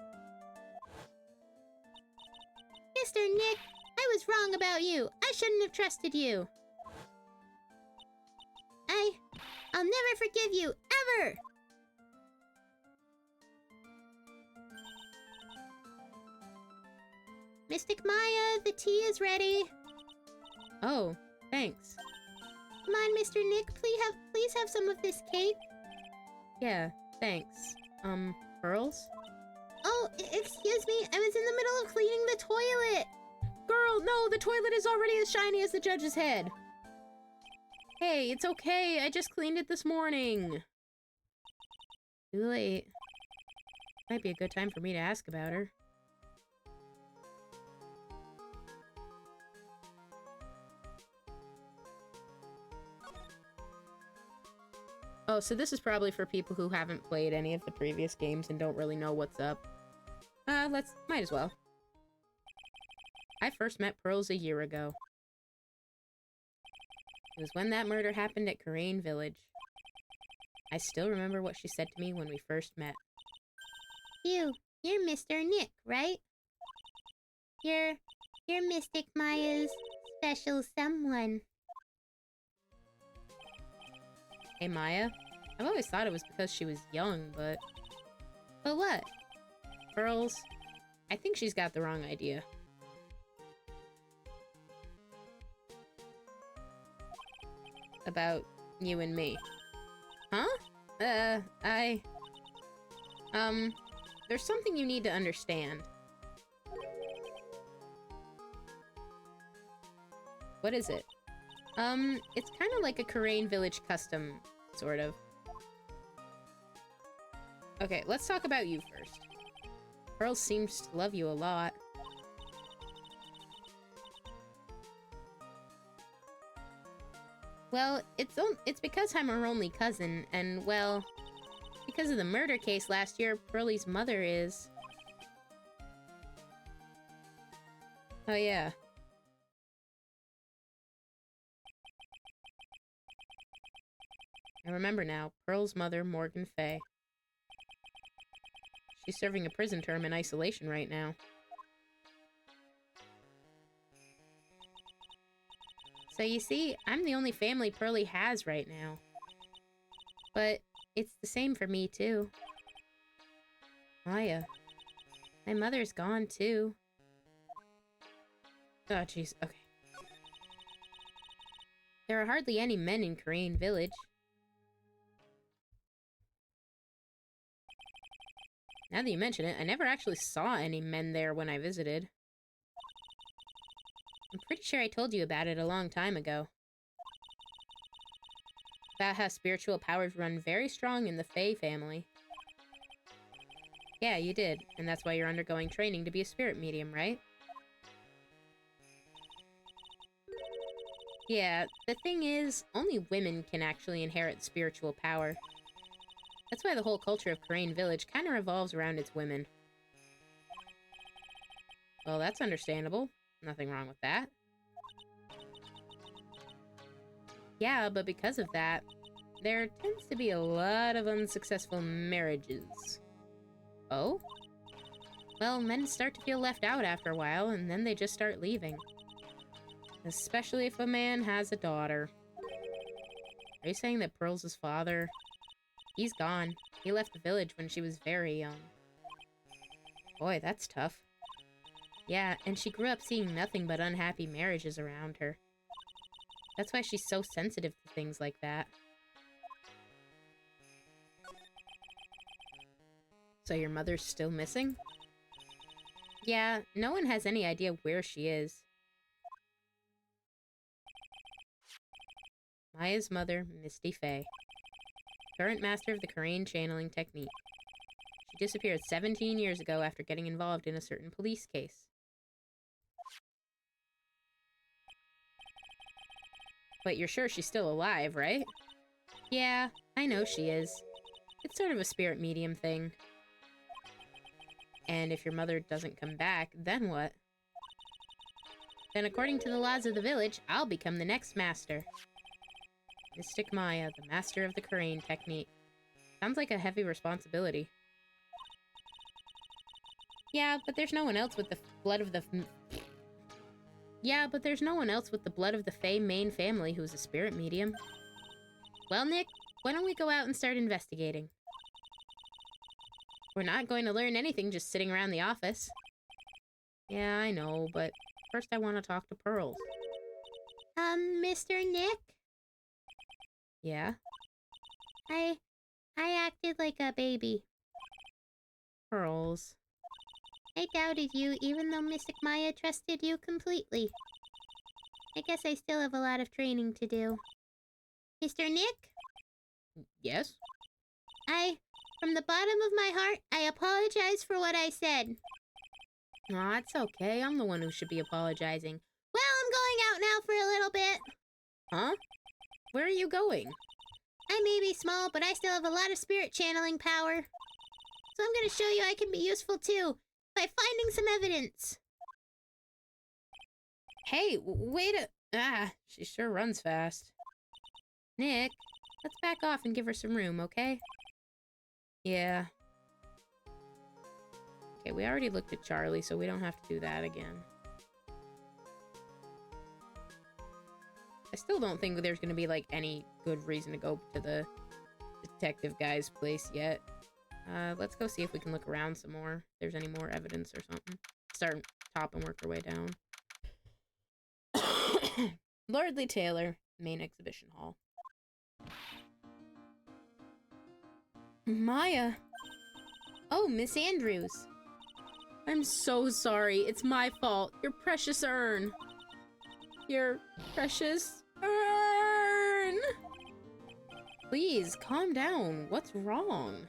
[SPEAKER 2] Mr. Nick, I was wrong about you. I shouldn't have trusted you. I'll never forgive you, ever! Mystic Maya, the tea is ready.
[SPEAKER 1] Oh, thanks.
[SPEAKER 2] Come on, Mr. Nick, please have some of this cake.
[SPEAKER 1] Yeah, thanks. Pearls?
[SPEAKER 2] Oh, excuse me, I was in the middle of cleaning the toilet.
[SPEAKER 1] Girl, no, the toilet is already as shiny as the judge's head. Hey, it's okay, I just cleaned it this morning. Too late. Might be a good time for me to ask about her. Oh, so this is probably for people who haven't played any of the previous games and don't really know what's up. Might as well. I first met Pearls a year ago. It was when that murder happened at Karain Village. I still remember what she said to me when we first met.
[SPEAKER 2] You're Mr. Nick, right? You're Mystic Maya's special someone.
[SPEAKER 1] Hey, Maya. I've always thought it was because she was young, but...
[SPEAKER 2] But what?
[SPEAKER 1] Pearls, I think she's got the wrong idea. About you and me. Huh? There's something you need to understand. What is it? It's kind of like a Karain Village custom, sort of. Okay, let's talk about you first. Pearl seems to love you a lot. Well, it's because I'm her only cousin, and, well, because of the murder case last year, Pearlie's mother is... Oh, yeah. I remember now. Pearl's mother, Morgan Fay. She's serving a prison term in isolation right now. So you see, I'm the only family Pearlie has right now. But it's the same for me, too. Maya. My mother's gone, too. Oh, jeez. Okay. There are hardly any men in Karain Village. Now that you mention it, I never actually saw any men there when I visited. I'm pretty sure I told you about it a long time ago. About how spiritual powers run very strong in the Fey family. Yeah, you did, and that's why you're undergoing training to be a spirit medium, right? Yeah, the thing is, only women can actually inherit spiritual power. That's why the whole culture of Karain Village kind of revolves around its women. Well, that's understandable. Nothing wrong with that. Yeah, but because of that, there tends to be a lot of unsuccessful marriages. Oh? Well, men start to feel left out after a while, and then they just start leaving. Especially if a man has a daughter. Are you saying that Pearl's father... He's gone. He left the village when she was very young. Boy, that's tough. Yeah, and she grew up seeing nothing but unhappy marriages around her. That's why she's so sensitive to things like that. So your mother's still missing? Yeah, no one has any idea where she is. Maya's mother, Misty Fay. Current master of the Karain channeling technique. She disappeared 17 years ago after getting involved in a certain police case. But you're sure she's still alive, right? Yeah, I know she is. It's sort of a spirit medium thing. And if your mother doesn't come back, then what? Then according to the laws of the village, I'll become the next master. Mystic Maya, the master of the Karain technique. Sounds like a heavy responsibility. Yeah, but there's no one else with the blood of the... Yeah, but there's no one else with the blood of the Fey main family who's a spirit medium. Well, Nick, why don't we go out and start investigating? We're not going to learn anything just sitting around the office. Yeah, I know, but first I want to talk to Pearls.
[SPEAKER 2] Mr. Nick?
[SPEAKER 1] Yeah?
[SPEAKER 2] I acted like a baby.
[SPEAKER 1] Pearls.
[SPEAKER 2] I doubted you, even though Mystic Maya trusted you completely. I guess I still have a lot of training to do. Mr. Nick?
[SPEAKER 1] Yes?
[SPEAKER 2] From the bottom of my heart, I apologize for what I said.
[SPEAKER 1] Aw, it's okay. I'm the one who should be apologizing.
[SPEAKER 2] Well, I'm going out now for a little bit.
[SPEAKER 1] Huh? Where are you going?
[SPEAKER 2] I may be small, but I still have a lot of spirit channeling power. So I'm gonna show you I can be useful too, by finding some evidence.
[SPEAKER 1] Hey, wait a... Ah, she sure runs fast. Nick, let's back off and give her some room, okay? Yeah. Okay, we already looked at Charlie, so we don't have to do that again. I still don't think there's gonna be, like, any good reason to go to the detective guy's place yet. Let's go see if we can look around some more. If there's any more evidence or something. Start top and work our way down. Lordly Taylor, main exhibition hall. Maya! Oh, Miss Andrews. I'm so sorry. It's my fault. Your precious urn. Your precious urn! Please, calm down. What's wrong?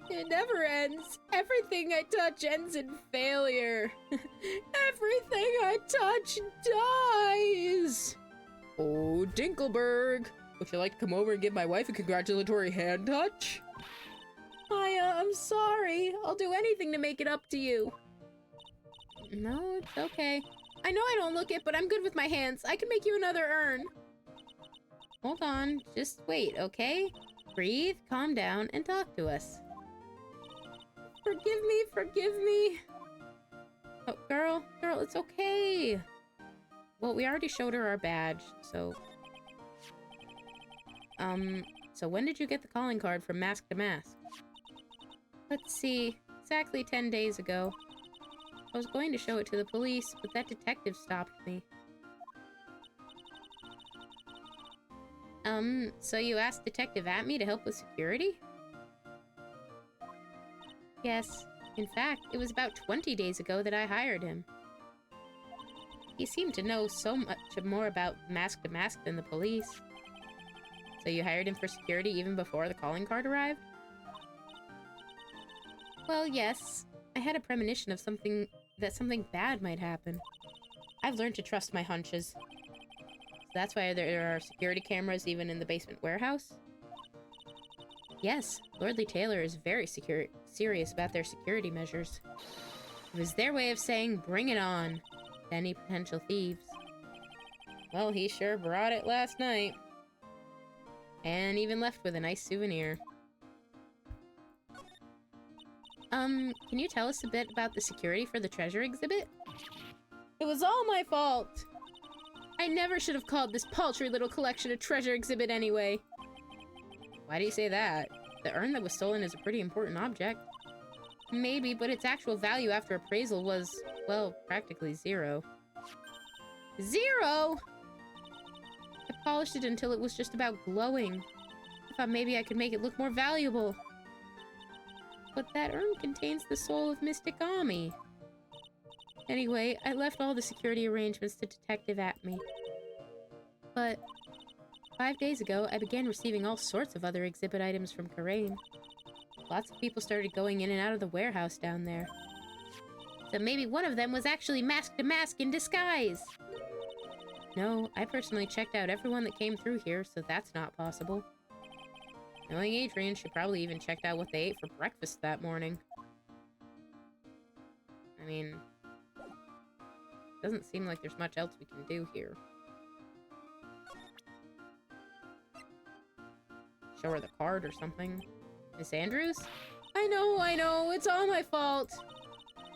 [SPEAKER 1] It never ends. Everything I touch ends in failure. Everything I touch dies. Oh, Dinkelberg. Would you like to come over and give my wife a congratulatory hand touch? Maya, I'm sorry. I'll do anything to make it up to you. No, it's okay. I know I don't look it, but I'm good with my hands. I can make you another urn. Hold on. Just wait, okay? Breathe, calm down, and talk to us. Forgive me, forgive me. Oh, girl, it's okay. Well, we already showed her our badge, so... So when did you get the calling card from Mask to Mask? Let's see. Exactly 10 days ago. I was going to show it to the police, but that detective stopped me. So you asked Detective Atme to help with security? Yes. In fact, it was about 20 days ago that I hired him. He seemed to know so much more about Mask to Mask than the police. So you hired him for security even before the calling card arrived? Well, yes. I had a premonition of something bad might happen. I've learned to trust my hunches. So that's why there are security cameras even in the basement warehouse? Yes, Lordly Taylor is very serious about their security measures. It was their way of saying, bring it on, to any potential thieves. Well, he sure brought it last night. And even left with a nice souvenir. Can you tell us a bit about the security for the treasure exhibit? It was all my fault! I never should have called this paltry little collection a treasure exhibit anyway. Why do you say that? The urn that was stolen is a pretty important object. Maybe, but its actual value after appraisal was, well, practically zero. Zero?! I polished it until it was just about glowing. I thought maybe I could make it look more valuable. But that urn contains the soul of Mystic Ami. Anyway, I left all the security arrangements to Detective Atme. But 5 days ago, I began receiving all sorts of other exhibit items from Karain. Lots of people started going in and out of the warehouse down there. So maybe one of them was actually Mask to Mask in disguise! No, I personally checked out everyone that came through here, so that's not possible. Knowing Adrian, she probably even checked out what they ate for breakfast that morning. I mean, doesn't seem like there's much else we can do here. Show her the card or something. Miss Andrews? I know, it's all my fault.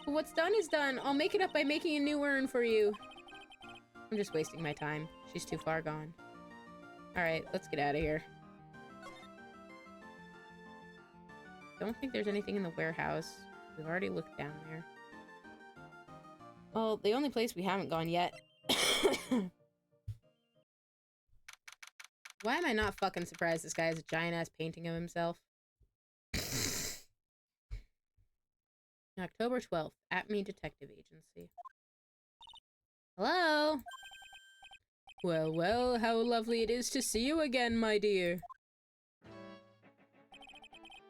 [SPEAKER 1] But what's done is done. I'll make it up by making a new urn for you. I'm just wasting my time. She's too far gone. Alright, let's get out of here. Don't think there's anything in the warehouse. We've already looked down there. Well, the only place we haven't gone yet... Why am I not fucking surprised this guy has a giant-ass painting of himself? October 12th, Atme Detective Agency. Hello? Well, how lovely it is to see you again, my dear.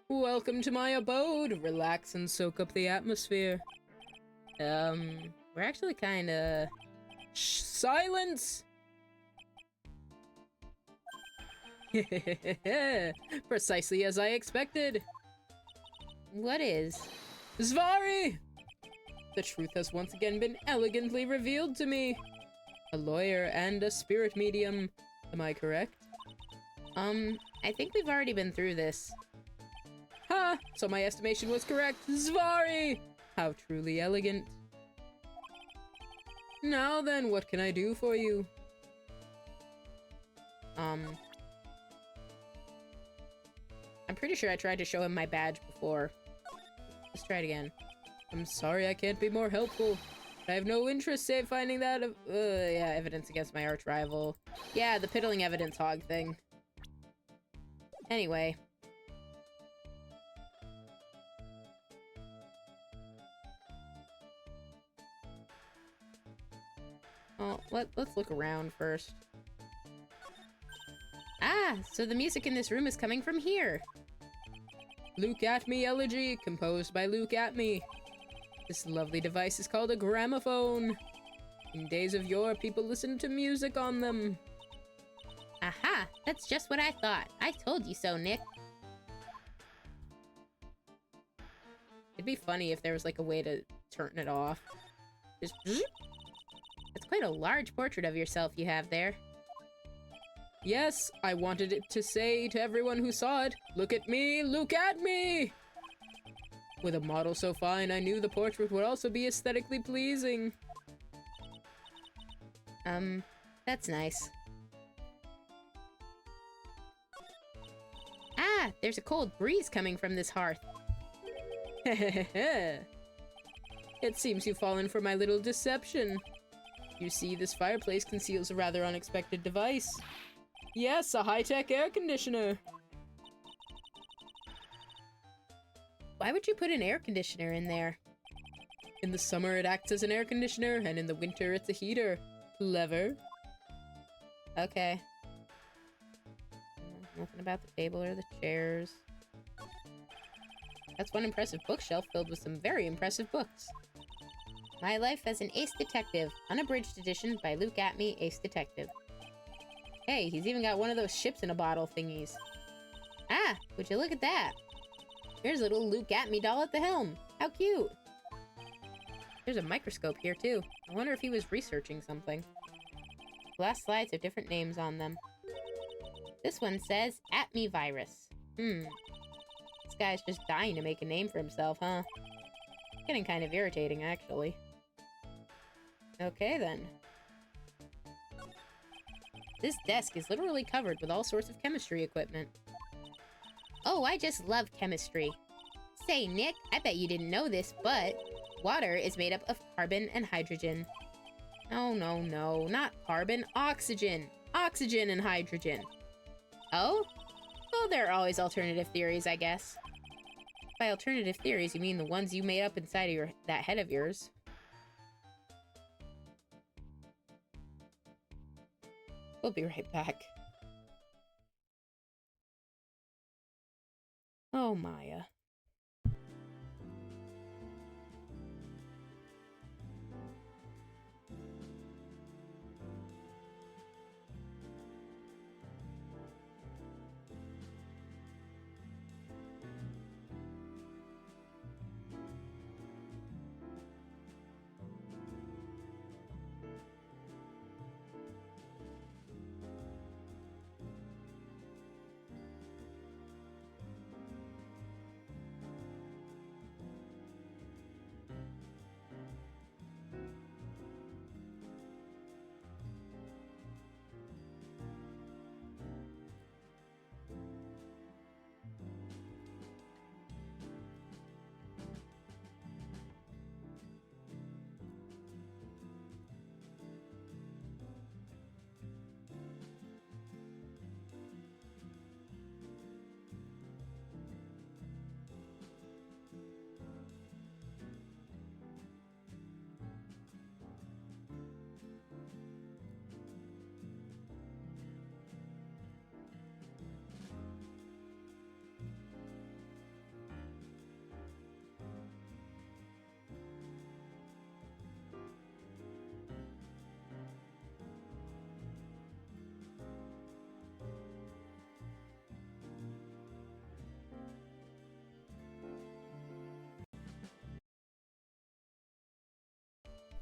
[SPEAKER 1] Welcome to my abode. Relax and soak up the atmosphere. We're actually kinda... Silence! Precisely as I expected. What is? Zvari! The truth has once again been elegantly revealed to me. A lawyer and a spirit medium. Am I correct? I think we've already been through this. Ha! So my estimation was correct. Zvari! How truly elegant. Now then, what can I do for you? I'm pretty sure I tried to show him my badge before. Let's try it again. I'm sorry I can't be more helpful. I have no interest save finding that yeah, evidence against my arch rival. Yeah, the piddling evidence hog thing. Anyway. Well, let's look around first. Ah, so the music in this room is coming from here. Luke at Me Elegy, composed by Luke at Me. This lovely device is called a gramophone. In days of yore, people listened to music on them.
[SPEAKER 2] Aha! That's just what I thought. I told you so, Nick.
[SPEAKER 1] It'd be funny if there was like a way to turn it off. Just...
[SPEAKER 2] It's quite a large portrait of yourself you have there.
[SPEAKER 1] Yes, I wanted it to say to everyone who saw it, look at me, look at me! With a model so fine, I knew the portrait would also be aesthetically pleasing.
[SPEAKER 2] That's nice. Ah, there's a cold breeze coming from this hearth.
[SPEAKER 1] It seems you've fallen for my little deception. You see, this fireplace conceals a rather unexpected device. Yes, a high-tech air conditioner.
[SPEAKER 2] Why would you put an air conditioner in there?
[SPEAKER 1] In the summer, it acts as an air conditioner, and in the winter, it's a heater. Clever.
[SPEAKER 2] Okay. Nothing about the table or the chairs. That's one impressive bookshelf filled with some very impressive books. My Life as an Ace Detective, unabridged edition by Luke at Me, Ace Detective. Hey, he's even got one of those ships in a bottle thingies. Ah, would you look at that? Here's a little Luke at Me doll at the helm. How cute. There's a microscope here too. I wonder if he was researching something. Glass slides have different names on them. This one says At Me Virus. This guy's just dying to make a name for himself, huh? Getting kind of irritating, actually. Okay, then. This desk is literally covered with all sorts of chemistry equipment. Oh, I just love chemistry. Say, Nick, I bet you didn't know this, but water is made up of carbon and hydrogen. No, no, no, not carbon, oxygen. Oxygen and hydrogen. Oh? Well, there are always alternative theories, I guess. By alternative theories, you mean the ones you made up inside of that head of yours. We'll be right back. Oh, Maya.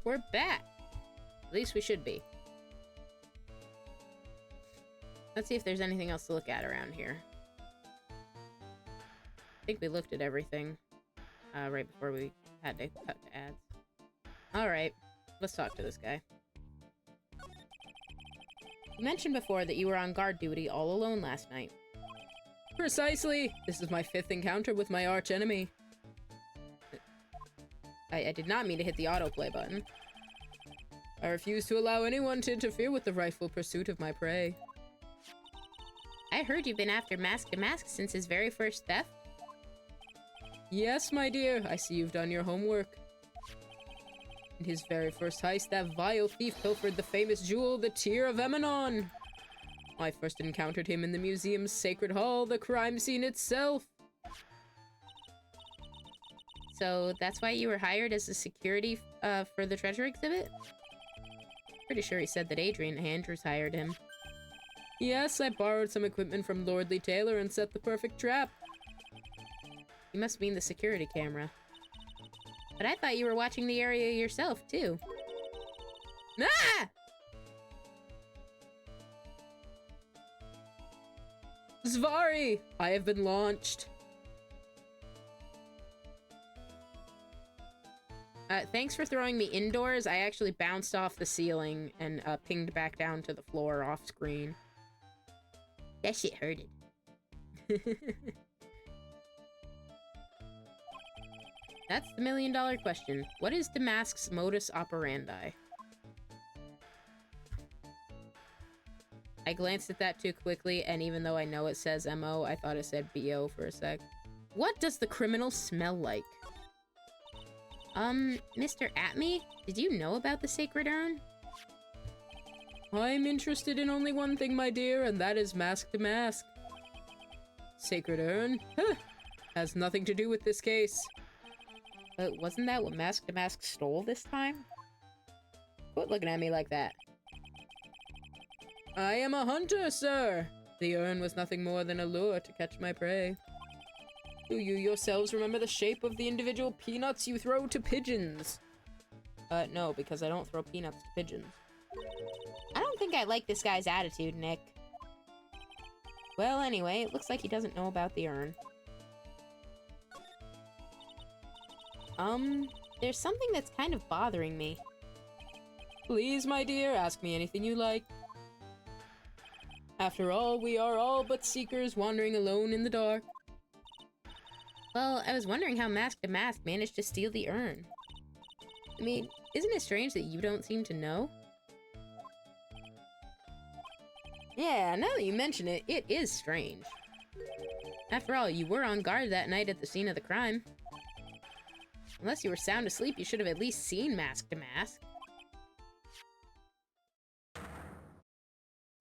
[SPEAKER 2] We're back. At least we should be.
[SPEAKER 1] Let's see if there's anything else to look at around here. I think we looked at everything right before we had to cut to ads. Alright, let's talk to this guy. You mentioned before that you were on guard duty all alone last night. Precisely! This is my 5th encounter with my arch-enemy. I did not mean to hit the autoplay button. I refuse to allow anyone to interfere with the rightful pursuit of my prey.
[SPEAKER 2] I heard you've been after Mask to Mask since his very first theft.
[SPEAKER 1] Yes, my dear, I see you've done your homework. In his very first heist, that vile thief pilfered the famous jewel, the Tear of Emanon. I first encountered him in the museum's sacred hall, the crime scene itself.
[SPEAKER 2] So that's why you were hired as a security for the treasure exhibit?
[SPEAKER 1] Pretty sure he said that Adrian Andrews hired him. Yes, I borrowed some equipment from Lordly Taylor and set the perfect trap. You must mean the security camera.
[SPEAKER 2] But I thought you were watching the area yourself, too.
[SPEAKER 1] Ah! Zvari! I have been launched. Thanks for throwing me indoors. I actually bounced off the ceiling and pinged back down to the floor off screen.
[SPEAKER 2] That shit hurted.
[SPEAKER 1] That's the million-dollar question. What is Damask's modus operandi? I glanced at that too quickly, and even though I know it says MO, I thought it said BO for a sec. What does the criminal smell like?
[SPEAKER 2] Mr. Atme, did you know about the Sacred Urn?
[SPEAKER 1] I'm interested in only one thing, my dear, and that is Mask to Mask. Sacred Urn? Huh. Has nothing to do with this case. But wasn't that what Mask to Mask stole this time? Quit looking at me like that. I am a hunter, sir! The urn was nothing more than a lure to catch my prey. Do you yourselves remember the shape of the individual peanuts you throw to pigeons? No, because I don't throw peanuts to pigeons.
[SPEAKER 2] I don't think I like this guy's attitude, Nick.
[SPEAKER 1] Well, anyway, it looks like he doesn't know about the urn.
[SPEAKER 2] There's something that's kind of bothering me.
[SPEAKER 1] Please, my dear, ask me anything you like. After all, we are all but seekers wandering alone in the dark.
[SPEAKER 2] Well, I was wondering how Mask to Mask managed to steal the urn.
[SPEAKER 1] I mean, isn't it strange that you don't seem to know? Yeah, now that you mention it, it is strange. After all, you were on guard that night at the scene of the crime. Unless you were sound asleep, you should have at least seen Mask to Mask.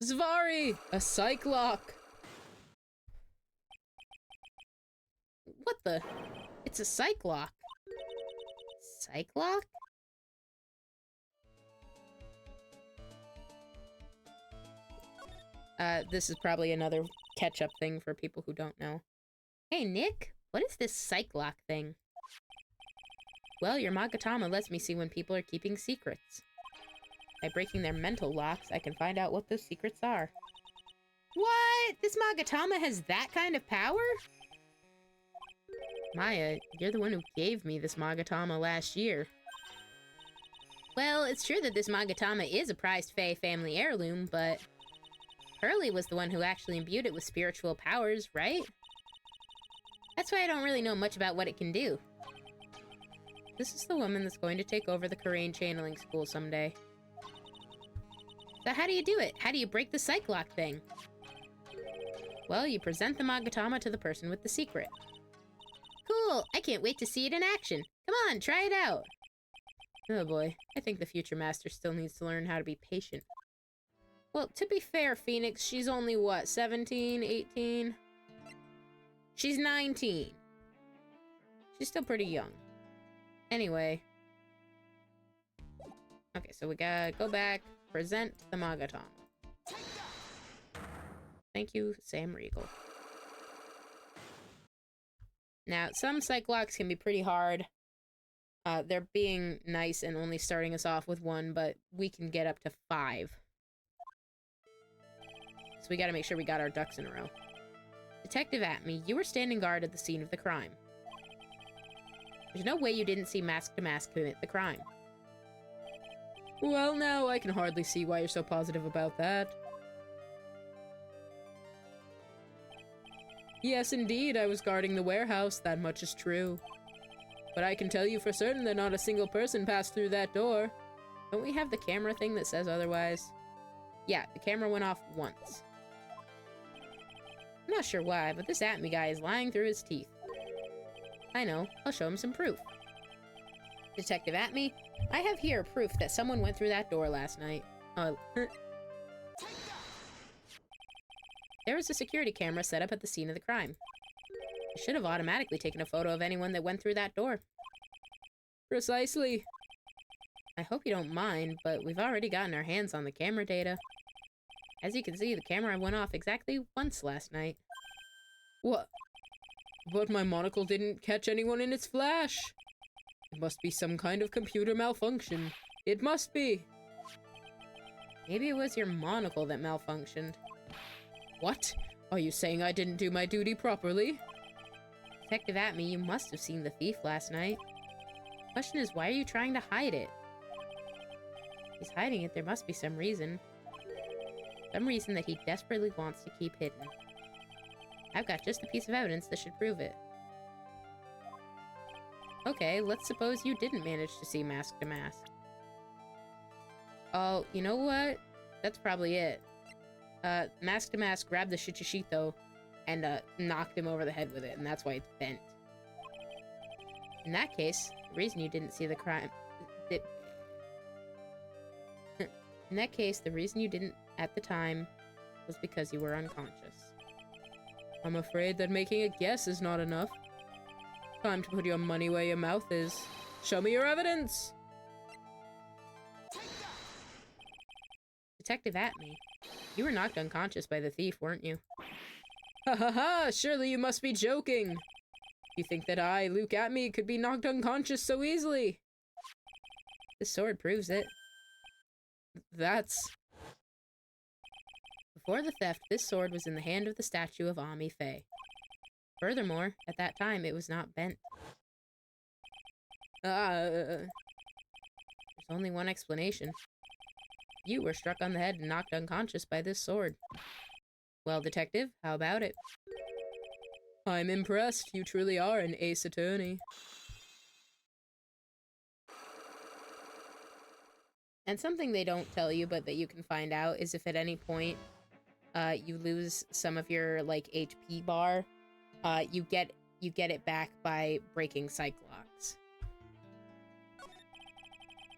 [SPEAKER 1] Zvari! A psych lock! What the? It's a psych lock.
[SPEAKER 2] Psych lock?
[SPEAKER 1] This is probably another catch-up thing for people who don't know.
[SPEAKER 2] Hey, Nick, what is this psych lock thing?
[SPEAKER 1] Well, your Magatama lets me see when people are keeping secrets. By breaking their mental locks, I can find out what those secrets are. What? This Magatama has that kind of power? Maya, you're the one who gave me this Magatama last year.
[SPEAKER 2] Well, it's true that this Magatama is a prized Fae family heirloom, but Hurley was the one who actually imbued it with spiritual powers, right? That's why I don't really know much about what it can do.
[SPEAKER 1] This is the woman that's going to take over the Karain channeling school someday.
[SPEAKER 2] So how do you do it? How do you break the psych lock thing?
[SPEAKER 1] Well, you present the Magatama to the person with the secret.
[SPEAKER 2] Cool! I can't wait to see it in action. Come on, try it out.
[SPEAKER 1] Oh boy, I think the future master still needs to learn how to be patient. Well, to be fair, Phoenix, she's only what, 17, 18? She's 19. She's still pretty young. Anyway. Okay, so we gotta go back, present the Magatama. Thank you, Sam Riegel. Now, some psych locks can be pretty hard. They're being nice and only starting us off with one, but we can get up to 5. we gotta make sure we got our ducks in a row. Detective Atme, you were standing guard at the scene of the crime. There's no way you didn't see Mask to Mask commit the crime. Well, now I can hardly see why you're so positive about that. Yes, indeed, I was guarding the warehouse, that much is true. But I can tell you for certain that not a single person passed through that door. Don't we have the camera thing that says otherwise? Yeah, the camera went off once. I'm not sure why, but this Atme guy is lying through his teeth. I know, I'll show him some proof. Detective Atme, I have here proof that someone went through that door last night. There was a security camera set up at the scene of the crime. I should have automatically taken a photo of anyone that went through that door. Precisely. I hope you don't mind, but we've already gotten our hands on the camera data. As you can see, the camera went off exactly once last night. What? But my monocle didn't catch anyone in its flash. It must be some kind of computer malfunction. It must be. Maybe it was your monocle that malfunctioned. What? Are you saying I didn't do my duty properly? Detective Atme, you must have seen the thief last night. The question is, why are you trying to hide it? If he's hiding it, there must be some reason. Some reason that he desperately wants to keep hidden. I've got just a piece of evidence that should prove it. Okay, let's suppose you didn't manage to see Mask to Mask. Oh, you know what? That's probably it. Mask to Mask grabbed the Shichishito and knocked him over the head with it, and that's why it's bent. In that case, the reason you didn't see the crime... In that case, the reason you didn't at the time was because you were unconscious. I'm afraid that making a guess is not enough. Time to put your money where your mouth is. Show me your evidence! Detective Atme, you were knocked unconscious by the thief, weren't you? Ha ha ha! Surely you must be joking! You think that I, Luke Atme, could be knocked unconscious so easily? This sword proves it. That's... Before the theft, this sword was in the hand of the statue of Ami Faye. Furthermore, at that time, it was not bent. There's only one explanation. You were struck on the head and knocked unconscious by this sword. Well, detective, how about it? I'm impressed. You truly are an ace attorney. And something they don't tell you, but that you can find out, is if at any point you lose some of your, like, HP bar, you get it back by breaking Cyclops.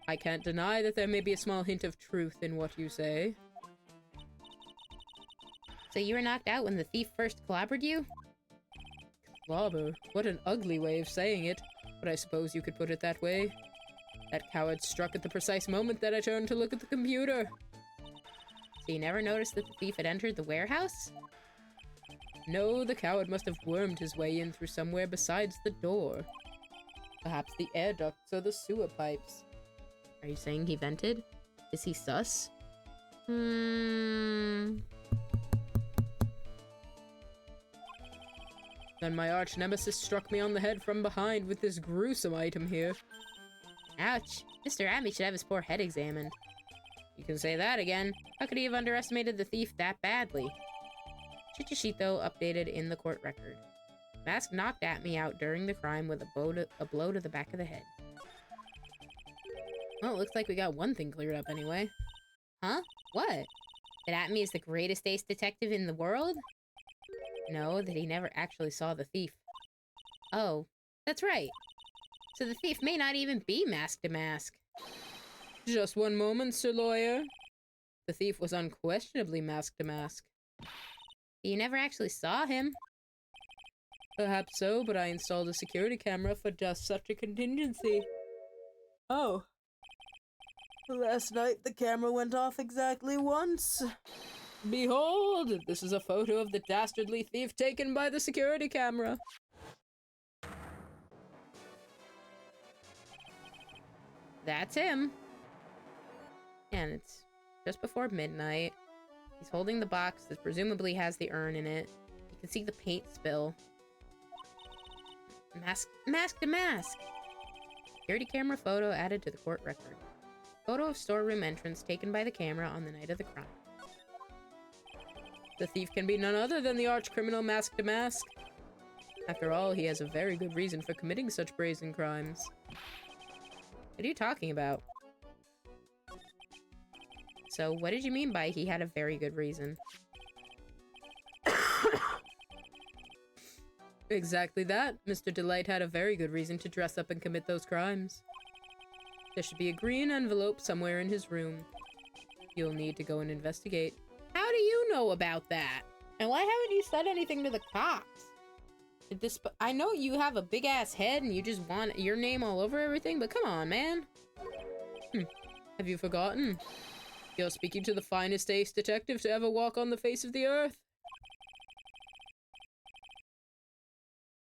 [SPEAKER 1] I can't deny that there may be a small hint of truth in what you say. So you were knocked out when the thief first clobbered you? Clobber? What an ugly way of saying it, but I suppose you could put it that way. That coward struck at the precise moment that I turned to look at the computer. So you never noticed that the thief had entered the warehouse? No, the coward must have wormed his way in through somewhere besides the door. Perhaps the air ducts or the sewer pipes. Are you saying he vented? Is he sus? Then my arch nemesis struck me on the head from behind with this gruesome item here. Ouch. Mr. Atme should have his poor head examined. You can say that again. How could he have underestimated the thief that badly? Chichishito updated in the court record. Mask knocked Atme out during the crime with a blow to the back of the head. Well, it looks like we got one thing cleared up anyway. Huh? What? That Atme is the greatest ace detective in the world? No, that he never actually saw the thief. Oh, that's right. So the thief may not even be Mask to Mask. Just one moment, Sir Lawyer. The thief was unquestionably Mask to Mask. You never actually saw him. Perhaps so, but I installed a security camera for just such a contingency. Oh. Last night the camera went off exactly once. Behold, this is a photo of the dastardly thief taken by the security camera. That's him. And it's just before midnight. He's holding the box that presumably has the urn in it. You can see the paint spill. Mask to mask! Security camera photo added to the court record. Photo of storeroom entrance taken by the camera on the night of the crime. The thief can be none other than the arch-criminal Mask to Mask. After all, he has a very good reason for committing such brazen crimes. What are you talking about? So, what did you mean by he had a very good reason? Exactly that. Mr. Delight had a very good reason to dress up and commit those crimes. There should be a green envelope somewhere in his room. You'll need to go and investigate. How do you know about that? And why haven't you said anything to the cops? I know you have a big-ass head and you just want your name all over everything, but come on, man. Have you forgotten? You're speaking to the finest ace detective to ever walk on the face of the earth.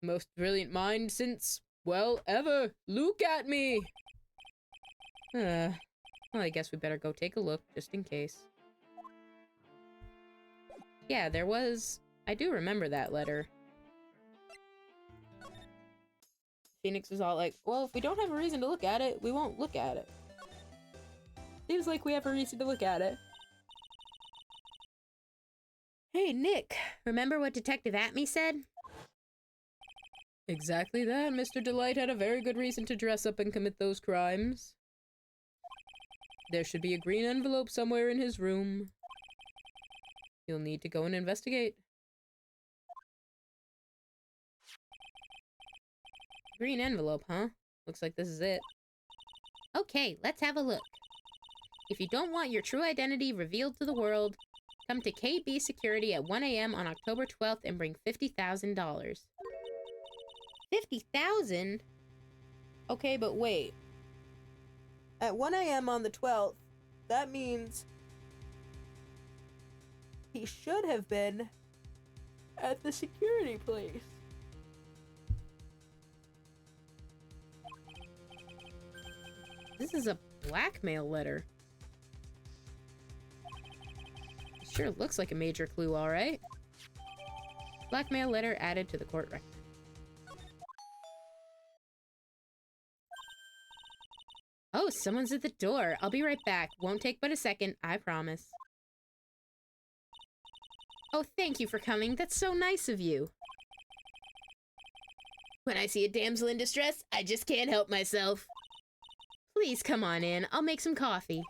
[SPEAKER 1] Most brilliant mind since, well, ever. Look at me! Well, I guess we better go take a look, just in case. Yeah, there was... I do remember that letter. Phoenix was all like, well, if we don't have a reason to look at it, we won't look at it. Seems like we have a reason to look at it. Hey, Nick, remember what Detective Atme said? Exactly that. Mr. Delight had a very good reason to dress up and commit those crimes. There should be a green envelope somewhere in his room. You'll need to go and investigate. Green envelope, huh? Looks like this is it. Okay, let's have a look. If you don't want your true identity revealed to the world, come to KB Security at 1 a.m. on October 12th and bring $50,000. $50,000? Okay, but wait. At 1 a.m. on the 12th, that means he should have been at the security place. This is a blackmail letter. Sure looks like a major clue, alright. Blackmail letter added to the court record. Oh, someone's at the door. I'll be right back. Won't take but a second, I promise. Oh, thank you for coming. That's so nice of you.
[SPEAKER 3] When I see a damsel in distress, I just can't help myself.
[SPEAKER 1] Please come on in. I'll make some coffee.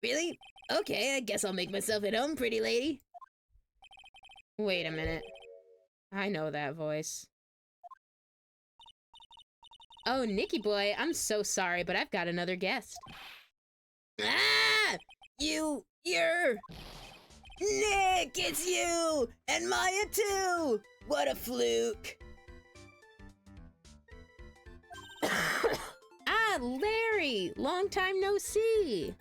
[SPEAKER 3] Really? Okay, I guess I'll make myself at home, pretty lady.
[SPEAKER 1] Wait a minute. I know that voice. Oh, Nicky boy, I'm so sorry, but I've got another guest.
[SPEAKER 3] Ah! You're... Nick, it's you! And Maya, too! What a fluke!
[SPEAKER 1] Ah, Larry! Long time no see!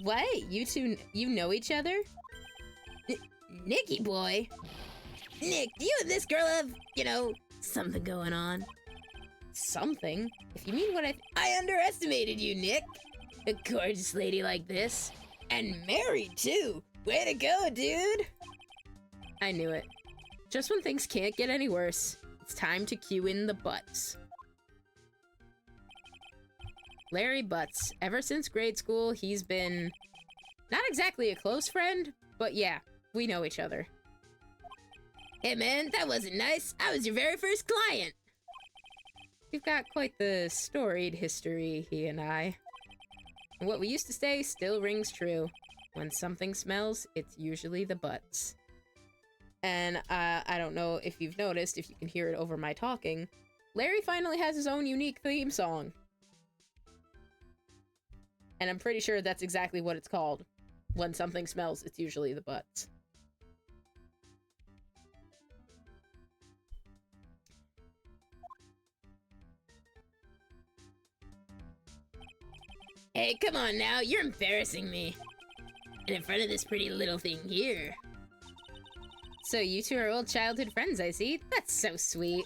[SPEAKER 1] What? You two, you know each other?
[SPEAKER 3] Nicky boy? Nick, do you and this girl have, something going on?
[SPEAKER 1] Something? If you mean what
[SPEAKER 3] I underestimated you, Nick! A gorgeous lady like this. And married, too! Way to go, dude!
[SPEAKER 1] I knew it. Just when things can't get any worse, it's time to cue in the butts. Larry Butts. Ever since grade school, he's been not exactly a close friend, but yeah, we know each other.
[SPEAKER 3] Hey man, that wasn't nice. I was your very first client.
[SPEAKER 1] We've got quite the storied history, he and I. And what we used to say still rings true. When something smells, it's usually the butts. And I don't know if you've noticed, if you can hear it over my talking, Larry finally has his own unique theme song. And I'm pretty sure that's exactly what it's called. When something smells, it's usually the butts.
[SPEAKER 3] Hey, come on now, you're embarrassing me. And in front of this pretty little thing here.
[SPEAKER 1] So you two are old childhood friends, I see. That's so sweet.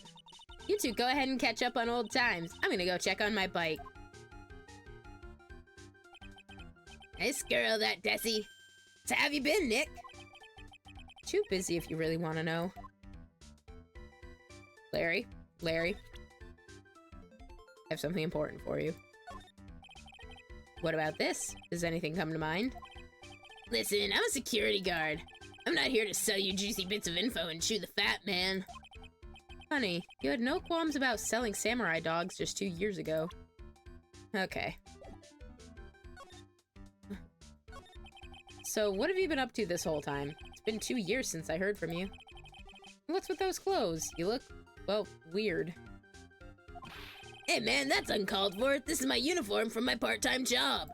[SPEAKER 1] You two go ahead and catch up on old times. I'm gonna go check on my bike.
[SPEAKER 3] Nice girl, that Desi. So how have you been, Nick?
[SPEAKER 1] Too busy if you really want to know. Larry? I have something important for you. What about this? Does anything come to mind?
[SPEAKER 3] Listen, I'm a security guard. I'm not here to sell you juicy bits of info and chew the fat, man.
[SPEAKER 1] Honey, you had no qualms about selling samurai dogs just 2 years ago. Okay. So, what have you been up to this whole time? It's been 2 years since I heard from you. What's with those clothes? You look, well, weird.
[SPEAKER 3] Hey man, that's uncalled for. This is my uniform from my part-time job.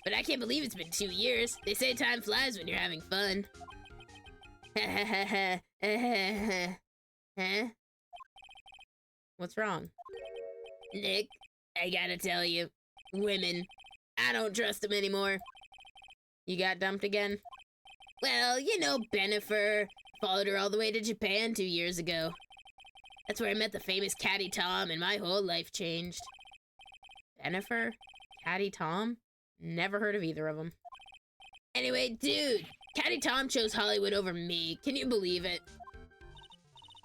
[SPEAKER 3] But I can't believe it's been 2 years. They say time flies when you're having fun. Huh?
[SPEAKER 1] What's wrong?
[SPEAKER 3] Nick, I gotta tell you, women, I don't trust them anymore.
[SPEAKER 1] You got dumped again?
[SPEAKER 3] Well, you know Bennifer. Followed her all the way to Japan 2 years ago. That's where I met the famous Caddy Tom and my whole life changed.
[SPEAKER 1] Jennifer? Caddy Tom? Never heard of either of them.
[SPEAKER 3] Anyway, dude, Caddy Tom chose Hollywood over me. Can you believe it?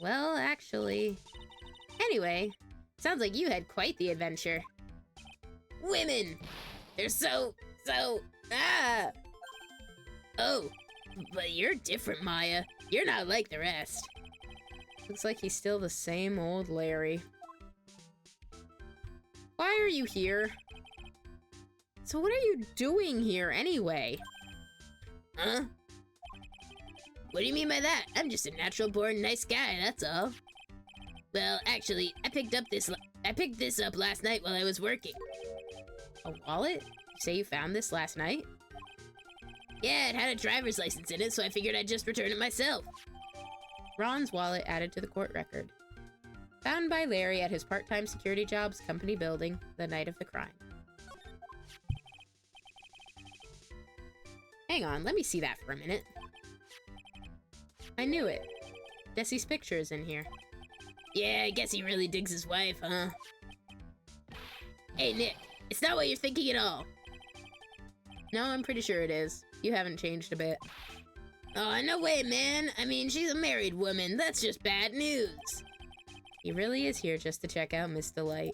[SPEAKER 1] Well, actually... Anyway, sounds like you had quite the adventure.
[SPEAKER 3] Women! They're so... Oh, but you're different, Maya. You're not like the rest.
[SPEAKER 1] Looks like he's still the same old Larry. Why are you here? So what are you doing here, anyway?
[SPEAKER 3] Huh? What do you mean by that? I'm just a natural-born nice guy, that's all. Well, actually, I picked this up last night while I was working.
[SPEAKER 1] A wallet? You say you found this last night?
[SPEAKER 3] Yeah, it had a driver's license in it, so I figured I'd just return it myself.
[SPEAKER 1] Ron's wallet added to the court record. Found by Larry at his part-time security job's company building the night of the crime. Hang on, let me see that for a minute. I knew it. Desi's picture is in here.
[SPEAKER 3] Yeah, I guess he really digs his wife, huh? Hey, Nick, it's not what you're thinking at all.
[SPEAKER 1] No, I'm pretty sure it is. You haven't changed a bit.
[SPEAKER 3] Oh, no way, man. I mean, she's a married woman. That's just bad news.
[SPEAKER 1] He really is here just to check out Miss Delight.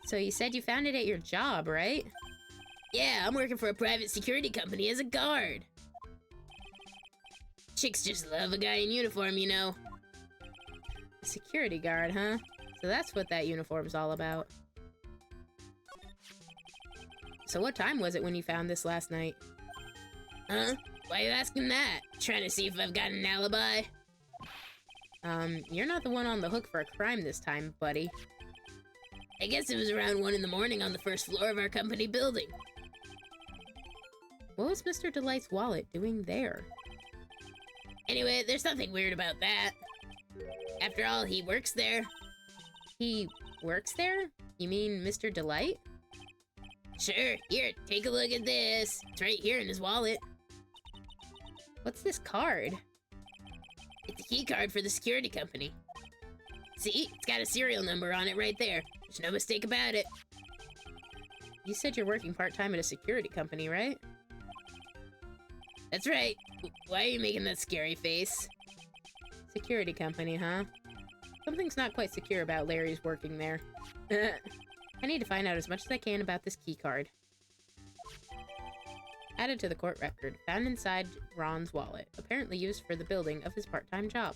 [SPEAKER 1] So you said you found it at your job, right?
[SPEAKER 3] Yeah, I'm working for a private security company as a guard. Chicks just love a guy in uniform, you know.
[SPEAKER 1] A security guard, huh? So that's what that uniform's all about. So what time was it when you found this last night?
[SPEAKER 3] Huh? Why are you asking that? Trying to see if I've got an alibi?
[SPEAKER 1] You're not the one on the hook for a crime this time, buddy.
[SPEAKER 3] I guess it was around 1 in the morning on the first floor of our company building.
[SPEAKER 1] What was Mr. Delight's wallet doing there?
[SPEAKER 3] Anyway, there's nothing weird about that. After all, he works there.
[SPEAKER 1] He works there? You mean Mr. Delight?
[SPEAKER 3] Sure, here, take a look at this. It's right here in his wallet.
[SPEAKER 1] What's this card?
[SPEAKER 3] It's a key card for the security company. See, it's got a serial number on it right there. There's no mistake about it.
[SPEAKER 1] You said you're working part-time at a security company, right?
[SPEAKER 3] That's right. Why are you making that scary face?
[SPEAKER 1] Security company, huh? Something's not quite secure about Larry's working there. I need to find out as much as I can about this key card. Added to the court record, found inside Ron's wallet, apparently used for the building of his part-time job.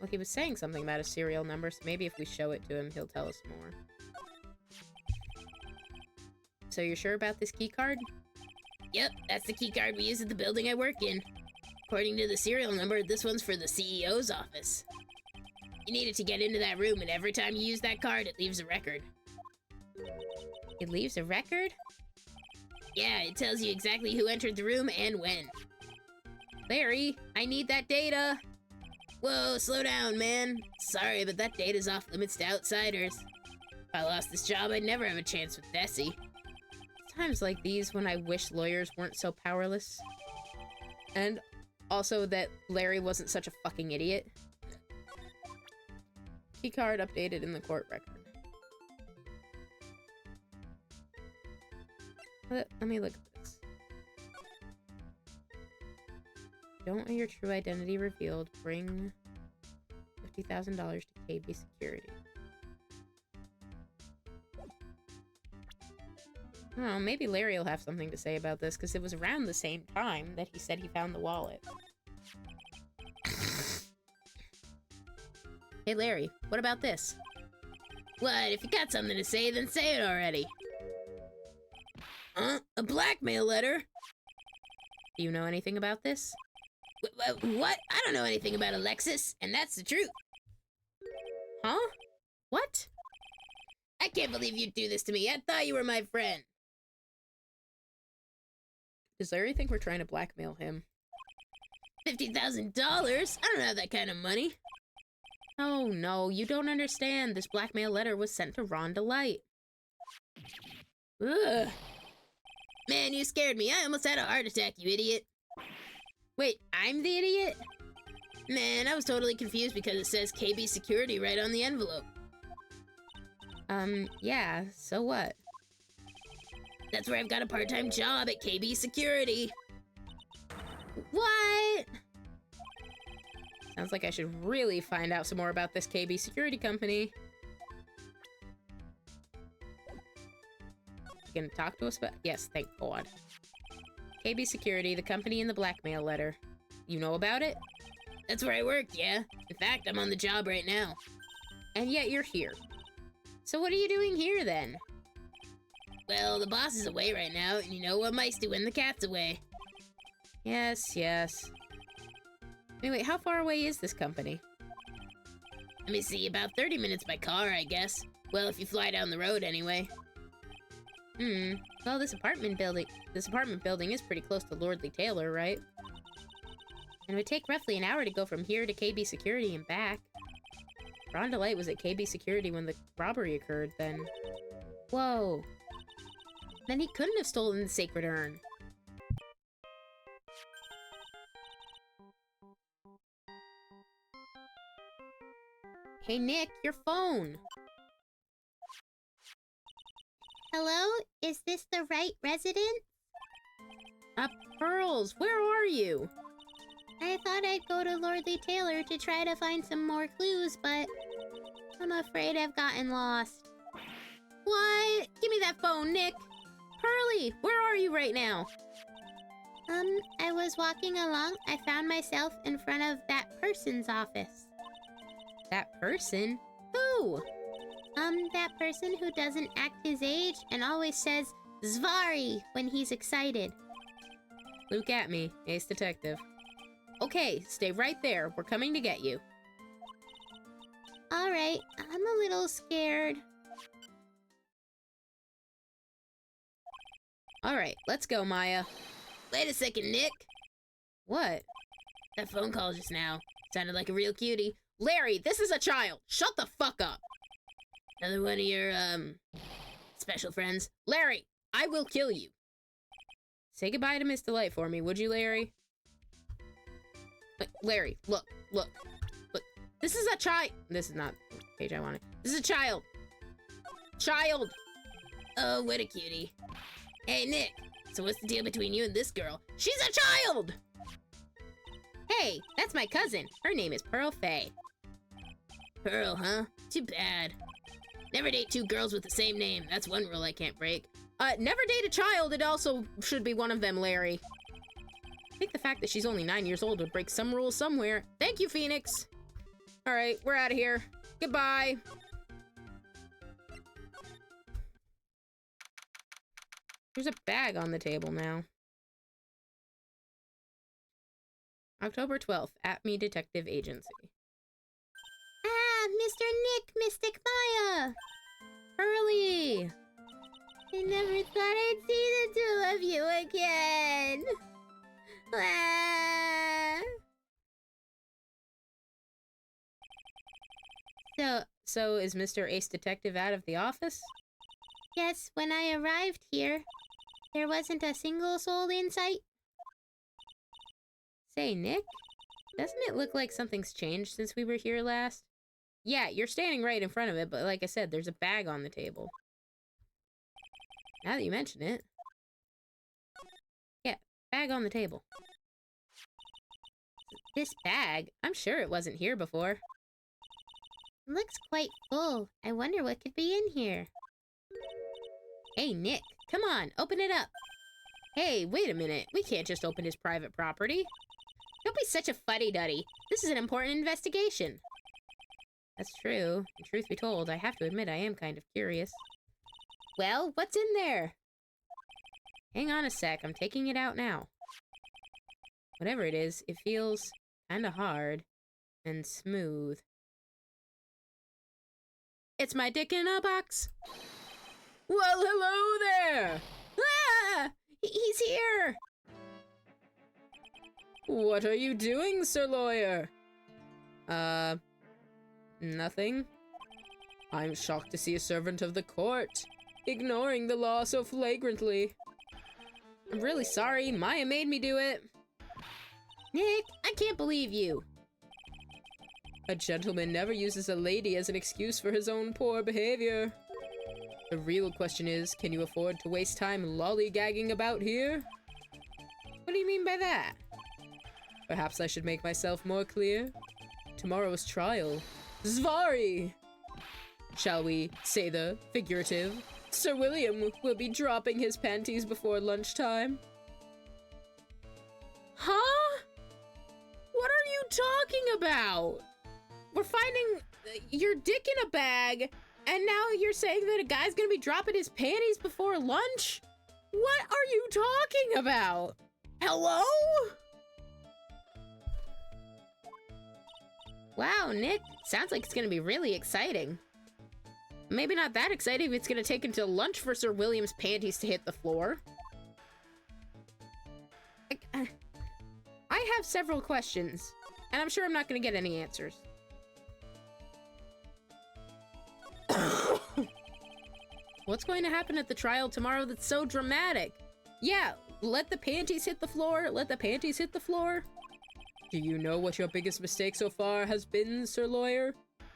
[SPEAKER 1] Well, he was saying something about a serial number, so maybe if we show it to him, he'll tell us more. So you're sure about this key card?
[SPEAKER 3] Yep, that's the key card we use at the building I work in. According to the serial number, this one's for the CEO's office. You need it to get into that room, and every time you use that card, it leaves a record.
[SPEAKER 1] It leaves a record?
[SPEAKER 3] Yeah, it tells you exactly who entered the room and when.
[SPEAKER 1] Larry, I need that data!
[SPEAKER 3] Whoa, slow down, man. Sorry, but that data's off limits to outsiders. If I lost this job, I'd never have a chance with Desi.
[SPEAKER 1] Times like these when I wish lawyers weren't so powerless. And also that Larry wasn't such a fucking idiot. Keycard updated in the court record. Let me look at this. Don't want your true identity revealed. Bring $50,000 to KB Security. Oh, maybe Larry will have something to say about this, because it was around the same time that he said he found the wallet. Hey, Larry, what about this?
[SPEAKER 3] What? If you got something to say, then say it already. Huh? A blackmail letter?
[SPEAKER 1] Do you know anything about this?
[SPEAKER 3] What? I don't know anything about Alexis, and that's the truth.
[SPEAKER 1] Huh? What?
[SPEAKER 3] I can't believe you'd do this to me. I thought you were my friend.
[SPEAKER 1] Does Larry think we're trying to blackmail him?
[SPEAKER 3] $50,000? I don't have that kind of money.
[SPEAKER 1] Oh, no, you don't understand. This blackmail letter was sent to Rhonda Light.
[SPEAKER 3] Ugh. Man, you scared me. I almost had a heart attack, you idiot.
[SPEAKER 1] Wait, I'm the idiot?
[SPEAKER 3] Man, I was totally confused because it says KB Security right on the envelope.
[SPEAKER 1] Yeah, so what?
[SPEAKER 3] That's where I've got a part-time job at KB Security.
[SPEAKER 1] What? Sounds like I should really find out some more about this KB Security company. You gonna talk to us about— Yes, thank God. KB Security, the company in the blackmail letter. You know about it?
[SPEAKER 3] That's where I work, yeah. In fact, I'm on the job right now.
[SPEAKER 1] And yet you're here. So what are you doing here, then?
[SPEAKER 3] Well, the boss is away right now, and you know what mice do when the cat's away.
[SPEAKER 1] Yes, yes. Wait, how far away is this company?
[SPEAKER 3] Let me see, about 30 minutes by car, I guess. Well, if you fly down the road, anyway.
[SPEAKER 1] Well, this apartment building is pretty close to Lordly Taylor, right? And it would take roughly an hour to go from here to KB Security and back. Rhonda Light was at KB Security when the robbery occurred, then. Whoa. Then he couldn't have stolen the sacred urn. Hey, Nick, your phone.
[SPEAKER 2] Hello? Is this the right resident?
[SPEAKER 1] Pearls, where are you?
[SPEAKER 2] I thought I'd go to Lordly Taylor to try to find some more clues, but I'm afraid I've gotten lost.
[SPEAKER 1] What? Give me that phone, Nick. Pearly, where are you right now?
[SPEAKER 2] I was walking along. I found myself in front of that person's office.
[SPEAKER 1] That person? Who?
[SPEAKER 2] That person who doesn't act his age and always says Zvari when he's excited.
[SPEAKER 1] Look at me, Ace Detective. Okay, stay right there. We're coming to get you.
[SPEAKER 2] Alright, I'm a little scared.
[SPEAKER 1] Alright, let's go, Maya.
[SPEAKER 3] Wait a second, Nick.
[SPEAKER 1] What?
[SPEAKER 3] That phone call just now sounded like a real cutie.
[SPEAKER 1] Larry, this is a child! Shut the fuck up!
[SPEAKER 3] Another one of your, special friends?
[SPEAKER 1] Larry, I will kill you. Say goodbye to Miss Delight for me, would you, Larry? Larry, look. This is a child. This is not the page I wanted. This is a child. Child!
[SPEAKER 3] Oh, what a cutie. Hey, Nick, so what's the deal between you and this girl?
[SPEAKER 1] She's a child! Hey, that's my cousin. Her name is Pearl Faye.
[SPEAKER 3] Pearl, huh? Too bad. Never date two girls with the same name. That's one rule I can't break.
[SPEAKER 1] Never date a child. It also should be one of them, Larry. I think the fact that she's only 9 years old would break some rules somewhere. Thank you, Phoenix. All right, we're out of here. Goodbye. There's a bag on the table now. October 12th, At Me Detective Agency.
[SPEAKER 2] Ah, Mr. Nick, Mystic Maya!
[SPEAKER 1] Pearly!
[SPEAKER 2] I never thought I'd see the two of you again. Ah.
[SPEAKER 1] So is Mr. Ace Detective out of the office?
[SPEAKER 2] Yes, when I arrived here, there wasn't a single soul in sight.
[SPEAKER 1] Say, Nick, doesn't it look like something's changed since we were here last? Yeah, you're standing right in front of it, but like I said, there's a bag on the table. Now that you mention it. Bag on the table. This bag? I'm sure it wasn't here before.
[SPEAKER 2] It looks quite full. I wonder what could be in here.
[SPEAKER 1] Hey, Nick, come on, open it up. Hey, wait a minute. We can't just open his private property. Don't be such a fuddy-duddy. This is an important investigation. That's true. And truth be told, I have to admit I am kind of curious. Well, what's in there? Hang on a sec, I'm taking it out now. Whatever it is, it feels kinda hard and smooth. It's my dick in a box. Well, hello there! Ah! He's here! What are you doing, Sir Lawyer? Nothing. I'm shocked to see a servant of the court ignoring the law so flagrantly. I'm really sorry. Maya made me do it. Nick, I can't believe you. A gentleman never uses a lady as an excuse for his own poor behavior. The real question is, can you afford to waste time lollygagging about here? What do you mean by that? Perhaps I should make myself more clear. Tomorrow's trial. Zvari! Shall we say the figurative? Sir William will be dropping his panties before lunchtime. Huh? What are you talking about? We're finding your dick in a bag, and now you're saying that a guy's gonna be dropping his panties before lunch? What are you talking about? Hello? Wow, Nick, sounds like it's gonna be really exciting. Maybe not that exciting if it's gonna take until lunch for Sir William's panties to hit the floor. I have several questions, and I'm sure I'm not gonna get any answers. What's going to happen at the trial tomorrow that's so dramatic? Yeah, let the panties hit the floor, let the panties hit the floor. Do you know what your biggest mistake so far has been, Sir Lawyer?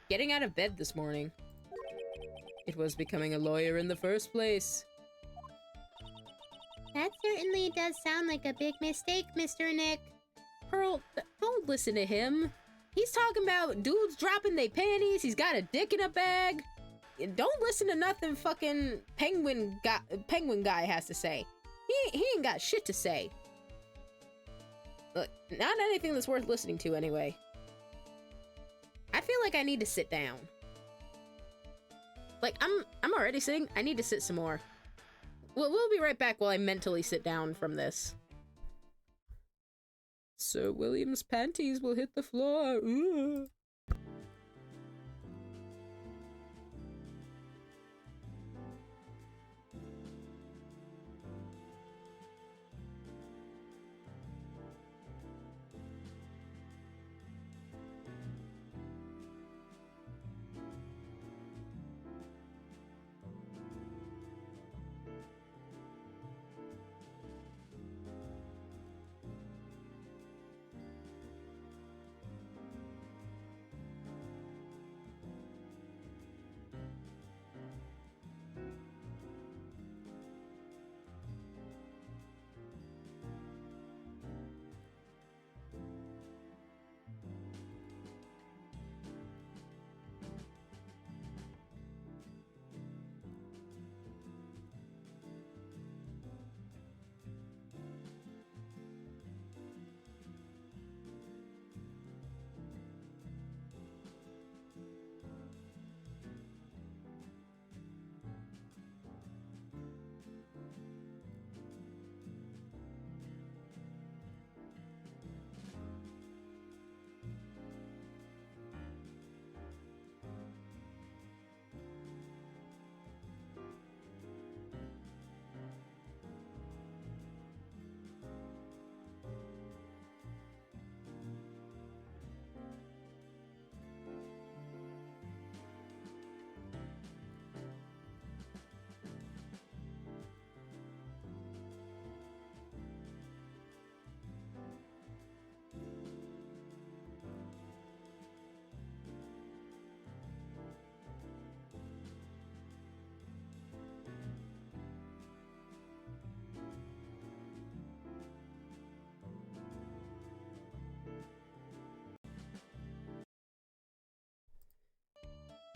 [SPEAKER 1] Getting out of bed this morning. It was becoming a lawyer in the first place.
[SPEAKER 2] That certainly does sound like a big mistake, Mr. Nick.
[SPEAKER 1] Pearl, don't listen to him. He's talking about dudes dropping their panties, he's got a dick in a bag. Don't listen to nothing fucking penguin guy has to say. He ain't got shit to say. Look, not anything that's worth listening to anyway. I feel like I need to sit down. Like, I'm already sitting. I need to sit some more. We'll be right back while I mentally sit down from this. Sir William's panties will hit the floor. Ooh.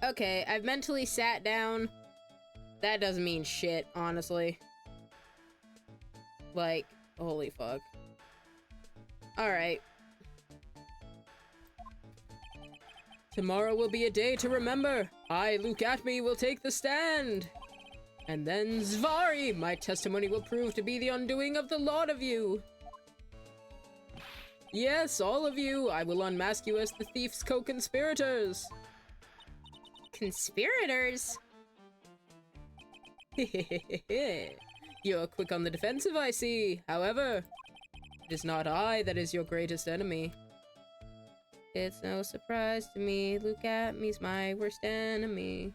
[SPEAKER 1] Okay, I've mentally sat down. That doesn't mean shit, honestly. Like, holy fuck. Alright. Tomorrow will be a day to remember. I, Luke Atme, will take the stand. And then Zvari, my testimony will prove to be the undoing of the lot of you. Yes, all of you. I will unmask you as the thief's co-conspirators.
[SPEAKER 2] Conspirators?
[SPEAKER 1] You're quick on the defensive, I see. However, it is not I that is your greatest enemy. It's no surprise to me, Luke Atme's my worst enemy.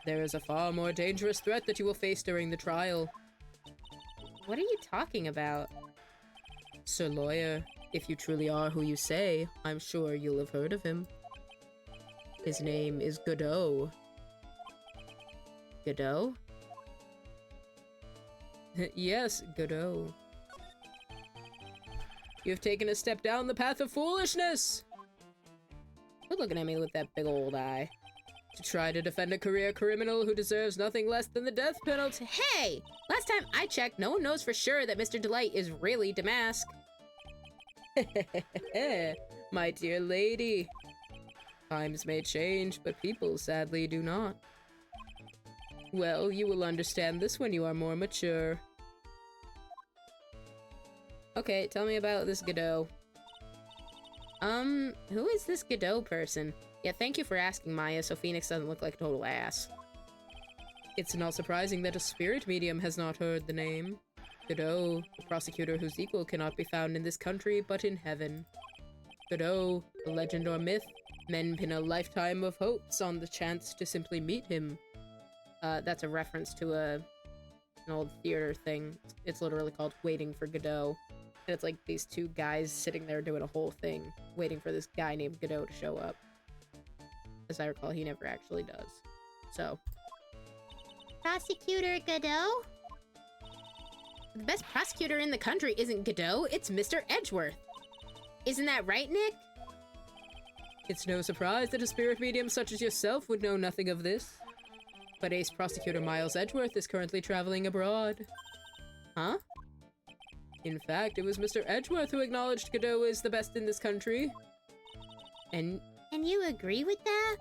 [SPEAKER 1] There is a far more dangerous threat that you will face during the trial. What are you talking about? Sir Lawyer, if you truly are who you say, I'm sure you'll have heard of him. His name is Godot. Godot? Yes, Godot. You've taken a step down the path of foolishness! Quit looking at me with that big old eye. To try to defend a career criminal who deserves nothing less than the death penalty. Hey! Last time I checked, no one knows for sure that Mr. Delight is really Damask. My dear lady. Times may change, but people sadly do not. Well, you will understand this when you are more mature. Okay, tell me about this Godot. Who is this Godot person? Yeah, thank you for asking, Maya, so Phoenix doesn't look like a total ass. It's not surprising that a spirit medium has not heard the name. Godot, a prosecutor whose equal cannot be found in this country but in heaven. Godot, a legend or myth, men pin a lifetime of hopes on the chance to simply meet him. That's a reference to an old theater thing. It's literally called Waiting for Godot. And it's like these two guys sitting there doing a whole thing, waiting for this guy named Godot to show up. As I recall, he never actually does. So.
[SPEAKER 2] Prosecutor Godot?
[SPEAKER 1] The best prosecutor in the country isn't Godot, it's Mr. Edgeworth. Isn't that right, Nick? It's no surprise that a spirit medium such as yourself would know nothing of this. But Ace Prosecutor Miles Edgeworth is currently traveling abroad. Huh? In fact, it was Mr. Edgeworth who acknowledged Godot is the best in this country. And
[SPEAKER 2] you agree with that?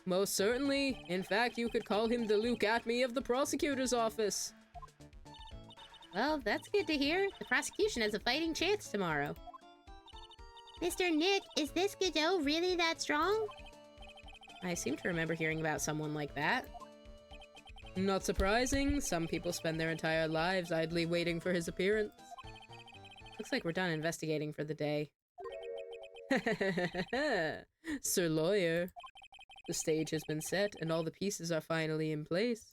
[SPEAKER 1] Most certainly. In fact, you could call him the Luke Atme of the prosecutor's office. Well, that's good to hear. The prosecution has a fighting chance tomorrow.
[SPEAKER 2] Mr. Nick, is this Godot really that strong?
[SPEAKER 1] I seem to remember hearing about someone like that. Not surprising. Some people spend their entire lives idly waiting for his appearance. Looks like we're done investigating for the day. Sir Lawyer. The stage has been set and all the pieces are finally in place.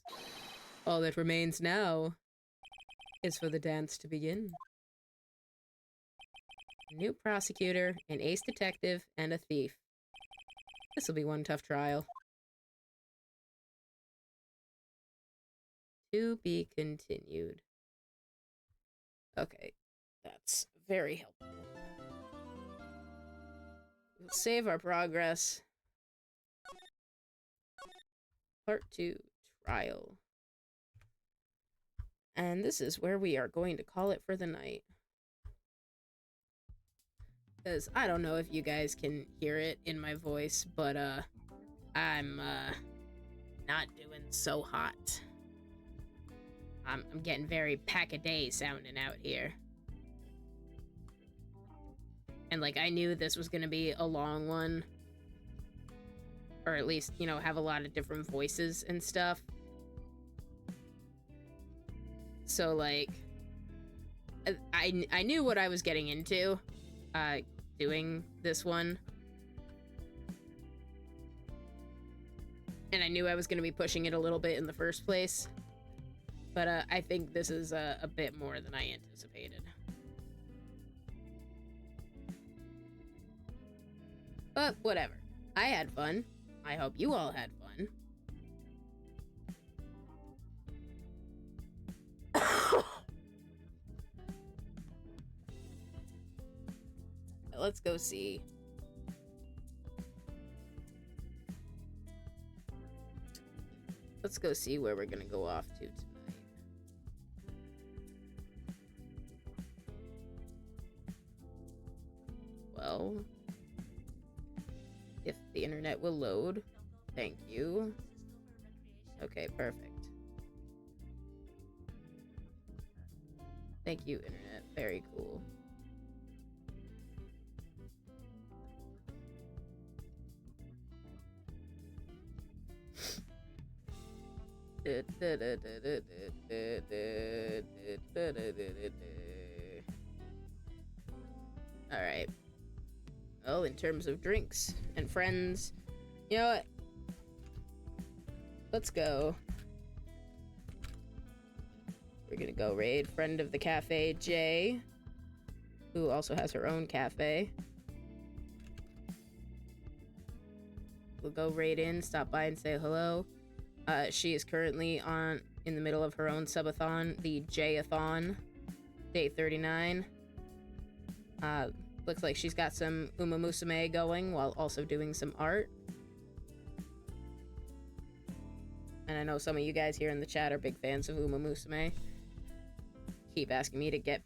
[SPEAKER 1] All that remains now is for the dance to begin. A new prosecutor, an ace detective, and a thief. This will be one tough trial. To be continued. Okay, that's very helpful. We'll save our progress. Part 2, Trial. And this is where we are going to call it for the night. Because I don't know if you guys can hear it in my voice, but I'm not doing so hot. I'm getting very pack-a-day sounding out here. And like, I knew this was gonna be a long one. Or at least, you know, have a lot of different voices and stuff. So like, I knew what I was getting into doing this one. And I knew I was gonna be pushing it a little bit in the first place. But I think this is a bit more than I anticipated. But whatever. I had fun. I hope you all had fun. Let's go see. let's go see where we're gonna go off to tonight. Well, if the internet will load. Thank you. Okay, perfect. Thank you, internet. Very cool. Alright. Well, in terms of drinks and friends, you know what? Let's go. We're gonna go raid friend of the cafe, Jay, who also has her own cafe. We'll go raid in, stop by and say hello. She is currently in the middle of her own subathon, the Jayathon, day 39. Looks like she's got some Uma Musume going while also doing some art. And I know some of you guys here in the chat are big fans of Uma Musume. Keep asking me to get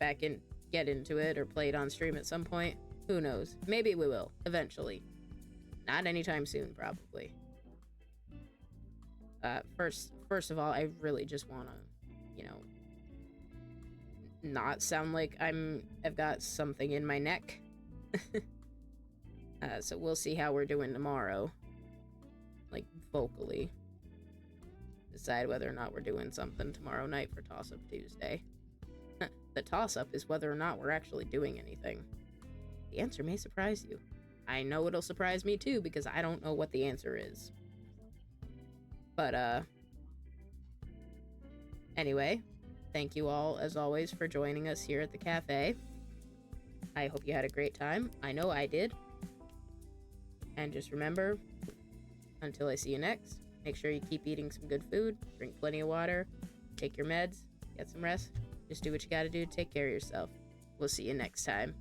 [SPEAKER 1] into it or play it on stream at some point. Who knows? Maybe we will, eventually. Not anytime soon, probably. First of all, I really just want to, not sound like I've got something in my neck. So we'll see how we're doing tomorrow. Like, vocally. Decide whether or not we're doing something tomorrow night for Toss-Up Tuesday. The toss-up is whether or not we're actually doing anything. The answer may surprise you. I know it'll surprise me too, because I don't know what the answer is. But, anyway, thank you all, as always, for joining us here at the cafe. I hope you had a great time. I know I did. And just remember, until I see you next, make sure you keep eating some good food, drink plenty of water, take your meds, get some rest. Just do what you gotta do to take care of yourself. We'll see you next time.